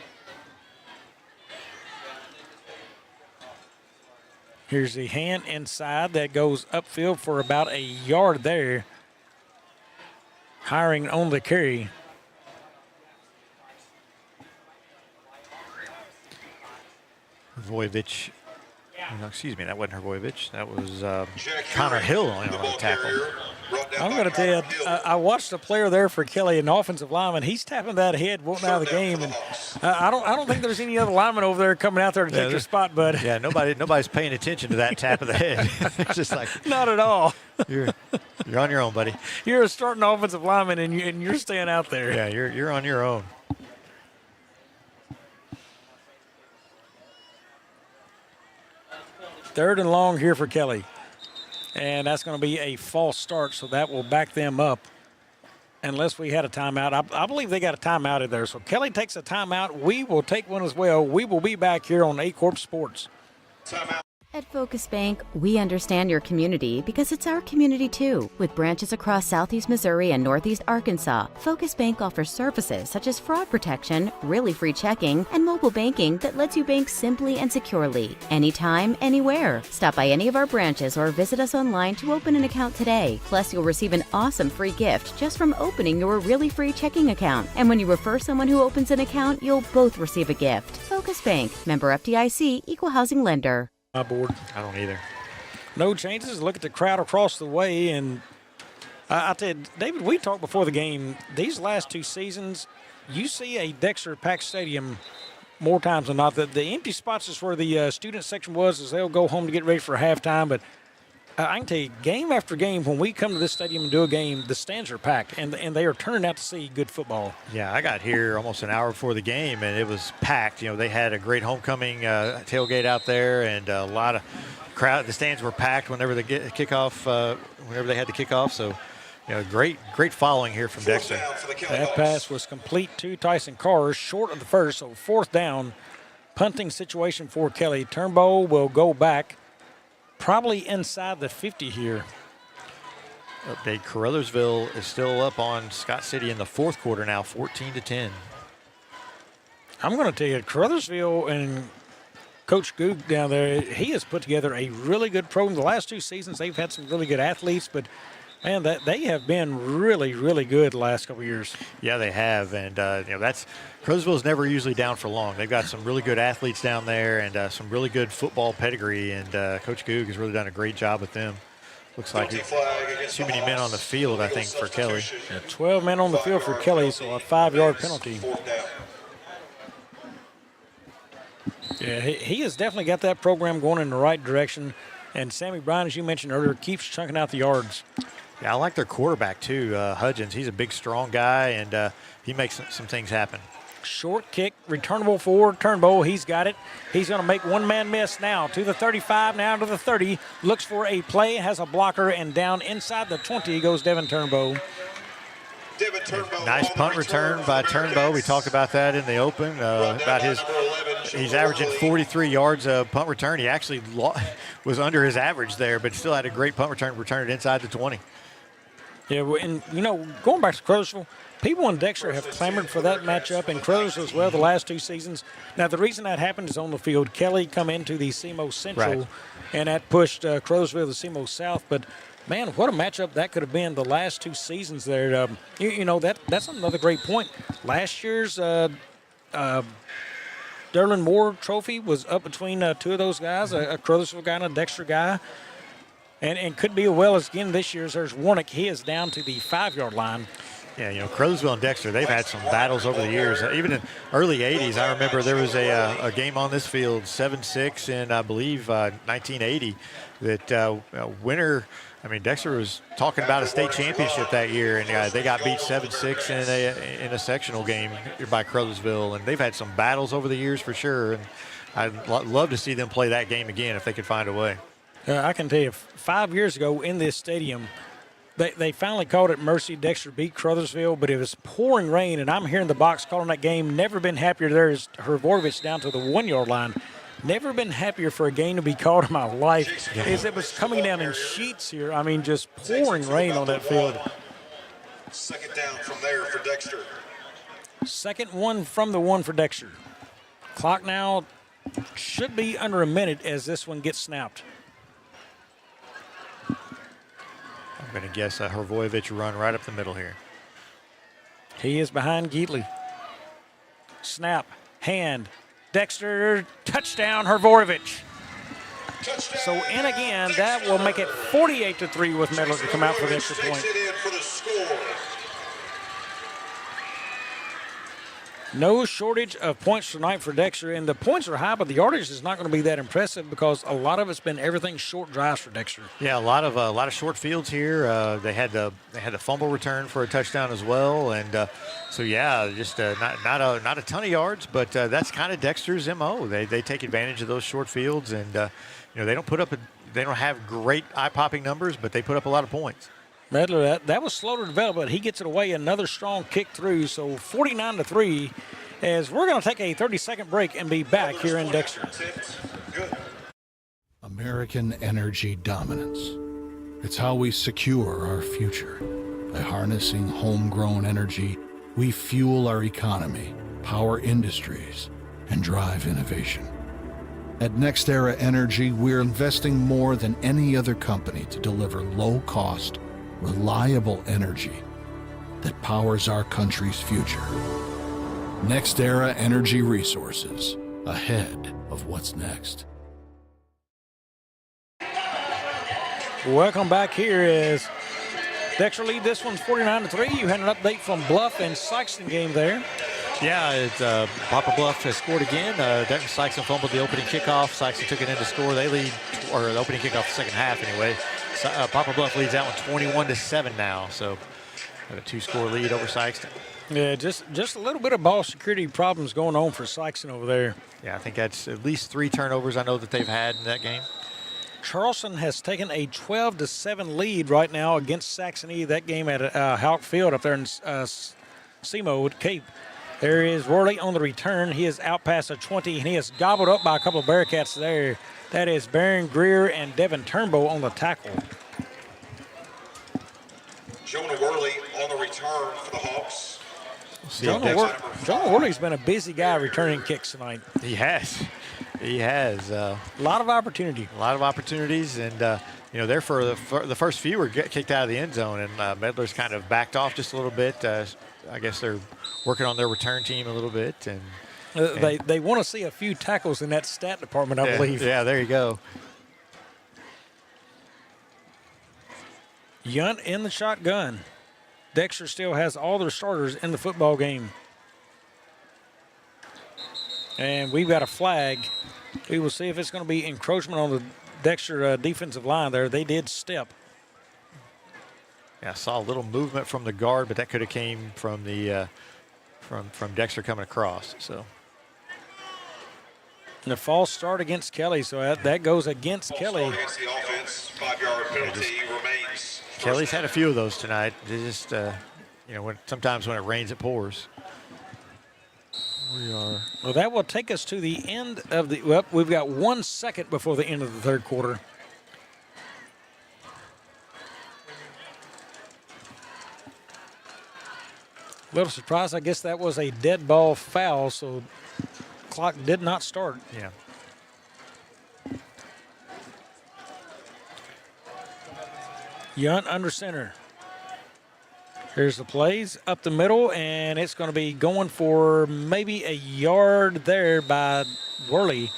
Here's the hand inside that goes upfield for about a yard there. Hiring on the carry. Voyevich. No, excuse me, that wasn't Hrvojevic. That was Connor Hill on the tackle. I'm going to tell you, I watched a player there for Kelly, an offensive lineman. He's tapping that head, wanting out of the game, and I don't think there's any other lineman over there coming out there to take your spot, bud. Yeah, nobody's paying attention to that tap of the head. It's just like not at all. You're on your own, buddy. You're a starting offensive lineman, and you're staying out there. Yeah, you're on your own. Third and long here for Kelly. And that's going to be a false start, so that will back them up unless we had a timeout. I believe they got a timeout in there. So Kelly takes a timeout. We will take one as well. We will be back here on Aycorp Sports. Timeout. At Focus Bank, we understand your community because it's our community too. With branches across Southeast Missouri and Northeast Arkansas, Focus Bank offers services such as fraud protection, really free checking, and mobile banking that lets you bank simply and securely, anytime, anywhere. Stop by any of our branches or visit us online to open an account today. Plus, you'll receive an awesome free gift just from opening your really free checking account. And when you refer someone who opens an account, you'll both receive a gift. Focus Bank, member FDIC, equal housing lender. Board. I don't either. No changes. Look at the crowd across the way. And I tell you, David, we talked before the game. These last 2 seasons, you see a Dexter packed stadium more times than not. The empty spots is where the student section was, as they'll go home to get ready for halftime. But I can tell you, game after game, when we come to this stadium and do a game, the stands are packed, and they are turning out to see good football. Yeah, I got here almost an hour before the game, and it was packed. They had a great homecoming tailgate out there, and a lot of crowd. The stands were packed whenever they had the kickoff. So, great following here from Dexter. That pass was complete to Tyson Carr, short of the first, so 4th down. Punting situation for Kelly. Turnbow will go back. Probably inside the 50 here. Update, Caruthersville is still up on Scott City in the 4th quarter now, 14-10. I'm going to tell you, Caruthersville and Coach Goog down there, he has put together a really good program. The last 2 seasons, they've had some really good athletes, but man, they have been really, really good the last couple of years. Yeah, they have, and Caruthersville's never usually down for long. They've got some really good athletes down there and some really good football pedigree, and Coach Goog has really done a great job with them. Looks like too many men on the field, I think, for Kelly. Yeah, 12 men on the field for Kelly, so a 5-yard penalty. Yeah, he has definitely got that program going in the right direction. And Sammy Bryan, as you mentioned earlier, keeps chunking out the yards. Yeah, I like their quarterback, too, Hudgens. He's a big, strong guy, and he makes some things happen. Short kick, returnable for Turnbow. He's got it. He's going to make one man miss now to the 35, now to the 30. Looks for a play, has a blocker, and down inside the 20 goes Devin Turnbow. Nice punt return by Turnbow. We talked about that in the open, about he's averaging 43 yards of punt return. He actually was under his average there, but still had a great punt return, returned it inside the 20. Yeah, and, going back to Crothersville, people in Dexter have clamored for that matchup, and Crothersville as well the last 2 seasons. Now, the reason that happened is on the field. Kelly come into the SEMO Central, right, and that pushed Crothersville to SEMO South, but man, what a matchup that could have been the last 2 seasons there. That's another great point. Last year's Derlin Moore trophy was up between 2 of those guys, a Crothersville guy and a Dexter guy. And could be as well as again this year's. There's Warnick. He is down to the 5-yard line. Yeah, Crothersville and Dexter, they've had some battles over the years. Even in early 80s, I remember there was a game on this field, 7-6 in, I believe, 1980, that winner – Dexter was talking about a state championship that year, and they got beat 7-6 in a sectional game by Crothersville. And they've had some battles over the years for sure, and I'd love to see them play that game again if they could find a way. I can tell you, 5 years ago in this stadium, they finally called it mercy. Dexter beat Crothersville, but it was pouring rain, and I'm here in the box calling that game. Never been happier. There's Hervorovich down to the 1-yard line. Never been happier for a game to be called in my life. As it was coming down in sheets here. Just pouring rain on that field. Second down from there for Dexter. Second one from the 1 for Dexter. Clock now should be under a minute as this one gets snapped. I'm going to guess a Hervorovich run right up the middle here. He is behind Geatley. Snap, hand. Dexter, touchdown, Hervorovich. So in again, that will make it 48-3 with Medler to come out for the extra point. No shortage of points tonight for Dexter, and the points are high, but the yardage is not going to be that impressive because a lot of it's been everything short drives for Dexter. Yeah, a lot of short fields here. They had the fumble return for a touchdown as well, and so yeah, just not a ton of yards, but that's kind of Dexter's MO. They take advantage of those short fields, and they don't have great eye-popping numbers, but they put up a lot of points. Medler, that was slow to develop, but he gets it away. Another strong kick through, so 49-3 as we're going to take a 30-second break and be back here in Dexter. American energy dominance. It's how we secure our future. By harnessing homegrown energy, we fuel our economy, power industries, and drive innovation. At NextEra Energy, we're investing more than any other company to deliver low-cost, reliable energy that powers our country's future. NextEra Energy Resources, ahead of what's next. Welcome back here as Dexter lead this one's 49-3. You had an update from Bluff and Sykeston game there. Yeah, it's Papa Bluff has scored again. Sykeston fumbled the opening kickoff. Sykeston took it in to score. They lead, or the opening kickoff the second half anyway. Papa Bluff leads that one 21-7 now, so a 2-score lead over Sykeston. Yeah, just a little bit of ball security problems going on for Sykeston over there. Yeah, I think that's at least 3 turnovers I know that they've had in that game. Charleston has taken a 12-7 lead right now against Saxony. That game at Houck Field up there in SEMO at Cape. There is Worley on the return. He is out past the 20, and he is gobbled up by a couple of Bearcats there. That is Barron Greer and Devin Turnbow on the tackle. Jonah Worley on the return for the Hawks. Jonah Worley's been a busy guy returning kicks tonight. He has. A lot of opportunity. A lot of opportunities, and there for the first few were kicked out of the end zone, and Medler's kind of backed off just a little bit. I guess they're working on their return team a little bit, and they want to see a few tackles in that stat department, I believe. Yeah, there you go. Yunt in the shotgun. Dexter still has all their starters in the football game. And we've got a flag. We will see if it's going to be encroachment on the Dexter defensive line there. They did step. Yeah, I saw a little movement from the guard, but that could have came from the from Dexter coming across. So and the false start against Kelly, so that goes against Kelly. Against the offense, 5-yard penalty remains. Kelly's had a few of those tonight. They just sometimes when it rains, it pours. Well, that will take us to the end of the. Well, we've got 1 second before the end of the third quarter. Little surprise, I guess that was a dead ball foul, so clock did not start. Yeah. Yunt under center. Here's the plays up the middle, and it's going to be going for maybe a yard there by Worley.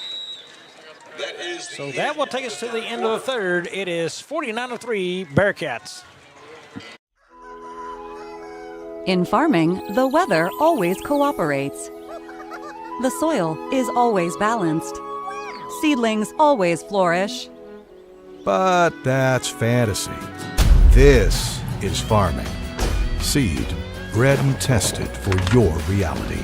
So that will take us to the end of the third. It is 49-3 Bearcats. In farming, the weather always cooperates. The soil is always balanced. Seedlings always flourish. But that's fantasy. This is farming. Seed, bred and tested for your reality.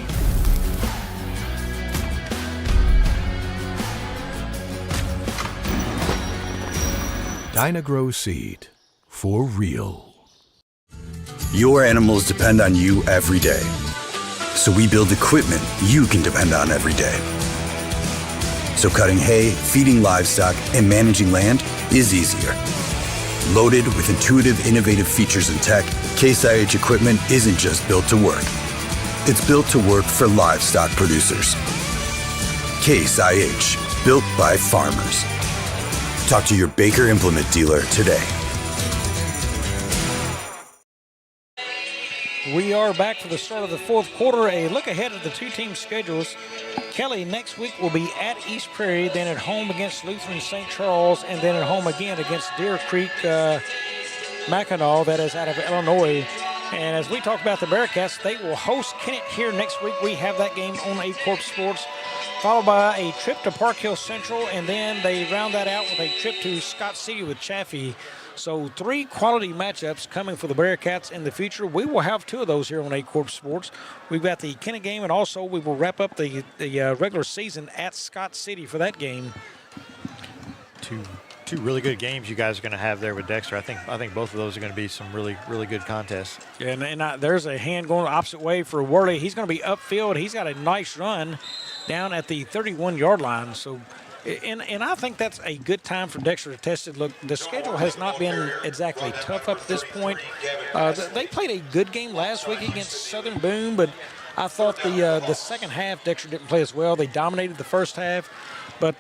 Dynagrow Seed, for real. Your animals depend on you every day. So we build equipment you can depend on every day. So cutting hay, feeding livestock, and managing land is easier. Loaded with intuitive, innovative features and tech, Case IH equipment isn't just built to work. It's built to work for livestock producers. Case IH, built by farmers. Talk to your Baker Implement dealer today. We are back for the start of the fourth quarter. A look ahead at the two team schedules. Kelly next week will be at East Prairie, then at home against Lutheran St. Charles, and then at home again against Deer Creek Mackinac, that is out of Illinois. And as we talk about the Bearcats, they will host Kennett here next week. We have that game on Aycorp Sports, followed by a trip to Park Hill Central, and then they round that out with a trip to Scott City with Chaffee. So 3 quality matchups coming for the Bearcats in the future. We will have 2 of those here on Aycorp Sports. We've got the Kennett game, and also we will wrap up the regular season at Scott City for that game. Two really good games you guys are going to have there with Dexter. I think both of those are going to be some really good contests. Yeah, and there's a hand going the opposite way for Worley. He's going to be upfield. He's got a nice run down at the 31-yard line. So, and I think that's a good time for Dexter to test it. Look, the schedule has not been exactly tough up to this point. They played a good game last week against Southern Boone, but I thought the second half Dexter didn't play as well. They dominated the first half, but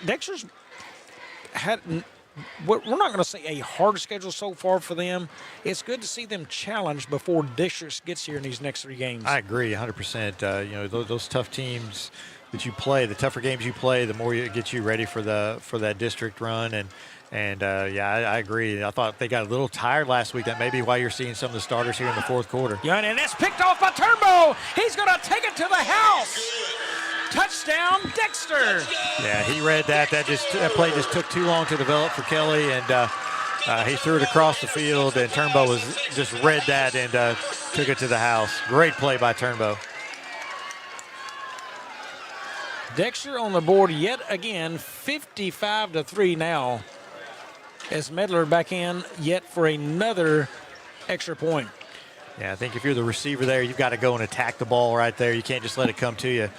Dexter's had, we're not going to say a hard schedule so far for them. It's good to see them challenged before district gets here in these next 3 games. I agree 100%. Those tough teams that you play, the tougher games you play, the more it gets you ready for that district run. And I agree. I thought they got a little tired last week. That may be why you're seeing some of the starters here in the fourth quarter. Yeah, and it's picked off by Turnbow. He's going to take it to the house. Touchdown, Dexter. Yeah, he read that. That play just took too long to develop for Kelly, and he threw it across the field, and Turnbow just read that and took it to the house. Great play by Turnbow. Dexter on the board yet again, 55-3 now, as Medler back in yet for another extra point. Yeah, I think if you're the receiver there, you've got to go and attack the ball right there. You can't just let it come to you.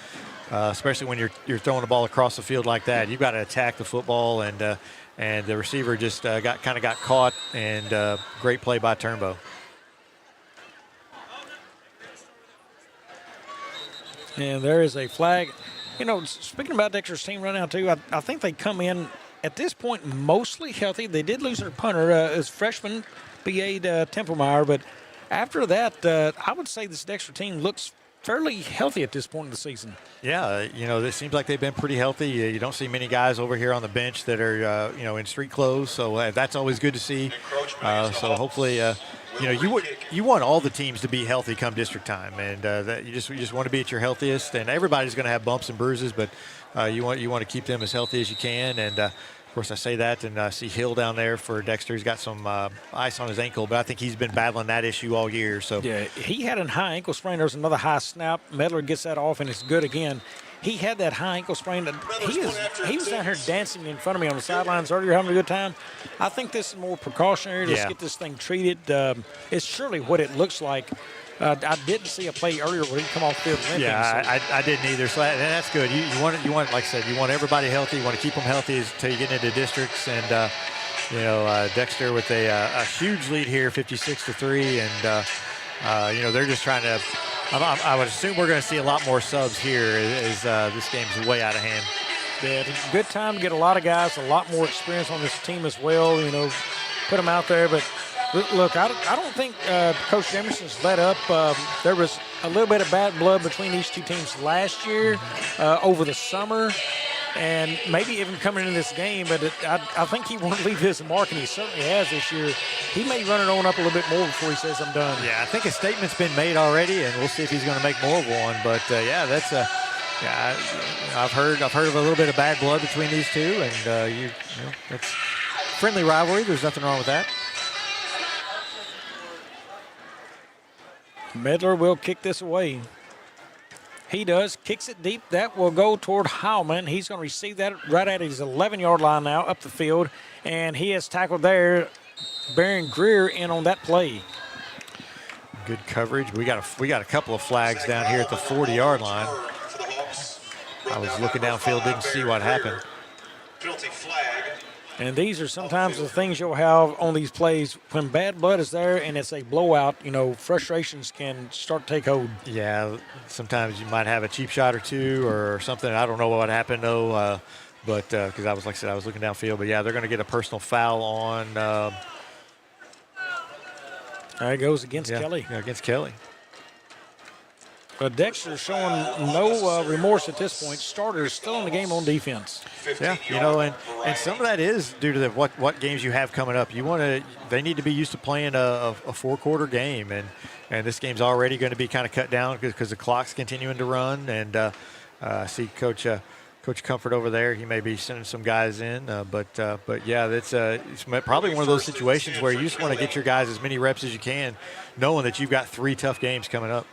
Especially when you're throwing the ball across the field like that. You've got to attack the football, and the receiver just got caught, and great play by Turnbow. And there is a flag. Speaking about Dexter's team right now, too, I think they come in at this point mostly healthy. They did lose their punter as freshman, B.A. Templemeyer, but after that, I would say this Dexter team looks fairly healthy at this point in the season. Yeah, it seems like they've been pretty healthy. You don't see many guys over here on the bench that are, in street clothes, so that's always good to see. So hopefully, you want all the teams to be healthy come district time, and that you just want to be at your healthiest. And everybody's going to have bumps and bruises, but you want to keep them as healthy as you can. And of course, I say that, and I see Hill down there for Dexter. He's got some ice on his ankle, but I think he's been battling that issue all year. So yeah, he had a high ankle sprain. There's another high snap. Medler gets that off, and it's good again. he had that high ankle sprain. He was down here dancing in front of me on the sidelines earlier, having a good time. I think this is more precautionary. Let's get this thing treated. It's surely what it looks like. I didn't see a play earlier where he come off the field limping. Yeah, I didn't either. So that's good. You want, like I said, you want everybody healthy. You want to keep them healthy until you get into districts. And Dexter with a huge lead here, 56-3, and they're just trying to. I would assume we're going to see a lot more subs here as this game's way out of hand. Yeah, it's a good time to get a lot of guys, a lot more experience on this team as well. Put them out there, but. Look, I don't think Coach Jamerson's let up. There was a little bit of bad blood between these two teams last year over the summer, and maybe even coming into this game. But I think he won't leave his mark, and he certainly has this year. He may run it on up a little bit more before he says I'm done. Yeah, I think a statement's been made already, and we'll see if he's going to make more of one. But that's I've heard of a little bit of bad blood between these two, and it's friendly rivalry. There's nothing wrong with that. Medler will kick this away. He does. Kicks it deep. That will go toward Heilman. He's going to receive that right at his 11-yard line now up the field. And he has tackled there. Baron Greer in on that play. Good coverage. We got a couple of flags down here at the 40-yard line. I was looking downfield, didn't see what happened. Penalty flag. And these are sometimes the things you'll have on these plays. When bad blood is there and it's a blowout, frustrations can start to take hold. Yeah, sometimes you might have a cheap shot or two or something. I don't know what happened, though, but because I was looking downfield. But, yeah, they're going to get a personal foul on. There it goes against Kelly. Yeah, against Kelly. But Dexter's showing no remorse at this point. Starters still in the game on defense. Yeah, and some of that is due to what games you have coming up. They need to be used to playing a 4-quarter game, and this game's already going to be kind of cut down because the clock's continuing to run. And I see Coach Comfort over there. He may be sending some guys in, but yeah, it's probably one of those situations where you just want to get your guys as many reps as you can, knowing that you've got 3 tough games coming up.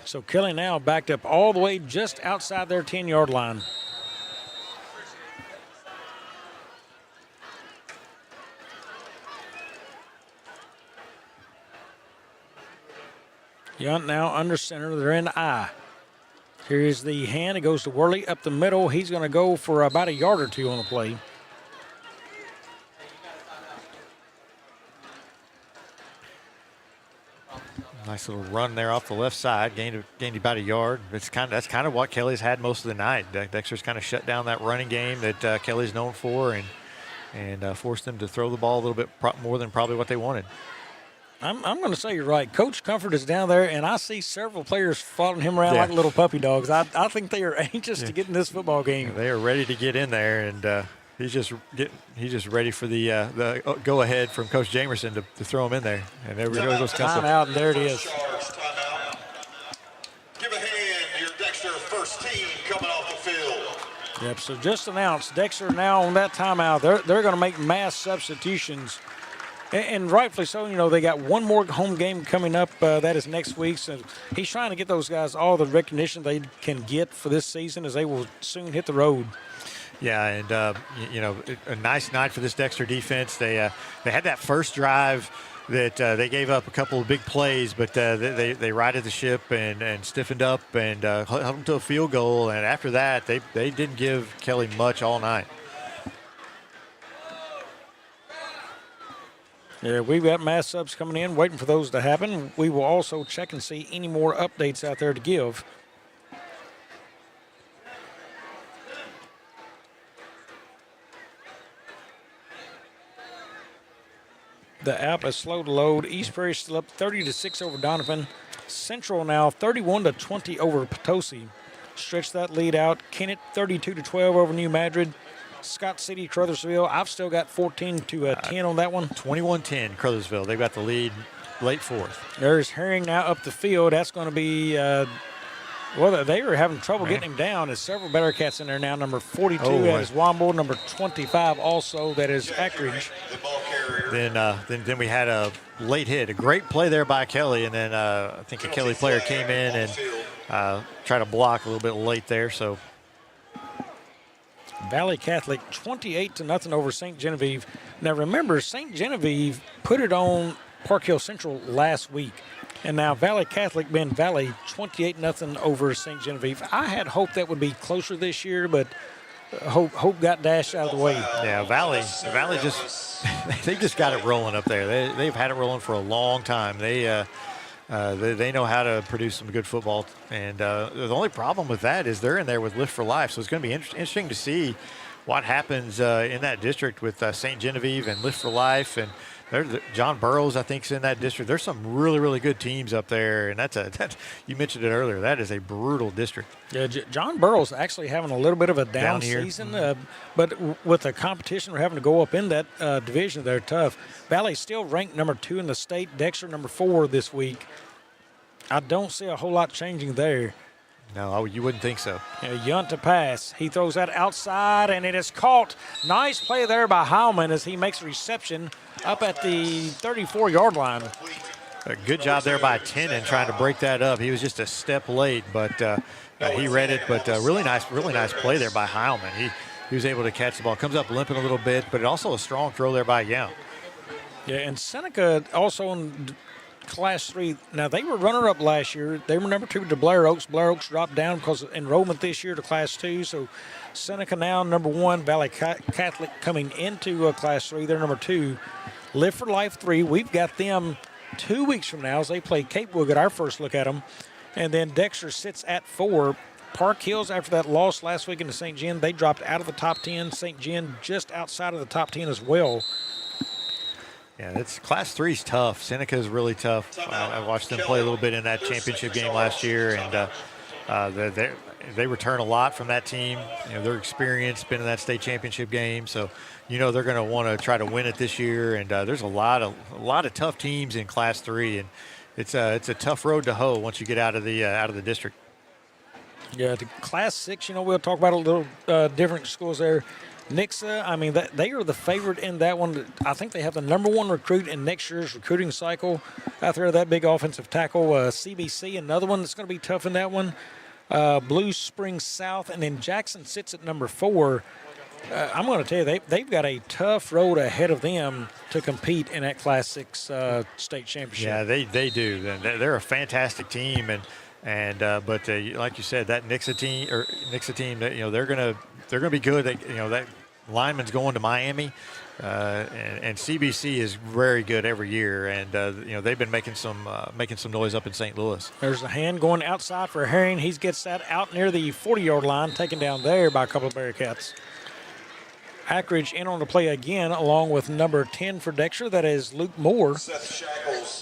So Kelly now backed up all the way just outside their 10-yard line. Yunt now under center. They're in the I. Here is the hand. It goes to Worley up the middle. He's going to go for about a yard or two on the play. Nice little run there off the left side, gained about a yard. That's kind of what Kelly's had most of the night. Dexter's kind of shut down that running game that Kelly's known for, and forced them to throw the ball a little bit more than probably what they wanted. I'm going to say you're right. Coach Comfort is down there, and I see several players following him around like little puppy dogs. I think they are anxious to get in this football game. They are ready to get in there, and he's just ready for the go ahead from Coach Jamerson to throw him in there. And there we go. Goes time out, and there it is. Give a hand to your Dexter first team coming off the field. Yep. So just announced Dexter now on that timeout. They're going to make mass substitutions. And rightfully so. They got one more home game coming up. That is next week. So he's trying to get those guys all the recognition they can get for this season, as they will soon hit the road. Yeah, and a nice night for this Dexter defense. They had that first drive that they gave up a couple of big plays, but they righted the ship and stiffened up and held them to a field goal. And after that, they didn't give Kelly much all night. Yeah, we've got mass subs coming in, waiting for those to happen. We will also check and see any more updates out there to give. The app is slow to load. East Prairie still up 30-6 over Donovan. Central now 31-20 over Potosi. Stretch that lead out. Kennett 32-12 over New Madrid. Scott City, Crothersville. I've still got 14-10 on that one. 21-10, Crothersville. They've got the lead late fourth. There's Herring now up the field. That's going to be, they were having trouble getting him down. There's several Bearcats in there now. Number 42, that is Womble. Number 25 also, that is Ackridge. The ball carrier then we had a late hit, a great play there by Kelly, and then I think a Kelly player came in and tried to block a little bit late there. So Valley Catholic 28-0 over St. Genevieve. Now remember, St. Genevieve put it on Park Hill Central last week, and now Valley Catholic been Valley 28-0 over St. Genevieve. I had hoped that would be closer this year, but hope got dashed out of the way. Yeah, Valley just they just got it rolling up there. They've had it rolling for a long time. They know how to produce some good football, and the only problem with that is they're in there with Lift for Life. So it's going to be interesting to see what happens in that district with St. Genevieve and Lift for Life, and John Burroughs, I think, is in that district. There's some really, really good teams up there, and that's you mentioned it earlier. That is a brutal district. Yeah, John Burroughs actually having a little bit of a down season, but with the competition we're having to go up in that division, they're tough. Valley's still ranked number 2 in the state. Dexter number 4 this week. I don't see a whole lot changing there. No, you wouldn't think so. Yunt to pass. He throws that outside, and it is caught. Nice play there by Heilman as he makes a reception up at the 34-yard line. A good job there by Tennant trying to break that up. He was just a step late, but he read it. But really nice play there by Heilman. He was able to catch the ball. Comes up limping a little bit, but also a strong throw there by Young. Yeah, and Seneca also in Class 3. Now, they were runner-up last year. They were number 2 to Blair Oaks. Blair Oaks dropped down because of enrollment this year to Class 2. So Seneca now number 1. Valley Catholic coming into Class 3. They're number 2. Live for Life 3. We've got them 2 weeks from now as they play Cape. We'll get our first look at them. And then Dexter sits at 4. Park Hills, after that loss last week into St. Gen, they dropped out of the top 10. St. Gen just outside of the top 10 as well. Yeah, it's Class 3's tough. Seneca is really tough. I watched them play a little bit in that championship game last year, and they return a lot from that team. They're experienced, been in that state championship game, so they're going to want to try to win it this year. And there's a lot of tough teams in Class 3, and it's a tough road to hoe once you get out of the district. Yeah, to Class 6, we'll talk about a little different schools there. Nixa, they are the favorite in that one. I think they have the number 1 recruit in next year's recruiting cycle out there, that big offensive tackle. CBC, another one that's going to be tough in that one. Blue Springs South, and then Jackson sits at number 4. I'm going to tell you, they've got a tough road ahead of them to compete in that Class 6 state championship. Yeah, they do. They're a fantastic team, but like you said, that Nixa team, they're going to be good. That lineman's going to Miami, and CBC is very good every year, and they've been making some noise up in St. Louis. There's a hand going outside for Herring. He gets that out near the 40-yard line, taken down there by a couple of Bearcats. Ackridge in on the play again, along with number 10 for Dexter. That is Luke Moore.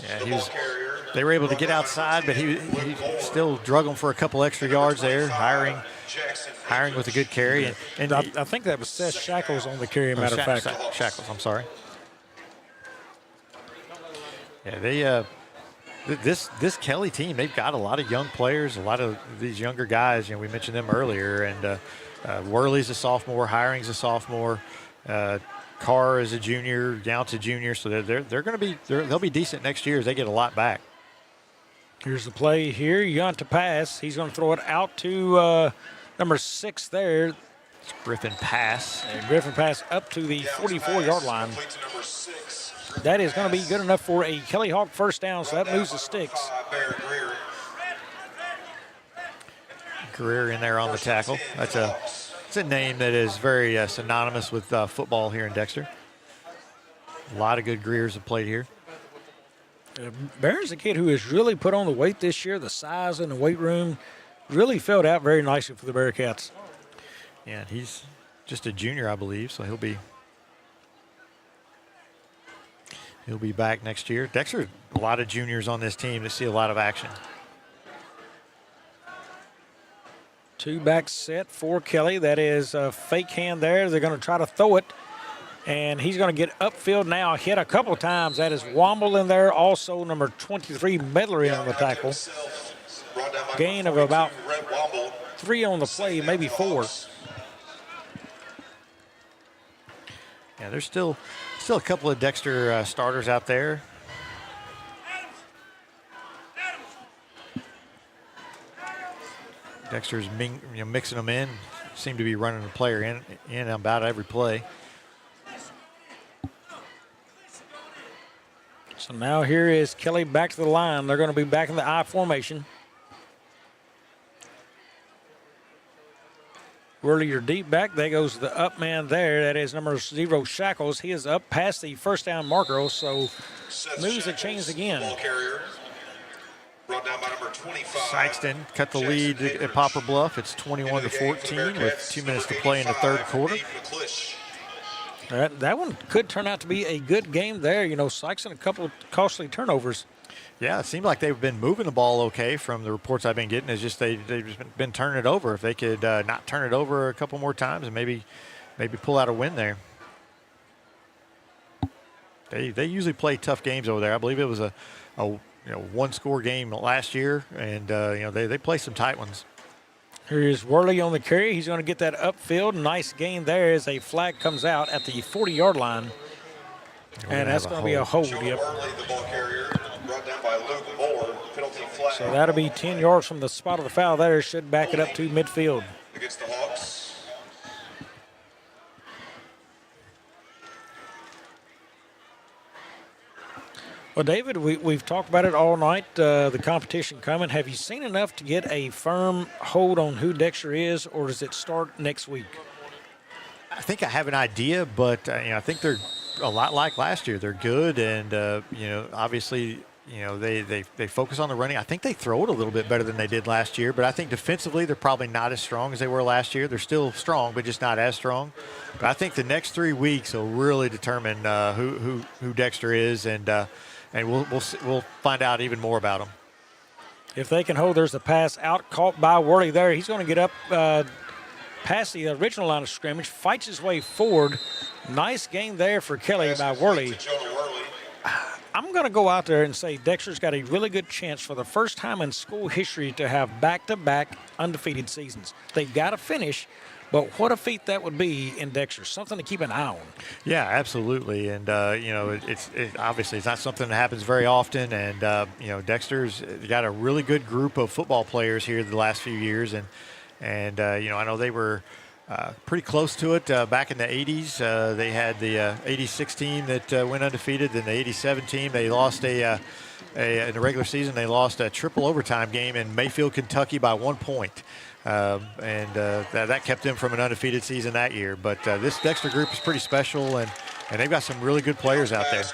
Yeah, they were able to get outside, but he still drug them for a couple extra yards there. Hiring with a good carry. And I think that was Seth Shackles on the carry, matter of fact. Shackles, I'm sorry. Yeah, this Kelly team, they've got a lot of young players, a lot of these younger guys. We mentioned them earlier, and Worley's a sophomore, Hiring's a sophomore, Carr is a junior, Yount's a junior, so they'll be decent next year as they get a lot back. Here's the play here. Yount to pass. He's going to throw it out to number 6 there. It's Griffin pass. And Griffin pass up to the 44-yard line. That is going to be good enough for a Kelly Hawk first down, so that moves the sticks. Greer in there on the tackle. It's a name that is very synonymous with football here in Dexter. A lot of good Greers have played here. Barron's a kid who has really put on the weight this year. The size in the weight room really filled out very nicely for the Bearcats. Yeah, he's just a junior, I believe, so he'll be back next year. Dexter, a lot of juniors on this team to see a lot of action. 2-back set for Kelly. That is a fake hand there. They're going to try to throw it. And he's going to get upfield now, hit a couple of times. That is Womble in there. Also, number 23, Medler in on the tackle. Gain of about 3 on the play, maybe 4. Yeah, there's still Still a couple of Dexter starters out there. Dexter's mixing them in. Seem to be running the player in about every play. So now here is Kelly back to the line. They're going to be back in the I formation. Whirly, your deep back. There goes the up man there. That is number 0, Shackles. He is up past the first down marker, so moves the chains again. Ball carrier, brought down by number 25. Sykeston cut the lead at Poplar Bluff. It's 21-14 with 2 minutes to play in the third quarter. That one could turn out to be a good game there. You know, Sykeston, a couple of costly turnovers. Yeah, it seemed like they've been moving the ball okay from the reports I've been getting. It's just they've just been turning it over. If they could not turn it over a couple more times and maybe pull out a win there. They usually play tough games over there. I believe it was a one-score game last year, and they play some tight ones. Here's Worley on the carry. He's going to get that upfield. Nice gain there as a flag comes out at the 40-yard line. And that's going to be a hold. Yep. So that'll be 10 yards from the spot of the foul there. Should back it up to midfield. Against the Hawks. Well, David, we've talked about it all night, the competition coming. Have you seen enough to get a firm hold on who Dexter is, or does it start next week? I think I have an idea, but I think they're a lot like last year. They're good, and obviously, they focus on the running. I think they throw it a little bit better than they did last year, but I think defensively they're probably not as strong as they were last year. They're still strong, but just not as strong. But I think the next 3 weeks will really determine who Dexter is, and we'll find out even more about him. If they can hold, there's a pass out caught by Worley there. He's going to get up past the original line of scrimmage, fights his way forward. Nice gain there for Kelly by Worley. I'm going to go out there and say Dexter's got a really good chance for the first time in school history to have back-to-back undefeated seasons. They've got to finish, but what a feat that would be in Dexter. Something to keep an eye on. Yeah, absolutely. And, it's obviously it's not something that happens very often. And, Dexter's got a really good group of football players here the last few years. And I know they were pretty close to it back in the 80s. They had the 86 team that went undefeated. Then the 87 team, they lost in the regular season, they lost a triple overtime game in Mayfield, Kentucky by 1 point. That kept them from an undefeated season that year. But this Dexter group is pretty special, and they've got some really good players out there.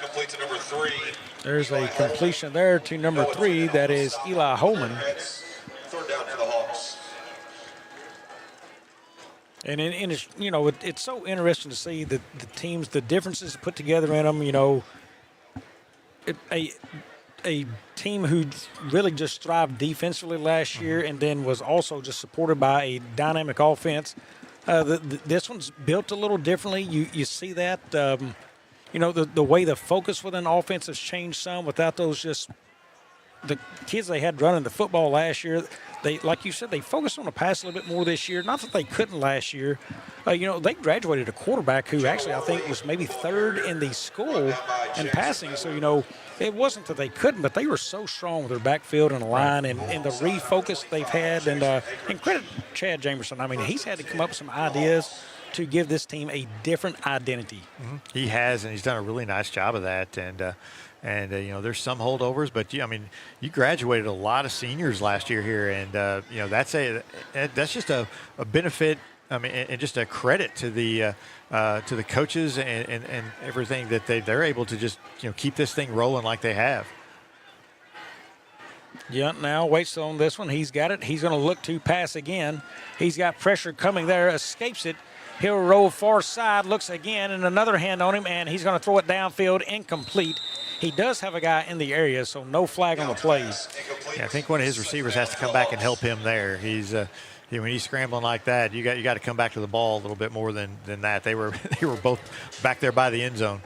There's a completion there to number 3. That is Eli Holman. Third down for the Hawks. And it's so interesting to see the teams, the differences put together in them. A team who really just thrived defensively last year and then was also just supported by a dynamic offense. This one's built a little differently. You see that, the way the focus within offense has changed some without those just the kids they had running the football last year. They, like you said, they focused on the pass a little bit more this year. Not that they couldn't last year. They graduated a quarterback who actually I think was maybe 3rd in the school in passing. So, it wasn't that they couldn't, but they were so strong with their backfield and the line and the refocus they've had. And credit Chad Jamerson. I mean, he's had to come up with some ideas to give this team a different identity. Mm-hmm. He has, and he's done a really nice job of that. And there's some holdovers, but you graduated a lot of seniors last year here, and that's just a benefit. I mean, and just a credit to the coaches and everything that they're able to just keep this thing rolling like they have. Yeah, now waits on this one. He's got it. He's going to look to pass again. He's got pressure coming there. Escapes it. He'll roll far side. Looks again, and another hand on him, and he's going to throw it downfield, incomplete. He does have a guy in the area, so no flag on the play. Yeah, I think one of his receivers has to come back and help him there. He's when he's scrambling like that, you got to come back to the ball a little bit more than that. They were both back there by the end zone.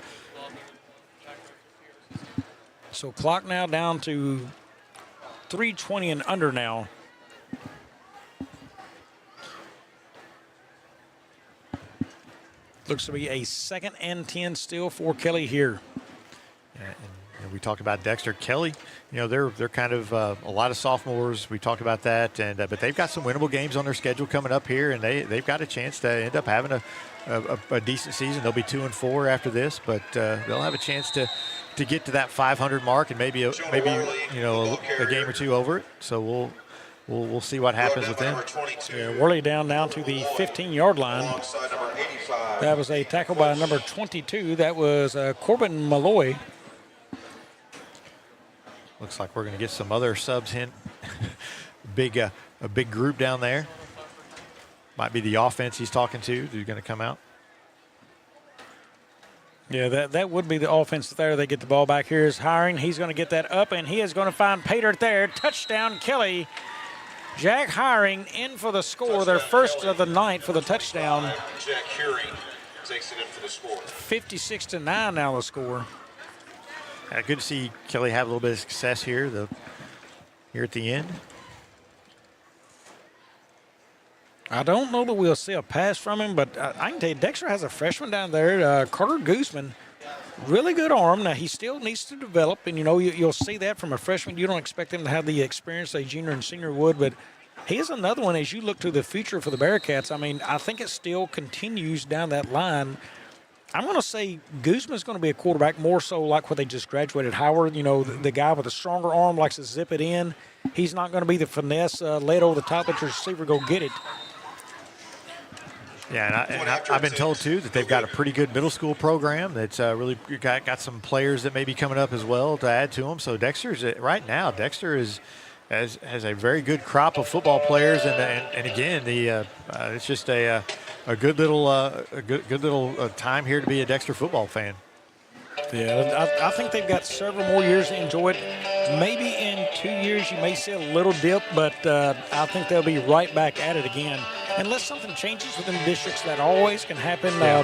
So clock now down to 3:20 and under now. Looks to be a 2nd and 10 still for Kelly here. And we talked about Dexter. Kelly, they're kind of a lot of sophomores. We talked about that, but they've got some winnable games on their schedule coming up here, and they've got a chance to end up having a decent season. They'll be 2-4 after this, but they'll have a chance to get to that 500 mark and maybe a game or two over it. So we'll see what happens with them. Yeah, Worley down to the 15-yard line. That was a tackle by number 22. That was Corbin Malloy. Looks like we're going to get some other subs in. A big group down there. Might be the offense he's talking to who's going to come out. Yeah, that would be the offense there. They get the ball back. Here's Hiring. He's going to get that up, and he is going to find Pater there. Touchdown, Kelly. Jack Hiring in for the score. Their first of the night for the touchdown. Jack Hiring takes it in for the score. 56-9 now the score. Good to see Kelly have a little bit of success here at the end. I don't know that we'll see a pass from him, but I can tell you Dexter has a freshman down there, Carter Guzman. Really good arm. Now, he still needs to develop, and, you'll see that from a freshman. You don't expect him to have the experience a junior and senior would, but he's another one as you look to the future for the Bearcats. I mean, I think it still continues down that line. I'm going to say Guzman's going to be a quarterback more so like what they just graduated. Howard, the guy with a stronger arm likes to zip it in. He's not going to be the finesse, lay it over the top, let your receiver go get it. Yeah, and I've been told, too, that they've got a pretty good middle school program that's really got some players that may be coming up as well to add to them. So Dexter has a very good crop of football players, and again, it's just a good little time here to be a Dexter football fan. Yeah, I think they've got several more years to enjoy it. Maybe in 2 years you may see a little dip, but I think they'll be right back at it again. Unless something changes within the districts, that always can happen. Yeah.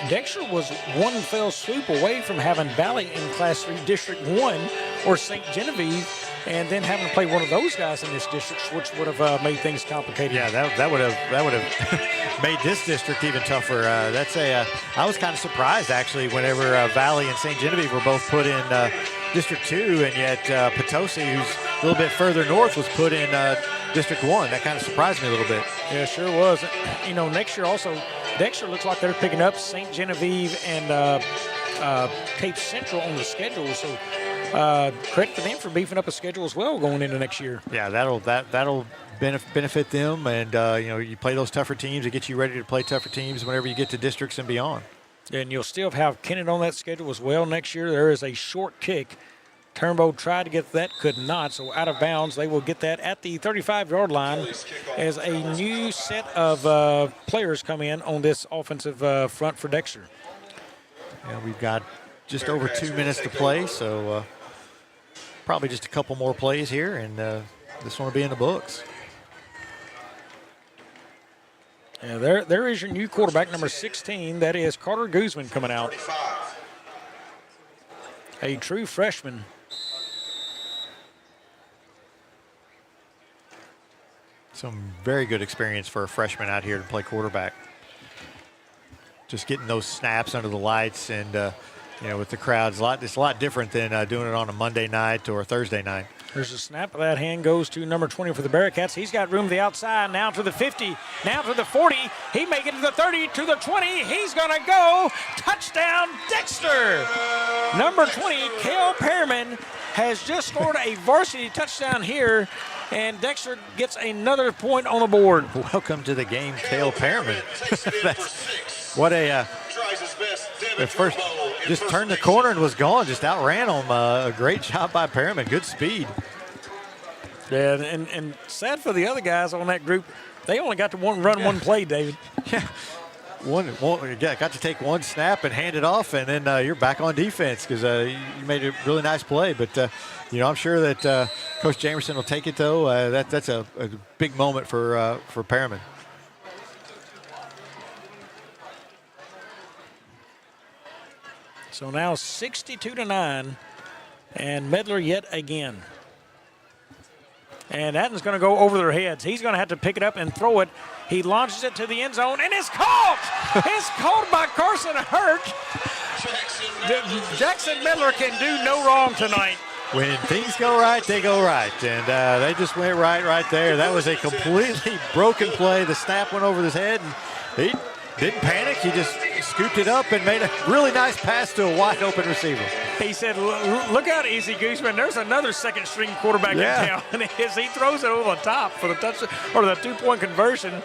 Dexter was one fell swoop away from having Valley in Class 3 District 1 or St. Genevieve, and then having to play one of those guys in this district, which would have made things complicated. Yeah, that would have made this district even tougher. I was kind of surprised actually whenever Valley and St. Genevieve were both put in District 2, and yet Potosi, who's a little bit further north, was put in District 1. That kind of surprised me a little bit. Yeah, sure was. Next year also, Dexter looks like they're picking up St. Genevieve and Cape Central on the schedule. So credit to them for beefing up a schedule as well going into next year. Yeah, that'll benefit them, and you play those tougher teams. It gets you ready to play tougher teams whenever you get to districts and beyond. And you'll still have Kennett on that schedule as well next year. There is a short kick. Turnbow tried to get that, could not, so out of bounds. They will get that at the 35-yard line as a new set of players come in on this offensive front for Dexter. Yeah, we've got just over 2 minutes to play, so probably just a couple more plays here, and this one will be in the books. Yeah, there is your new quarterback, number 16. That is Carter Guzman coming out. A true freshman. Some very good experience for a freshman out here to play quarterback. Just getting those snaps under the lights and, with the crowd, it's a lot different than doing it on a Monday night or a Thursday night. There's a snap. That hand goes to number 20 for the Bearcats. He's got room to the outside, now to the 50, now to the 40. He may get to the 30, to the 20. He's going to go. Touchdown, Dexter. Number 20, Cale Pearman, has just scored a varsity touchdown here, and Dexter gets another point on the board. Welcome to the game, Cale Pearman. What a the first just turned the corner and was gone, just outran him. A great job by Pearman, good speed. Yeah, and sad for the other guys on that group, they only got to one play, David. Yeah, got to take one snap and hand it off, and then you're back on defense because you made a really nice play. But I'm sure that Coach Jamerson will take it though. That's a big moment for Pearman. So now 62-9, and Medler yet again. And that is going to go over their heads. He's going to have to pick it up and throw it. He launches it to the end zone, and it's caught! It's caught by Carson Hurt. Jackson Medler can do no wrong tonight. When things go right, they go right. And they just went right there. That was a completely broken play. The snap went over his head, and he didn't panic. He just scooped it up and made a really nice pass to a wide-open receiver. He said, look out, Easy Gooseman. There's another second-string quarterback in town. As he throws it over the top for the touchdown or the two-point conversion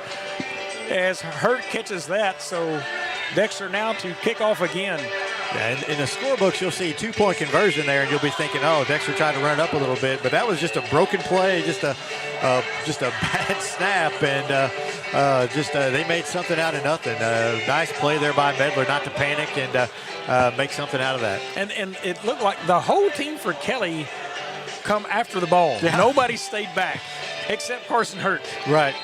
as Hurt catches that. So Dexter now to kick off again. Yeah, in the scorebooks, you'll see 2-point conversion there, and you'll be thinking, oh, Dexter tried to run it up a little bit. But that was just a broken play, just a bad snap, and they made something out of nothing. Nice play there by Medler not to panic and make something out of that. And it looked like the whole team for Kelly come after the ball. Yeah. Nobody stayed back except Carson Hurt. Right.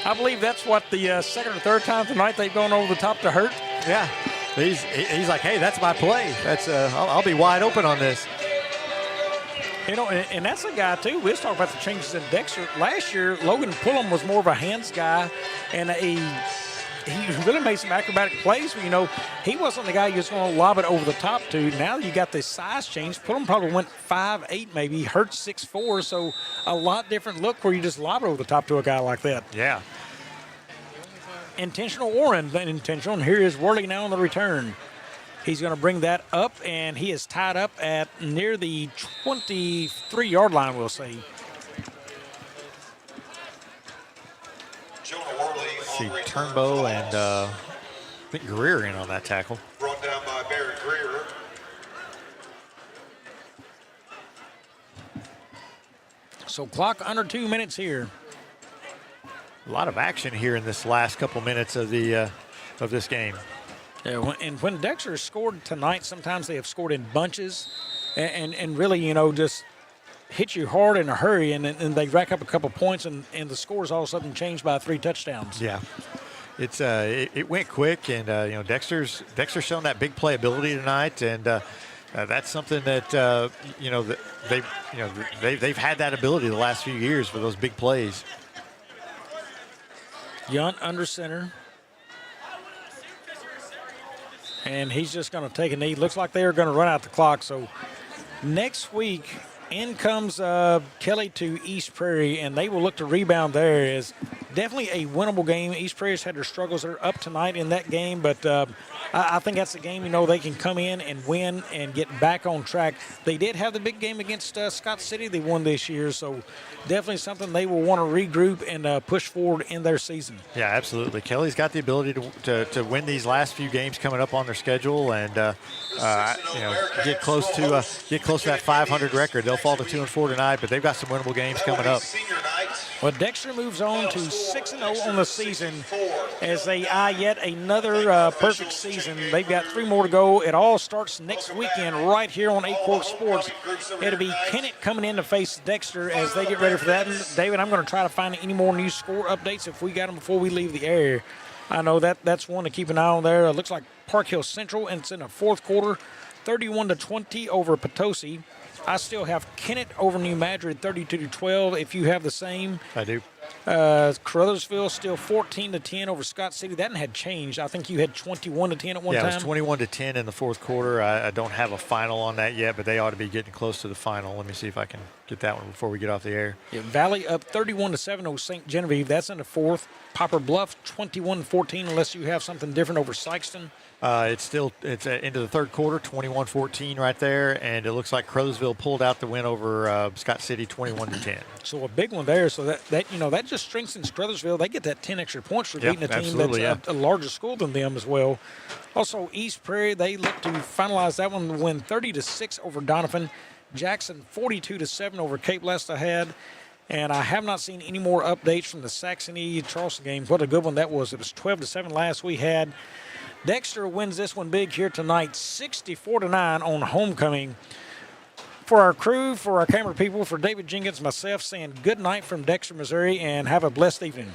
I believe that's what the second or third time tonight they've gone over the top to Hurt. Yeah. He's like, hey, that's my play. That's I'll be wide open on this. You know, and that's a guy, too. We was talking about the changes in Dexter. Last year, Logan Pullum was more of a hands guy, and he really made some acrobatic plays. You know, he wasn't the guy you was going to lob it over the top to. Now you got this size change. Pullum probably went 5'8", maybe. Hurts 6'4", so a lot different look where you just lob it over the top to a guy like that. Yeah. Intentional or unintentional, and here is Worley now on the return. He's going to bring that up, and he is tied up at near the 23-yard line, we'll say. See Turnbow and I think Greer in on that tackle. Brought down by Barry Greer. So clock under 2 minutes here. A lot of action here in this last couple minutes of this game. Yeah, and when Dexter scored tonight, sometimes they have scored in bunches and really, you know, just hit you hard in a hurry, and they rack up a couple points, and the scores all of a sudden changed by 3 touchdowns. Yeah, it went quick, and you know, Dexter's shown that big playability tonight, and that's something that they've had that ability the last few years for those big plays. Yunt under center. And he's just going to take a knee. Looks like they are going to run out the clock. So next week, in comes Kelly to East Prairie, and they will look to rebound there. Is definitely a winnable game. East Prairie's had their struggles. They're up tonight in that game, but I think that's a game, you know, they can come in and win and get back on track. They did have the big game against Scott City. They won this year, so definitely something they will want to regroup and push forward in their season. Yeah, absolutely. Kelly's got the ability to win these last few games coming up on their schedule, and get close to that 500 record. They'll fall to 2-4 tonight, but they've got some winnable games coming up. Well, Dexter moves on to 6-0 on the season as they eye yet another perfect season. They've got 3 more to go. It all starts next weekend right here on Aycorp Sports. It'll be Kennett coming in to face Dexter as they get ready for that. And David, I'm going to try to find any more new score updates if we got them before we leave the air. I know that's one to keep an eye on there. It looks like Park Hill Central, and it's in the fourth quarter, 31-20 over Potosi. I still have Kennett over New Madrid, 32-12. If you have the same, I do. Caruthersville still 14-10 over Scott City. That had changed. I think you had 21-10 at one time. Yeah, it was 21-10 in the fourth quarter. I don't have a final on that yet, but they ought to be getting close to the final. Let me see if I can get that one before we get off the air. Yeah, Valley up 31-7 over St. Genevieve. That's in the fourth. Poplar Bluff 21-14, unless you have something different over Sykeston. It's into the third quarter, 21-14 right there, and it looks like Crowsville pulled out the win over Scott City, 21-10. So a big one there. So that just strengthens Crothersville. They get that 10 extra points for beating a team that's a larger school than them as well. Also, East Prairie, they look to finalize that one to win 30-6 over Donovan. Jackson 42-7 over Cape Lestahad. And I have not seen any more updates from the Saxony-Charleston game. What a good one that was. It was 12-7 last we had. Dexter wins this one big here tonight, 64-9 on homecoming. For our crew, for our camera people, for David Jenkins, myself, saying good night from Dexter, Missouri, and have a blessed evening.